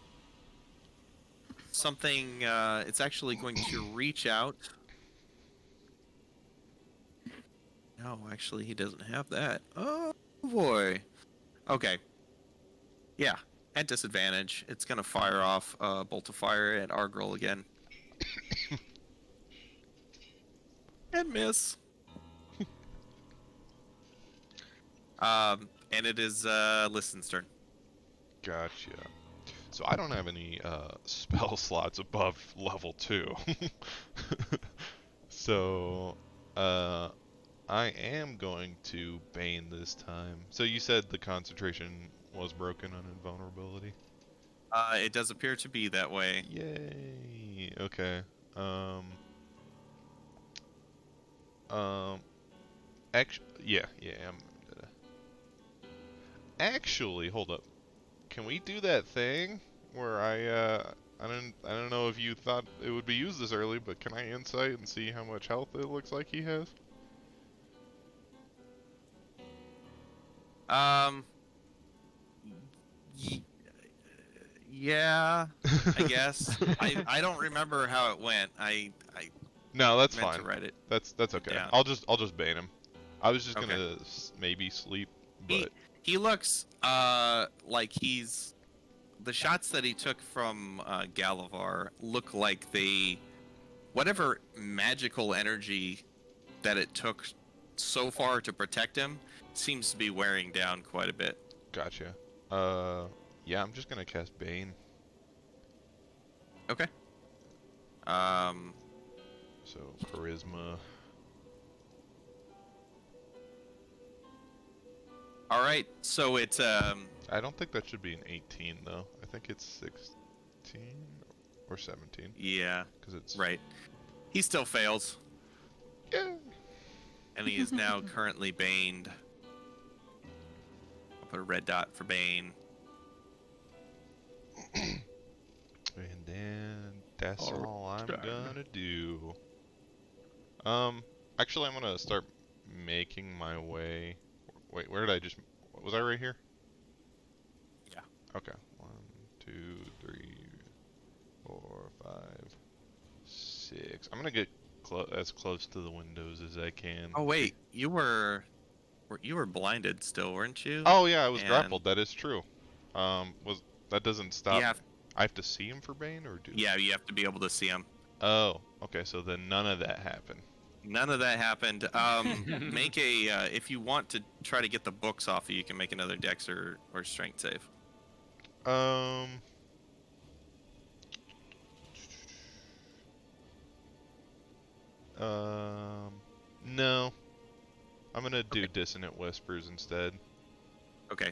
something. It's actually going to reach out. No, actually, he doesn't have that. Oh boy. Okay. Yeah, at disadvantage, it's gonna fire off a bolt of fire at Argrel again. And miss. And it is Listen's turn. Gotcha. So I don't have any spell slots above level 2. So I am going to Bane this time. So you said the concentration was broken on invulnerability? It does appear to be that way. Yay. Okay. Yeah, actually, hold up. Can we do that thing where I don't know if you thought it would be used this early, but can I insight and see how much health it looks like he has? Y- yeah, I guess. I don't remember how it went. I No, that's meant fine. to write it. That's okay. Yeah. I'll just bait him. I was just Okay. gonna maybe sleep, but He looks like he's the shots that he took from Galavar look like whatever magical energy that it took so far to protect him seems to be wearing down quite a bit. gotcha. Yeah, I'm just gonna cast Bane. Okay. So charisma. All right. So it's I don't think that should be an 18 though. I think it's 16 or 17 yeah, because it's right. He still fails, Yeah. and he is now currently baned. I'll put a red dot for Bane. And then that's Alright, all I'm done. gonna do. Actually, I'm gonna start making my way. Wait, where did I just? Was I right here? Yeah. Okay. 1, 2, 3, 4, 5, 6. I'm gonna get as close to the windows as I can. Oh wait, you were blinded still, weren't you? Oh yeah, I was And grappled. That is true. Was that doesn't stop? you have, I have to see him for Bane, or do? yeah, you have to be able to see him. Oh, okay. So then none of that happened. None of that happened. Make a if you want to try to get the books off, you can make another Dex or Strength save. Um. No. I'm gonna do Okay. Dissonant Whispers instead. Okay.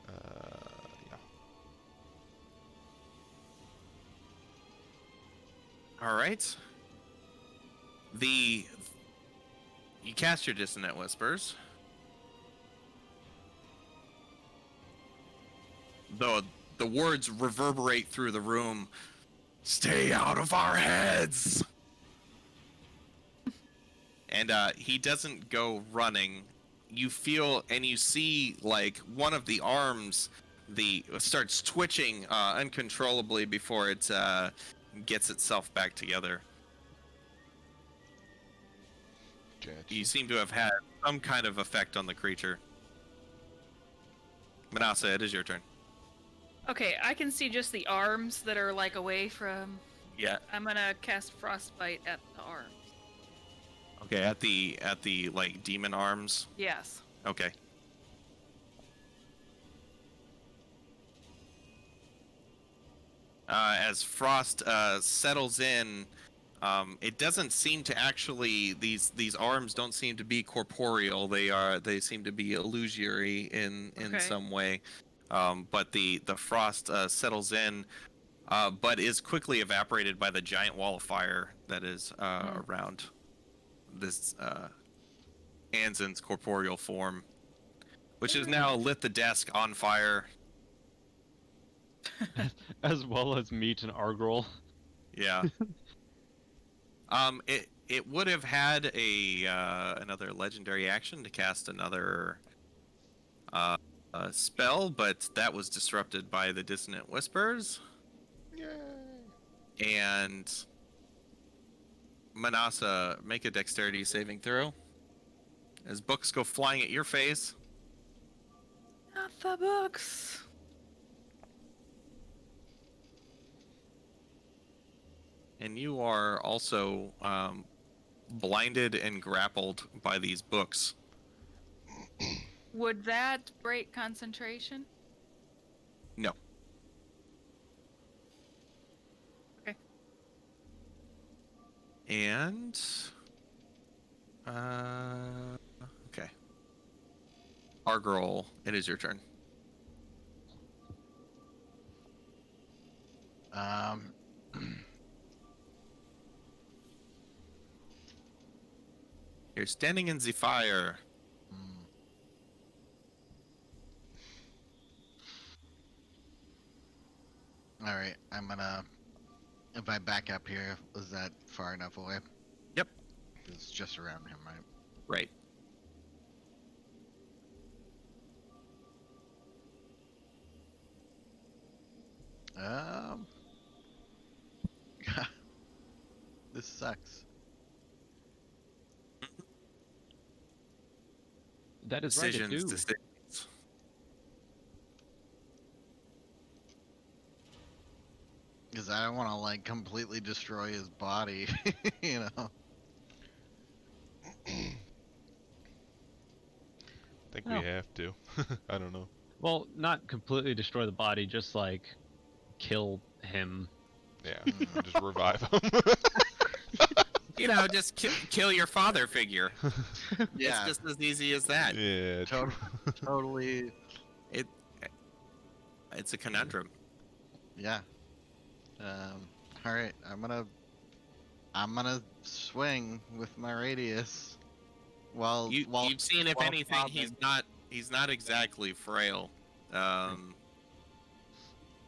Yeah. All right. You cast your Dissonant Whispers. The words reverberate through the room. Stay out of our heads. And he doesn't go running. You feel and you see like one of the arms starts twitching uncontrollably before it gets itself back together. Gotcha. You seem to have had some kind of effect on the creature. Manasa, it is your turn. Okay, I can see just the arms that are like away from. Yeah. I'm gonna cast Frostbite at the arms. Okay, at the like demon arms. Yes. Okay. As frost settles in, it doesn't seem to actually these arms don't seem to be corporeal. They seem to be illusory in Okay. some way. But the frost settles in, but is quickly evaporated by the giant wall of fire that is around this Anzin's corporeal form, which has now lit the desk on fire. As well as meat and Argrol. Yeah. It would have had a another legendary action to cast another spell, but that was disrupted by the Dissonant Whispers. Yay! And Manasa, make a dexterity saving throw. As books go flying at your face. Not the books. And you are also blinded and grappled by these books. Would that break concentration? No. Okay. And okay. Argrol, it is your turn. You're standing in the fire. All right, I'm gonna. If I back up here, is that far enough away? Yep. It's just around him, right? Right. This sucks. That is right, it do. Decisions. Because I don't want to like completely destroy his body, you know. I think No. we have to. I don't know. Well, not completely destroy the body, just like kill him. Yeah, just revive him. You know, just kill your father figure. Yeah. It's just as easy as that. Yeah, true. Totally. It's a conundrum. Yeah. All right. I'm gonna swing with my radius. You've seen, if while anything, throbbing- he's not exactly frail.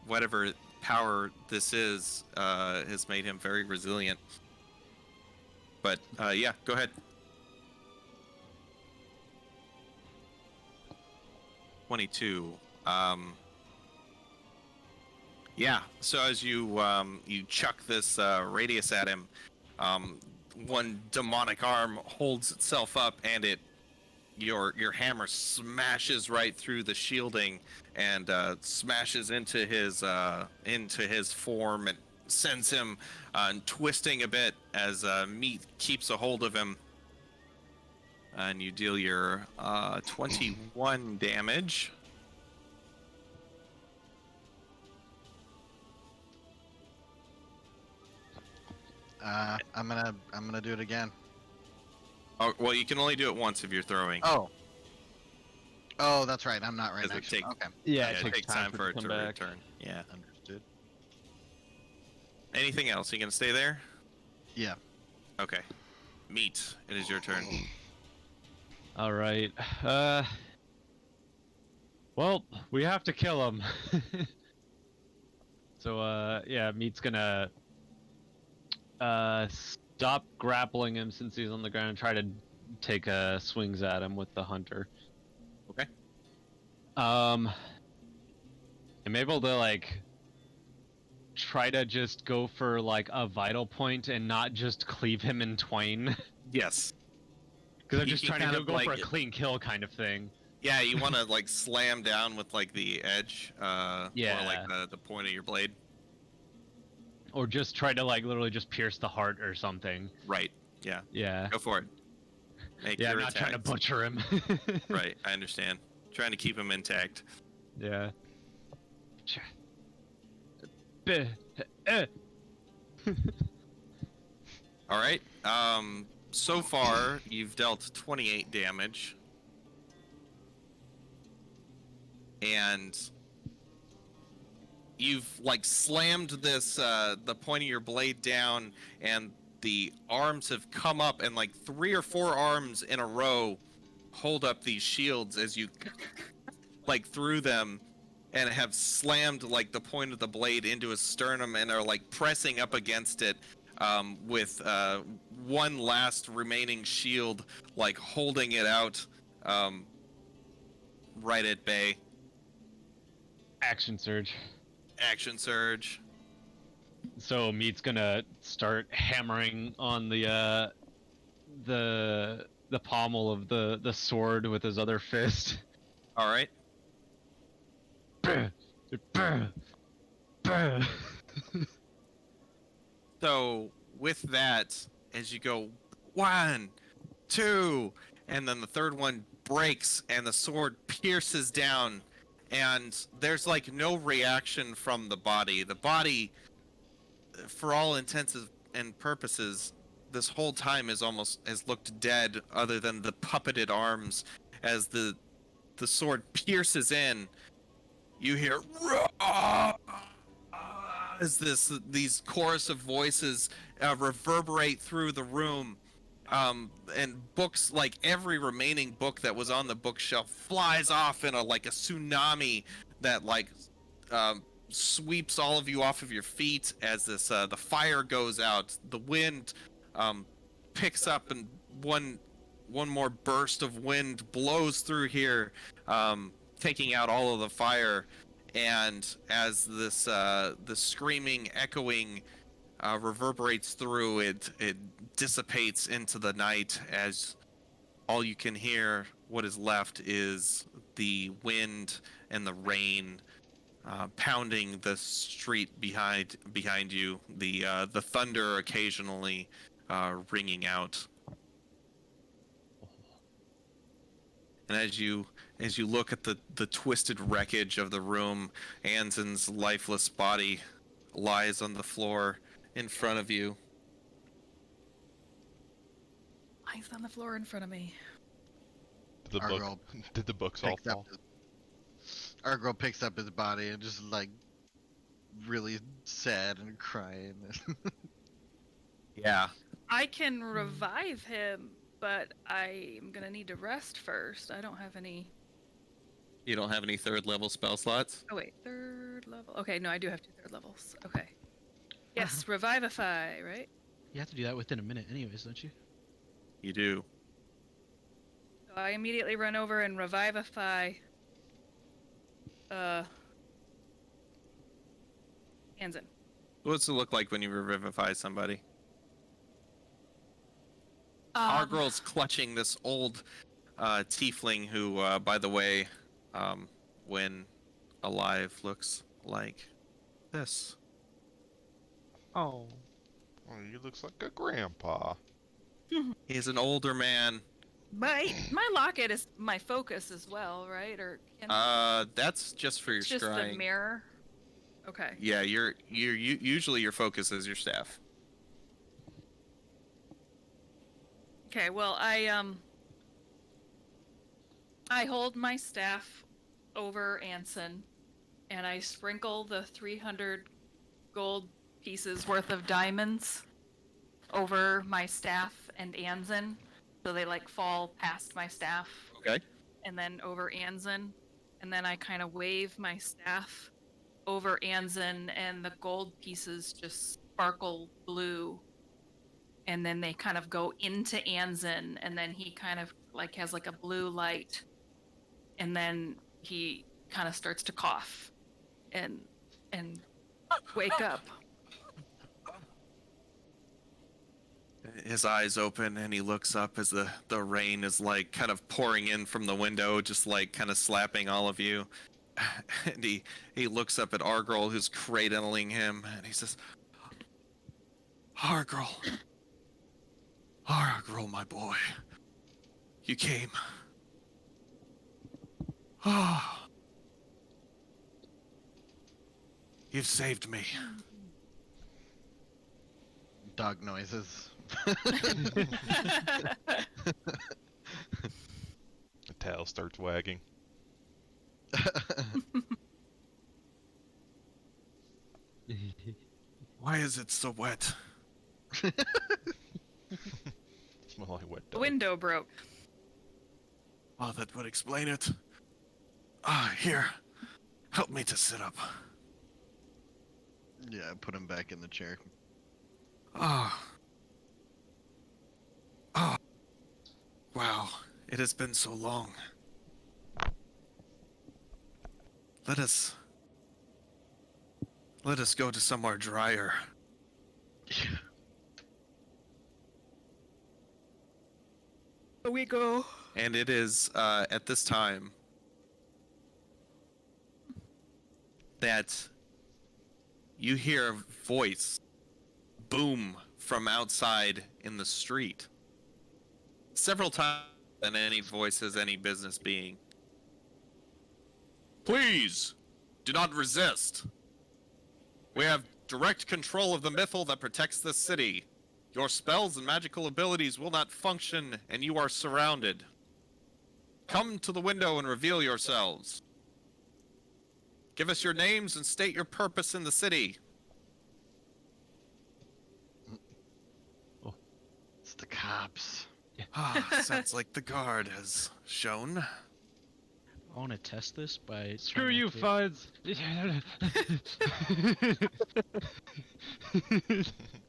Whatever power this is has made him very resilient. But yeah, go ahead. 22. Yeah. So as you you chuck this radius at him, one demonic arm holds itself up, and your hammer smashes right through the shielding and smashes into his form and sends him twisting a bit as Meat keeps a hold of him. And you deal your 21 damage. I'm gonna do it again. Oh, well, you can only do it once if you're throwing. Oh, that's right. I'm not right Does it next. take- Okay, Yeah, it takes time for it to return. Yeah. understood. Anything else? You gonna stay there? Yeah. Okay. Meat, it is your turn. All right. Well, we have to kill him. So, yeah, Meat's gonna stop grappling him since he's on the ground and try to take swings at him with the hunter. Okay. I'm able to like try to just go for like a vital point and not just cleave him in twain. Yes. Because I'm You just can trying to kind go, of, go for a like- clean kill kind of thing. Yeah, you want to like slam down with like the edge, Yeah. or like the point of your blade. Or just try to like literally just pierce the heart or something. Right. Yeah. Yeah. Go for it. Make Yeah, I'm your not trying to attacks. butcher him. Right. I understand. Trying to keep him intact. Yeah. Bleh. All right. So far you've dealt 28 damage, and you've like slammed this the point of your blade down, and the arms have come up, and like 3 or 4 arms in a row hold up these shields as you like through them, and have slammed like the point of the blade into his sternum and are like pressing up against it, with one last remaining shield like holding it out, right at bay. Action surge. Action surge. So Meat's gonna start hammering on the pommel of the sword with his other fist. All right. So with that, as you go 1, 2, and then the third one breaks and the sword pierces down, and there's like no reaction from the body. The body, for all intents and purposes, this whole time has looked dead, other than the puppeted arms. As the sword pierces in, you hear "Roar!" as these chorus of voices reverberate through the room, and books, like every remaining book that was on the bookshelf, flies off in a tsunami that sweeps all of you off of your feet as the fire goes out. The wind picks up, and one more burst of wind blows through here, taking out all of the fire. And as the screaming, echoing reverberates through, it dissipates into the night, as all you can hear, what is left, is the wind and the rain pounding the street behind you. The thunder occasionally ringing out. And as you look at the twisted wreckage of the room, Anzen's lifeless body lies on the floor in front of you. Lies on the floor in front of me. Did the book? Argyle Did the books all picks up fall? Argyle picks up his body and just like really sad and crying. Yeah. I can revive him but I'm gonna need to rest first. I don't have any. You don't have any third level spell slots? Oh wait, third level. Okay, no, I do have 2 third levels. Okay. Yes, revivify, right? You have to do that within a minute, anyways, don't you? You do. So I immediately run over and revivify. Anzen. What's it look like when you revivify somebody? Our girl's clutching this old tiefling who, by the way, when alive, looks like this. Oh. Oh, he looks like a grandpa. He's an older man. my locket is my focus as well, right? Or That's just for your it's just scrying. the mirror. Okay. Yeah, usually your focus is your staff. Okay. Well, I hold my staff over Anson, and I sprinkle the 300 gold pieces worth of diamonds over my staff and Anson, so they like fall past my staff, Okay. and then over Anson, and then I kind of wave my staff over Anson, and the gold pieces just sparkle blue, and then they kind of go into Anson, and then he kind of like has like a blue light, and then he kind of starts to cough and wake up. His eyes open and he looks up as the rain is like kind of pouring in from the window, just like kind of slapping all of you. And he looks up at Argral, who's cradling him, and he says, Argral, my boy, you came. Oh, you've saved me. Dog noises. The tail starts wagging. Why is it so wet? Smell like wet The dog. window broke. Oh, that would explain it. Here, help me to sit up. Yeah, put him back in the chair. Ah. Oh. Wow, it has been so long. Let us go to somewhere drier. We go. And it is at this time that you hear a voice boom from outside in the street. Several times than any voice has any business being. Please, do not resist. We have direct control of the mythal that protects this city. Your spells and magical abilities will not function, and you are surrounded. Come to the window and reveal yourselves. Give us your names and state your purpose in the city. It's the cops. Sounds like the guard has shown. I want to test this by. Screw trying you, to Fuds!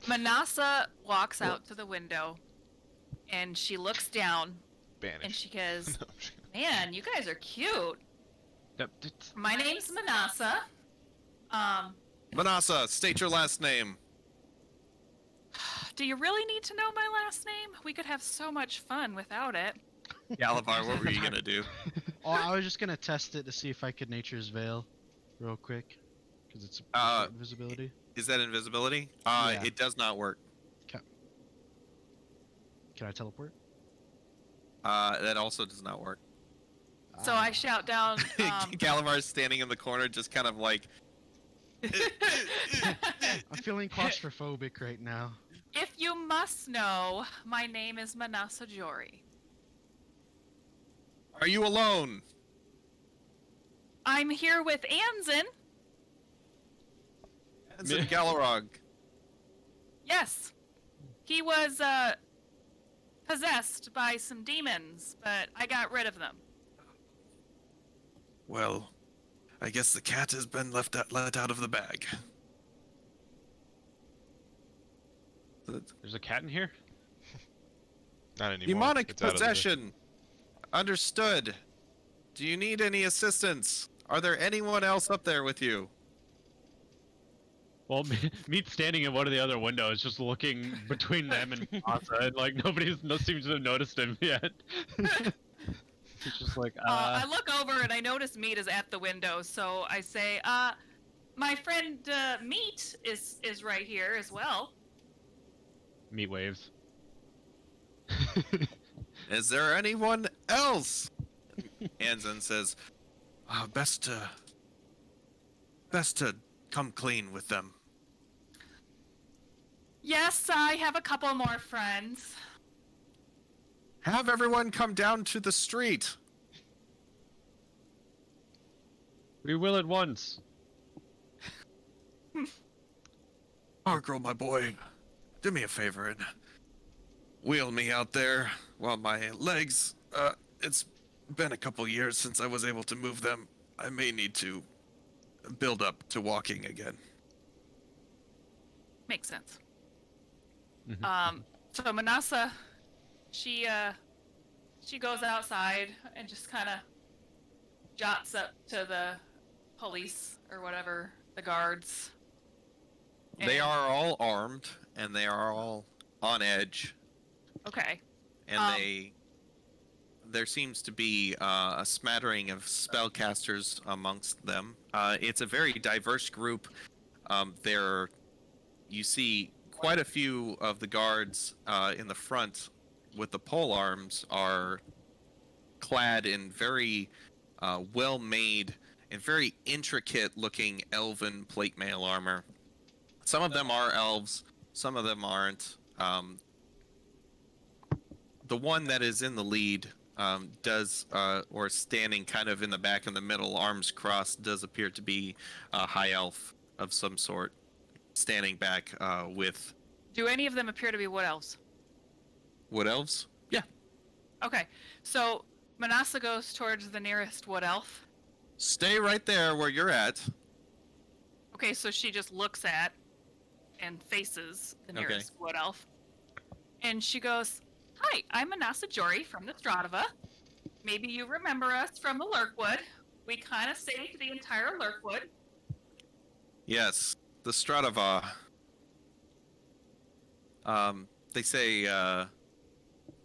Manasa walks out to the window, and she looks down, and Banish. she goes, No, I'm just kidding. "Man, you guys are cute. Yep, it's- My name's Manasa. Manasa, state your last name. Do you really need to know my last name? We could have so much fun without it." Galavar, what were you gonna do? Oh, I was just gonna test it to see if I could Nature's Veil, real quick, because it's invisibility. Is that invisibility? Yeah. It does not work. Can I teleport? That also does not work. So I shout down, Galavar's standing in the corner, just kind of like, I'm feeling claustrophobic right now. "If you must know, my name is Manasa Jori. are you alone? I'm here with Anzen." Ensign Galarog. Yes. He was possessed by some demons, but I got rid of them. Well, I guess the cat has been let out of the bag. There's a cat in here? Not anymore. Demonic It's out of the- possession. Understood. Do you need any assistance? Are there anyone else up there with you? Well, Meat's standing in one of the other windows, just looking between them and Asa, and like no seems to have noticed him yet. He's just like, I look over and I notice Meat is at the window, so I say, my friend Meat is right here as well. Meat waves. Is there anyone else? Anzen says, best to come clean with them. Yes, I have a couple more friends. Have everyone come down to the street. We will at once. Argro, my boy, do me a favor and wheel me out there while my legs, it's been a couple years since I was able to move them. I may need to build up to walking again. Makes sense. Mhm. So Manasa, she goes outside and just kind of jots up to the police or whatever, the guards. They And- are all armed and they are all on edge, Okay. and there seems to be a smattering of spellcasters amongst them. It's a very diverse group. You see quite a few of the guards in the front with the pole arms are clad in very well-made and very intricate-looking elven plate mail armor. Some of them are elves, some of them aren't. The one that is in the lead or standing kind of in the back in the middle, arms crossed, does appear to be a high elf of some sort, standing back with Do any of them appear to be wood elves? wood elves. Yeah. Okay. So Manasa goes towards the nearest wood elf. Stay right there where you're at. Okay, so she just looks at and faces the Okay. nearest wood elf. And she goes, "Hi, I'm Manasa Jory from the Stratava. Maybe you remember us from the Lurkwood. We kind of saved the entire Lurkwood." Yes, the Stratava. They say,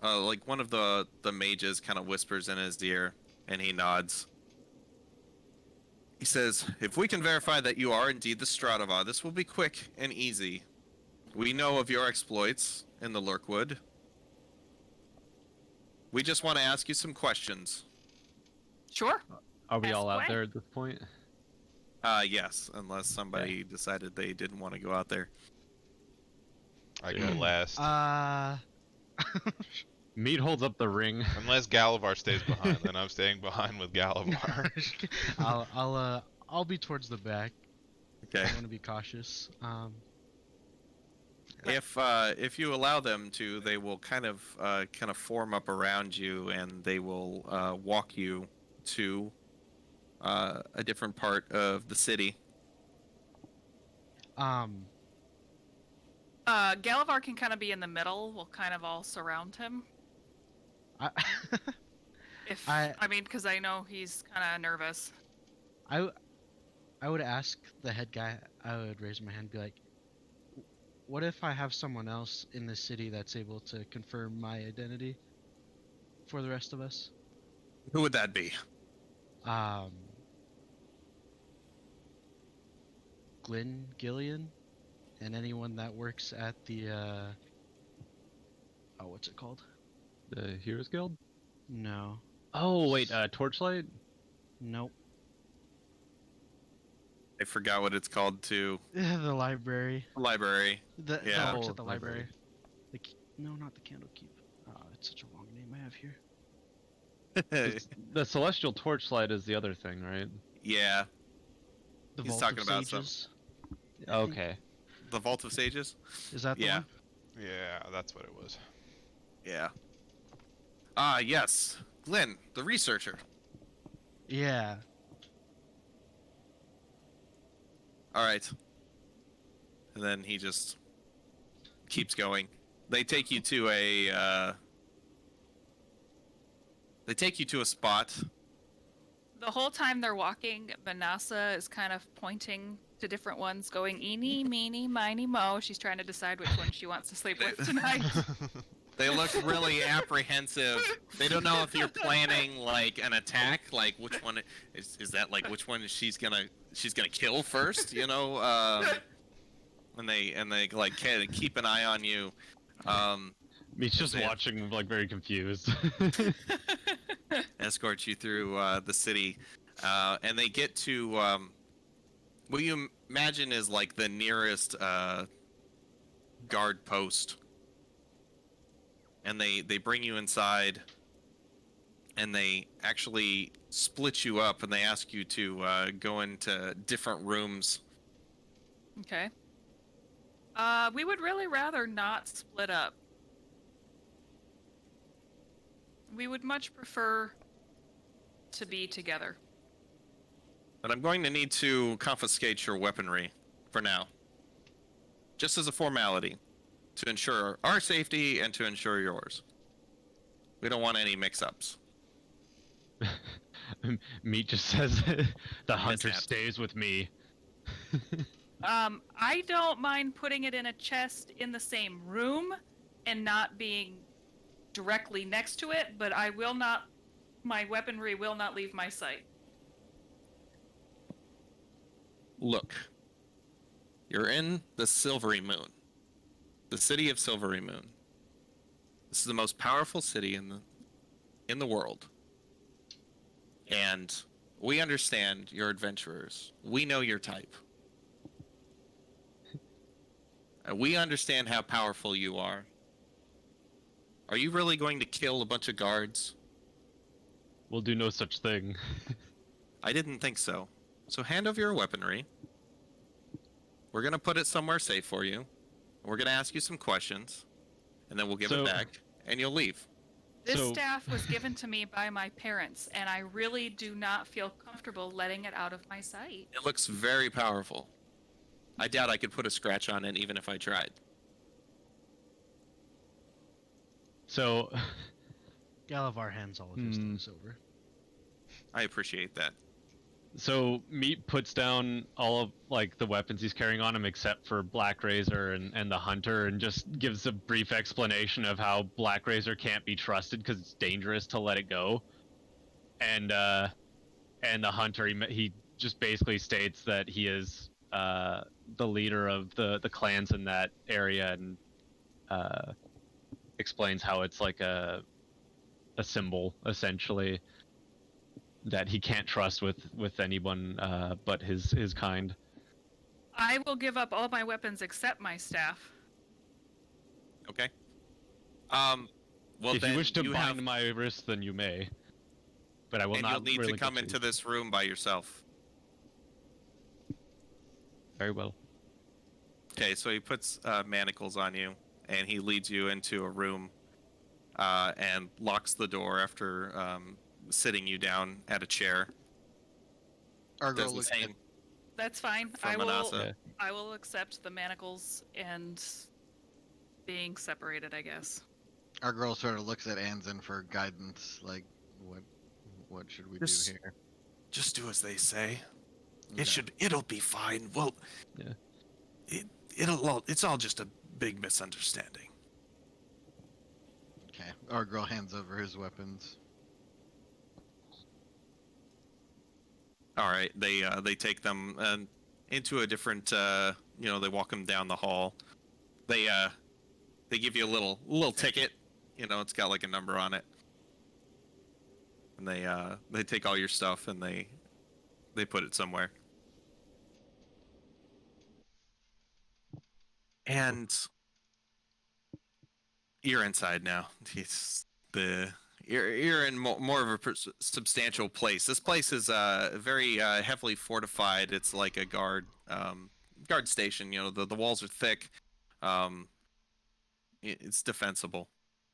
like one of the mages kind of whispers in his ear, and he nods. He says, "If we can verify that you are indeed the Stratava, this will be quick and easy. We know of your exploits in the Lurkwood. We just want to ask you some questions." Sure. Are we Ask all out away. there at this point? Yes, unless somebody decided they didn't want to go out there. I go last. Meat holds up the ring. Unless Galavar stays behind, then I'm staying behind with Galavar. I'll be towards the back. Okay. I want to be cautious. If you allow them to, they will kind of form up around you, and they will walk you to a different part of the city. Galavar can kind of be in the middle. We'll kind of all surround him. I, I mean, because I know he's kind of nervous. I would ask the head guy. I would raise my hand and be like, "What if I have someone else in the city that's able to confirm my identity for the rest of us?" Who would that be? Glenn Gillian, and anyone that works at the what's it called? The Heroes Guild? No, Oh, wait, Torchlight? nope. I forgot what it's called too. The library. Library. The Yeah. that works Oh, at the library. library. No, not the Candlekeep. It's such a long name I have here. The Celestial Torchlight is the other thing, right? Yeah, The He's Vault talking of about some- Sages. I think. Okay. the Vault of Sages. Is that the Yeah. one? Yeah, that's what it was. Yeah. Ah, yes. Glenn, the researcher. Yeah. All right. And then he just keeps going. They take you to a spot. The whole time they're walking, Vanessa is kind of pointing to different ones, going eeny, meeny, miny, mo. She's trying to decide which one she wants to sleep with tonight. They look really apprehensive. They don't know if you're planning like an attack, like which one is that, like which one she's gonna kill first, you know? And they like keep an eye on you. Me's just they- watching, like, very confused. Escort you through the city, and they get to what you imagine is like the nearest guard post, and they bring you inside, and they actually split you up, and they ask you to go into different rooms. Okay. We would really rather not split up. We would much prefer to be together. But I'm going to need to confiscate your weaponry for now, just as a formality, to ensure our safety and to ensure yours. We don't want any mix-ups. Meat just says the hunter Mishap. stays with me. I don't mind putting it in a chest in the same room and not being directly next to it, but my weaponry will not leave my sight. Look, you're in the Silvery Moon, the city of Silvery Moon. This is the most powerful city in the world. And we understand you're adventurers. We know your type. We understand how powerful you are. Are you really going to kill a bunch of guards? We'll do no such thing. I didn't think so. So hand over your weaponry. We're going to put it somewhere safe for you. We're going to ask you some questions. And then we'll give it back. And you'll leave. This So- staff was given to me by my parents, and I really do not feel comfortable letting it out of my sight. It looks very powerful. I doubt I could put a scratch on it even if I tried. So, Galavar hands all of his things over. I appreciate that. Meat puts down all of, like, the weapons he's carrying on him except for Black Razor and the Hunter, and just gives a brief explanation of how Black Razor can't be trusted because it's dangerous to let it go. And the Hunter, he just basically states that he is the leader of the clans in that area, and explains how it's like a symbol, essentially, that he can't trust with anyone but his kind. I will give up all my weapons except my staff. Okay. Well, If then you wish to bind have, my wrist, then you may. But I will and not you'll need to relinquish come these. into this room by yourself. Very well. Okay, so he puts manacles on you, and he leads you into a room, and locks the door after sitting you down at a chair. Argo Doesn't looks say at, That's fine. from I will. Manasa. Yeah. I will accept the manacles and being separated, I guess. Argo sort of looks at Anzin for guidance, like what should we Just- do here? Just do as they say. Okay. It'll be fine. Well, Yeah. it's all just a big misunderstanding. Okay. Argo hands over his weapons. All right, they take them into a different. They walk them down the hall. They give you a little ticket. It's got like a number on it. And they take all your stuff and they put it somewhere. And you're inside now. You're in more of a substantial place. This place is very heavily fortified. It's like a guard station. The walls are thick. It's defensible.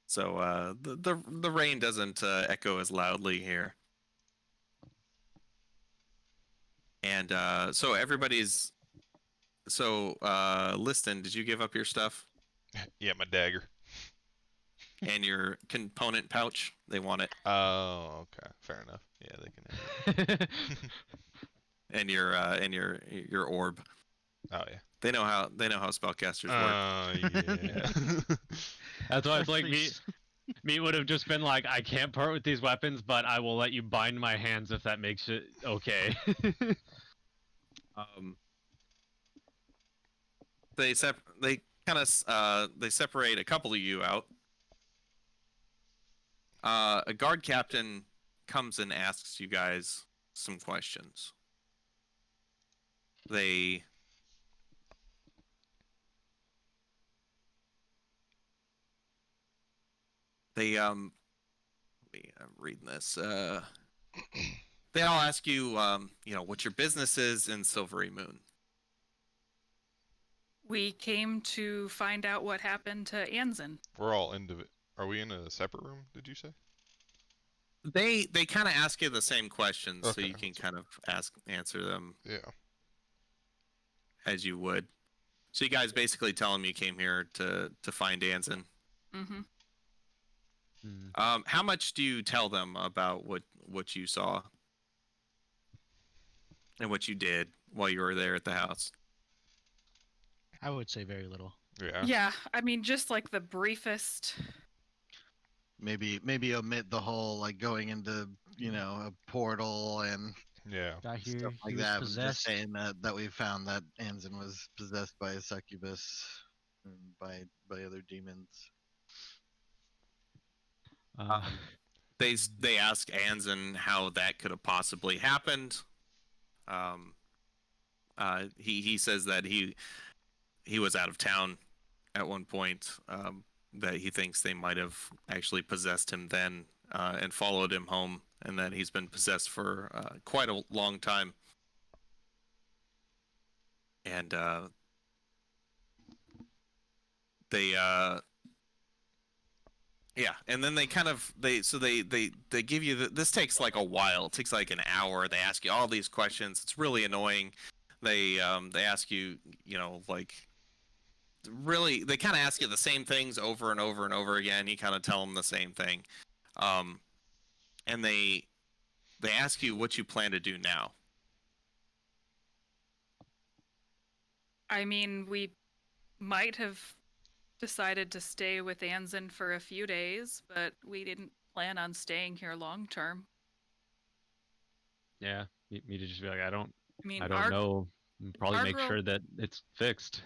So the rain doesn't echo as loudly here. And so everybody's. So Liston, did you give up your stuff Yeah, my dagger. and your component pouch? They want it, Oh, okay. Fair enough. Yeah, they can have it. and your orb. Oh yeah. They know how spellcasters work. Yeah. That's why it's like me. Please. Me would have just been like, I can't part with these weapons, but I will let you bind my hands if that makes it okay. Um, they kind of they separate a couple of you out. A guard captain comes and asks you guys some questions. They let me read this. They all ask you, what your business is in Silvery Moon. We came to find out what happened to Anzen. We're all into it. Are we in a separate room? Did you say? They kind of ask you the same questions, so Okay, you can that's kind of answer them Yeah. as you would. So you guys basically tell them you came here to find Anzen. Mm-hmm. How much do you tell them about what you saw and what you did while you were there at the house? I would say very little. Yeah. Yeah, I mean, just like the briefest. Maybe omit the whole like going into a portal and Yeah. Got here, stuff he like was that. possessed. Just saying that we found that Anzen was possessed by a succubus and by other demons. They ask Anzen how that could have possibly happened. He says that he was out of town at one point. That he thinks they might have actually possessed him then and followed him home, and that he's been possessed for quite a long time. And they yeah, and then they kind of they give you this takes like a while. It takes like an hour. They ask you all these questions. It's really annoying. They ask you, like really they kind of ask you the same things over and over and over again. You kind of tell them the same thing. And they ask you what you plan to do now. I mean, we might have decided to stay with Anzen for a few days, but we didn't plan on staying here long term. Yeah, me to just be like, I don't I mean, know. Probably make Argral- sure that it's fixed.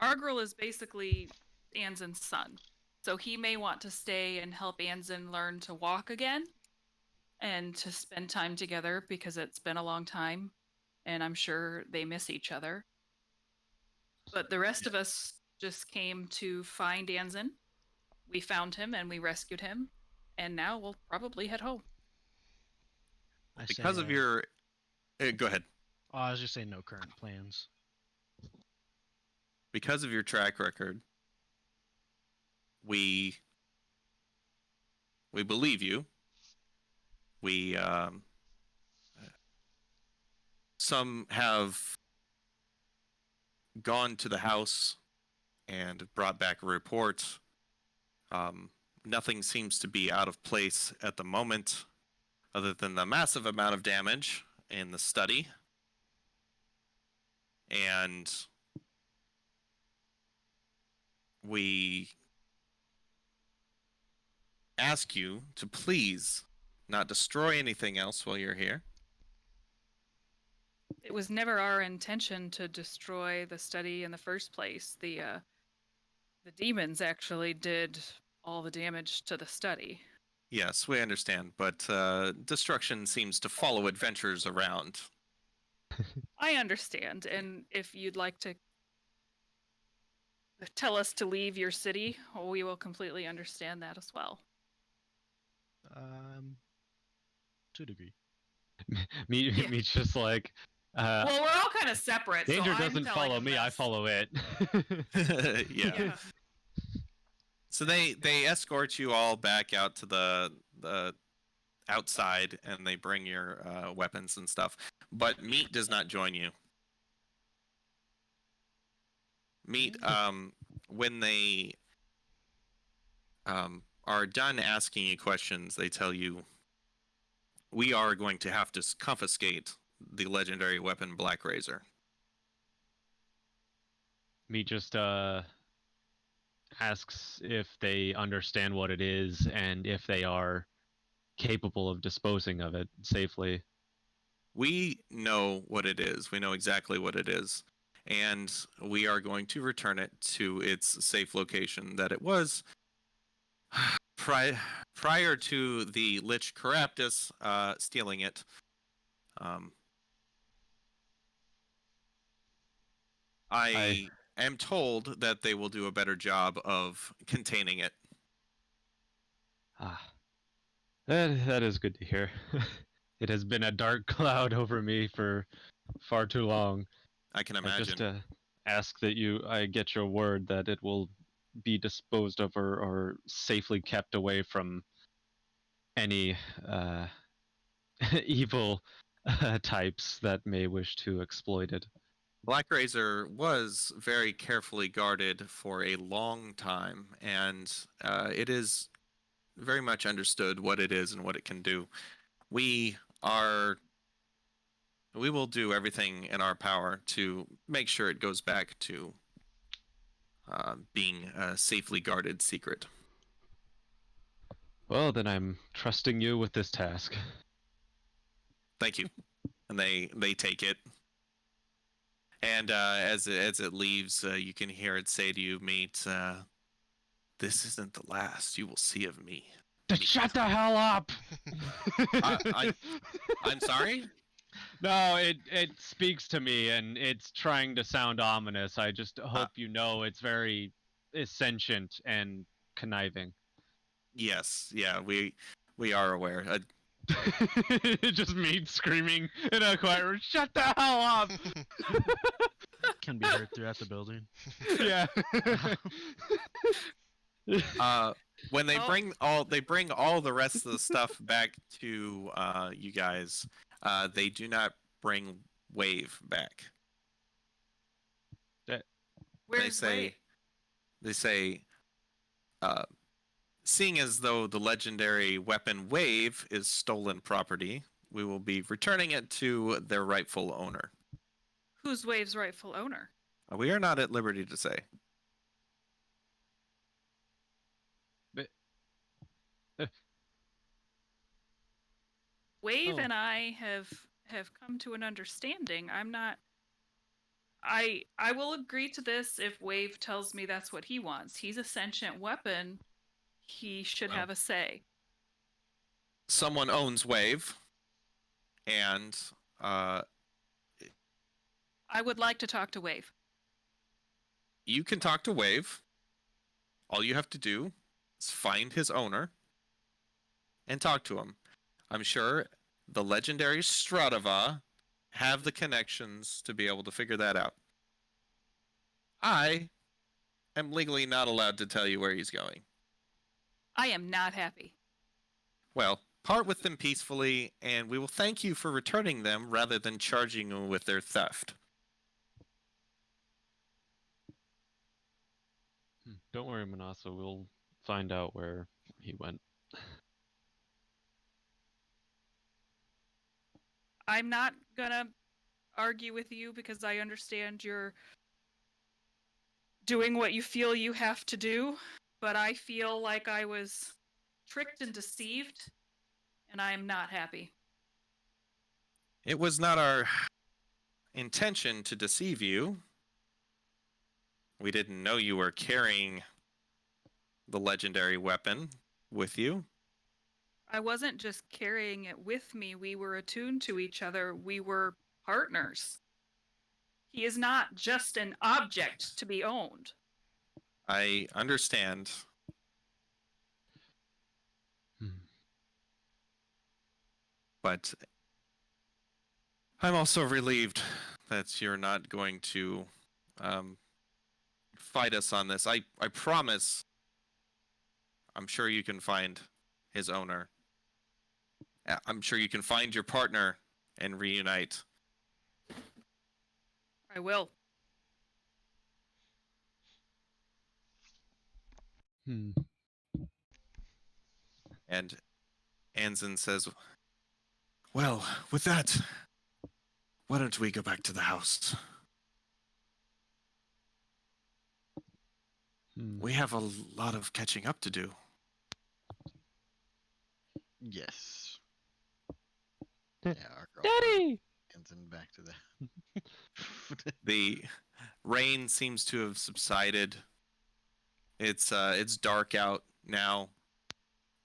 Argral is basically Anzen's son, so he may want to stay and help Anzen learn to walk again and to spend time together because it's been a long time, and I'm sure they miss each other. But the rest of us just came to find Anzen. We found him and we rescued him, and now we'll probably head home. I Because say, of your go ahead. Oh, I was just saying no current plans. Because of your track record, we believe you. We some have gone to the house and brought back a report. Nothing seems to be out of place at the moment, other than the massive amount of damage in the study. And we ask you to please not destroy anything else while you're here. It was never our intention to destroy the study in the first place. The demons actually did all the damage to the study. Yes, we understand, but destruction seems to follow adventurers around. I understand, and if you'd like to tell us to leave your city, we will completely understand that as well. To a degree. Yeah. Me's just like, Well, we're all kind of separate. danger so I'm doesn't telling follow him me, I this. follow it. Yeah. Yeah. So they escort you all back out to the outside, and they bring your weapons and stuff. But Meat does not join you. Meat, when they are done asking you questions, they tell you, we are going to have to confiscate the legendary weapon Black Razor. Me just asks if they understand what it is and if they are capable of disposing of it safely. We know what it is. We know exactly what it is. And we are going to return it to its safe location that it was prior to the Lich Caraptus stealing it. I am told that they will do a better job of containing it. Ah, that is good to hear. It has been a dark cloud over me for far too long. I can I just imagine. ask that I get your word that it will be disposed of or safely kept away from any evil types that may wish to exploit it. Black Razor was very carefully guarded for a long time, and it is very much understood what it is and what it can do. We are. We will do everything in our power to make sure it goes back to being a safely guarded secret. Well, then I'm trusting you with this task. Thank you. And they take it. And as it leaves, you can hear it say to you, Meat, this isn't the last you will see of me. Shut the hell up! I'm sorry? No, it speaks to me and it's trying to sound ominous. I just hope you know it's very sentient and conniving. Yes, yeah, we are aware. Just me screaming in a quiet room. Shut the hell up! Can be heard throughout the building. Yeah. When they Oh. bring all the rest of the stuff back to you guys, they do not bring Wave back. Where's Wave? They say, seeing as though the legendary weapon Wave is stolen property, we will be returning it to their rightful owner. Who's Wave's rightful owner? We are not at liberty to say. Wave Oh. and I have come to an understanding. I'm not. I will agree to this if Wave tells me that's what he wants. He's a sentient weapon. He should Well. have a say. Someone owns Wave, and I would like to talk to Wave. you can talk to Wave. All you have to do is find his owner and talk to him. I'm sure the legendary Stratava have the connections to be able to figure that out. I am legally not allowed to tell you where he's going. I am not happy. Well, part with them peacefully, and we will thank you for returning them rather than charging you with their theft. Don't worry, Manasa. We'll find out where he went. I'm not gonna argue with you because I understand you're doing what you feel you have to do, but I feel like I was tricked and deceived, and I am not happy. It was not our intention to deceive you. We didn't know you were carrying the legendary weapon with you. I wasn't just carrying it with me. We were attuned to each other. We were partners. He is not just an object to be owned. I understand. But I'm also relieved that you're not going to fight us on this. I promise I'm sure you can find his owner. I'm sure you can find your partner and reunite. I will. Hmm. And Anzen says, "Well, with that, why don't we go back to the house? Hmm. We have a lot of catching up to do." Yes. Da- Yeah, our girl Daddy! ends in back to the. The rain seems to have subsided. It's dark out now.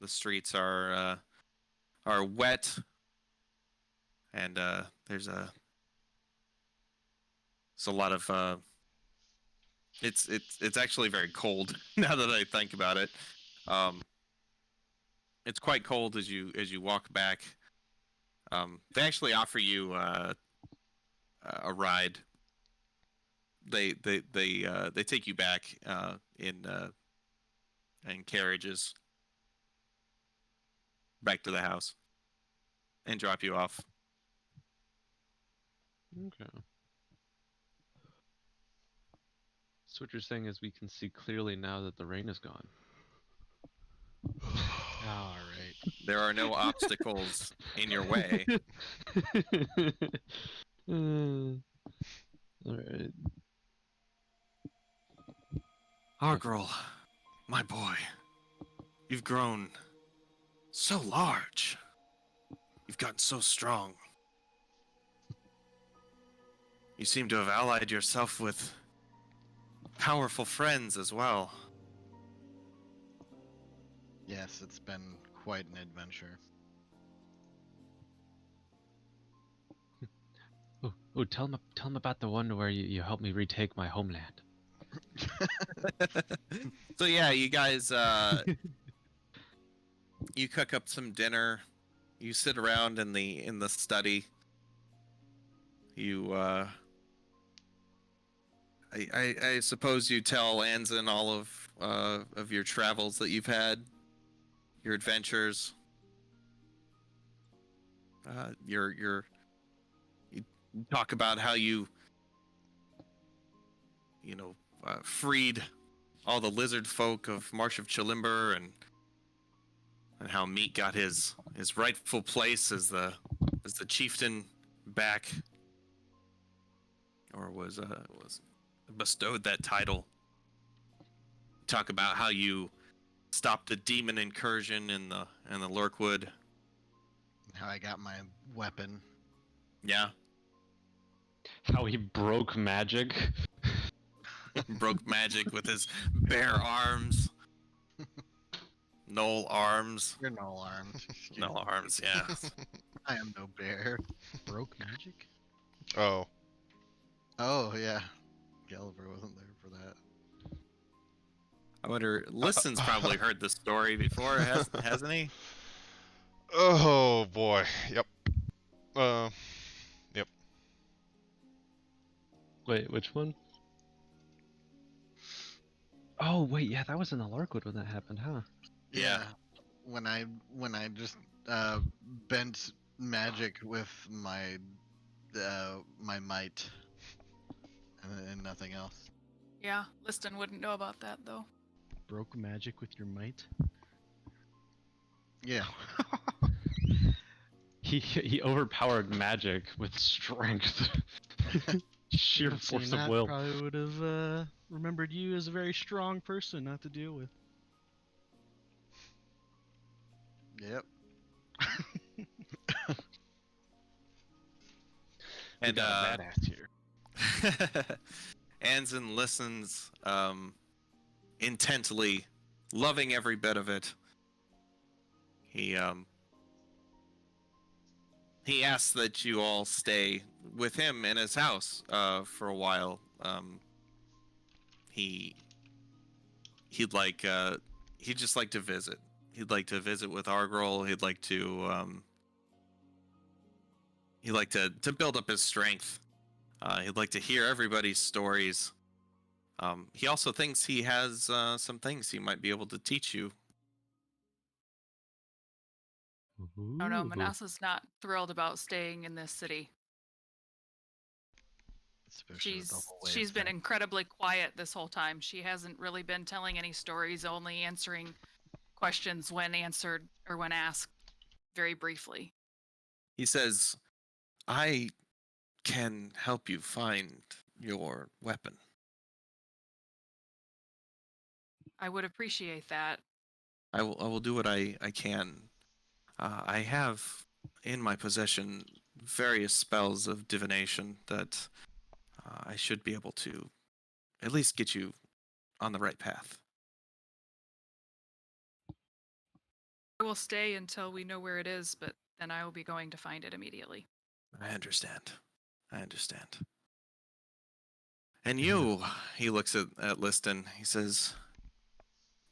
The streets are wet, and there's a lot of it's actually very cold now that I think about it. Um, it's quite cold as you walk back. They actually offer you a ride. They take you back in carriages back to the house and drop you off. Okay. So what you're saying is we can see clearly now that the rain is gone. All right. There are no obstacles in your way. Alright. Argrel, my boy, you've grown so large. You've gotten so strong. You seem to have allied yourself with powerful friends as well. Yes, it's been quite an adventure. Oh, tell him about the one where you helped me retake my homeland. So yeah, you guys you cook up some dinner. You sit around in the study. You I suppose you tell Anzen all of your travels that you've had, your adventures. You talk about how you know freed all the lizard folk of Marsh of Chilimber, and how Meat got his rightful place as the chieftain back, or was bestowed that title. Talk about how you stopped the demon incursion in the Lurkwood. How I got my weapon. Yeah, How he broke magic. broke magic with his bare arms. Null arms. You're no armed. Excuse Null me. arms, yeah. I am no bear. Broke magic? Oh, Oh yeah, Gulliver wasn't there for that. I wonder, Listen's probably heard this story before, hasn't he? oh boy. Yep. Uh, yep. Wait, which one? Oh wait, yeah, that was in the Larkwood when that happened, huh? Yeah. When I just bent magic with my my might and nothing else. Yeah, Liston wouldn't know about that though. Broke magic with your might? Yeah. He overpowered magic with strength. Sheer Saying force that of will. probably would have remembered you as a very strong person not to deal with. Yep. We And got a badass here. Anzen listens intently, loving every bit of it. He asks that you all stay with him in his house for a while. He'd just like to visit. He'd like to visit with Argrol. He'd like to build up his strength. He'd like to hear everybody's stories. He also thinks he has some things he might be able to teach you Oh no, Ooh. Manasa's not thrilled about staying in this city. Especially with the whole wave She's been thing. incredibly quiet this whole time. She hasn't really been telling any stories, only answering questions when answered or when asked very briefly. He says, I can help you find your weapon. I would appreciate that. I will do what I can. I have in my possession various spells of divination that I should be able to at least get you on the right path. I will stay until we know where it is, but then I will be going to find it immediately. I understand. I understand. And you, he looks at Liston. He says,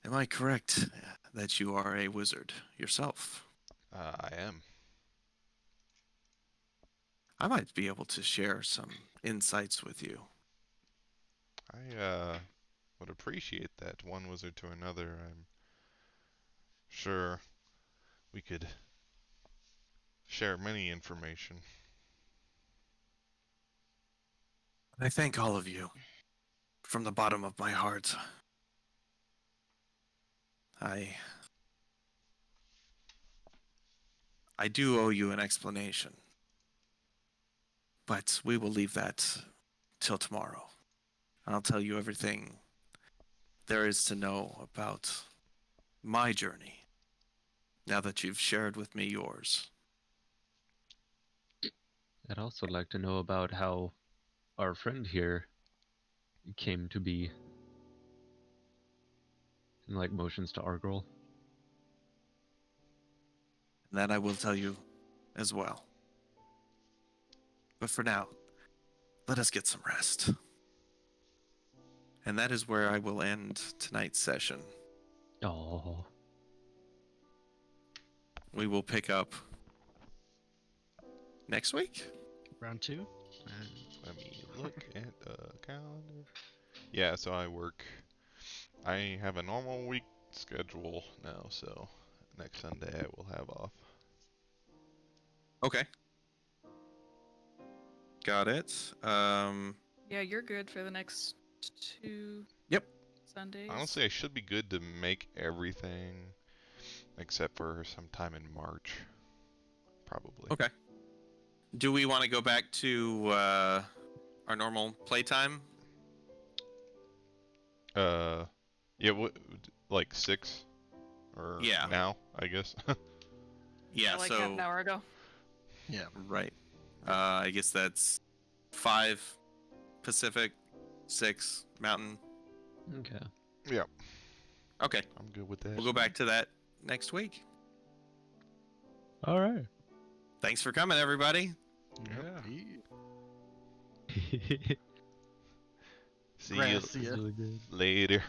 am I correct that you are a wizard yourself? I am. I might be able to share some insights with you. I would appreciate that. One wizard to another. I'm sure we could share many information. I thank all of you from the bottom of my heart. I do owe you an explanation, but we will leave that till tomorrow. I'll tell you everything there is to know about my journey now that you've shared with me yours. I'd also like to know about how our friend here came to be. And like motions to Argyle. And that I will tell you as well. But for now, let us get some rest. And that is where I will end tonight's session. Oh. We will pick up next week. Round 2. Let me look at the calendar. Yeah, so I have a normal week schedule now, so next Sunday I will have off. Okay. Got it. Yeah, you're good for the next 2 Yep. Sundays. Honestly, I should be good to make everything except for sometime in March. Probably. Okay. Do we want to go back to our normal playtime? Yeah, like 6? Or Yeah. now, I guess. Yeah, like half an so hour ago. Yeah. right. I guess that's 5 Pacific, 6 Mountain. Okay. Yeah, Okay. I'm good with that. We'll go back to that next week. All right. Thanks for coming, everybody. Yeah. See you Gracias. Really good. later.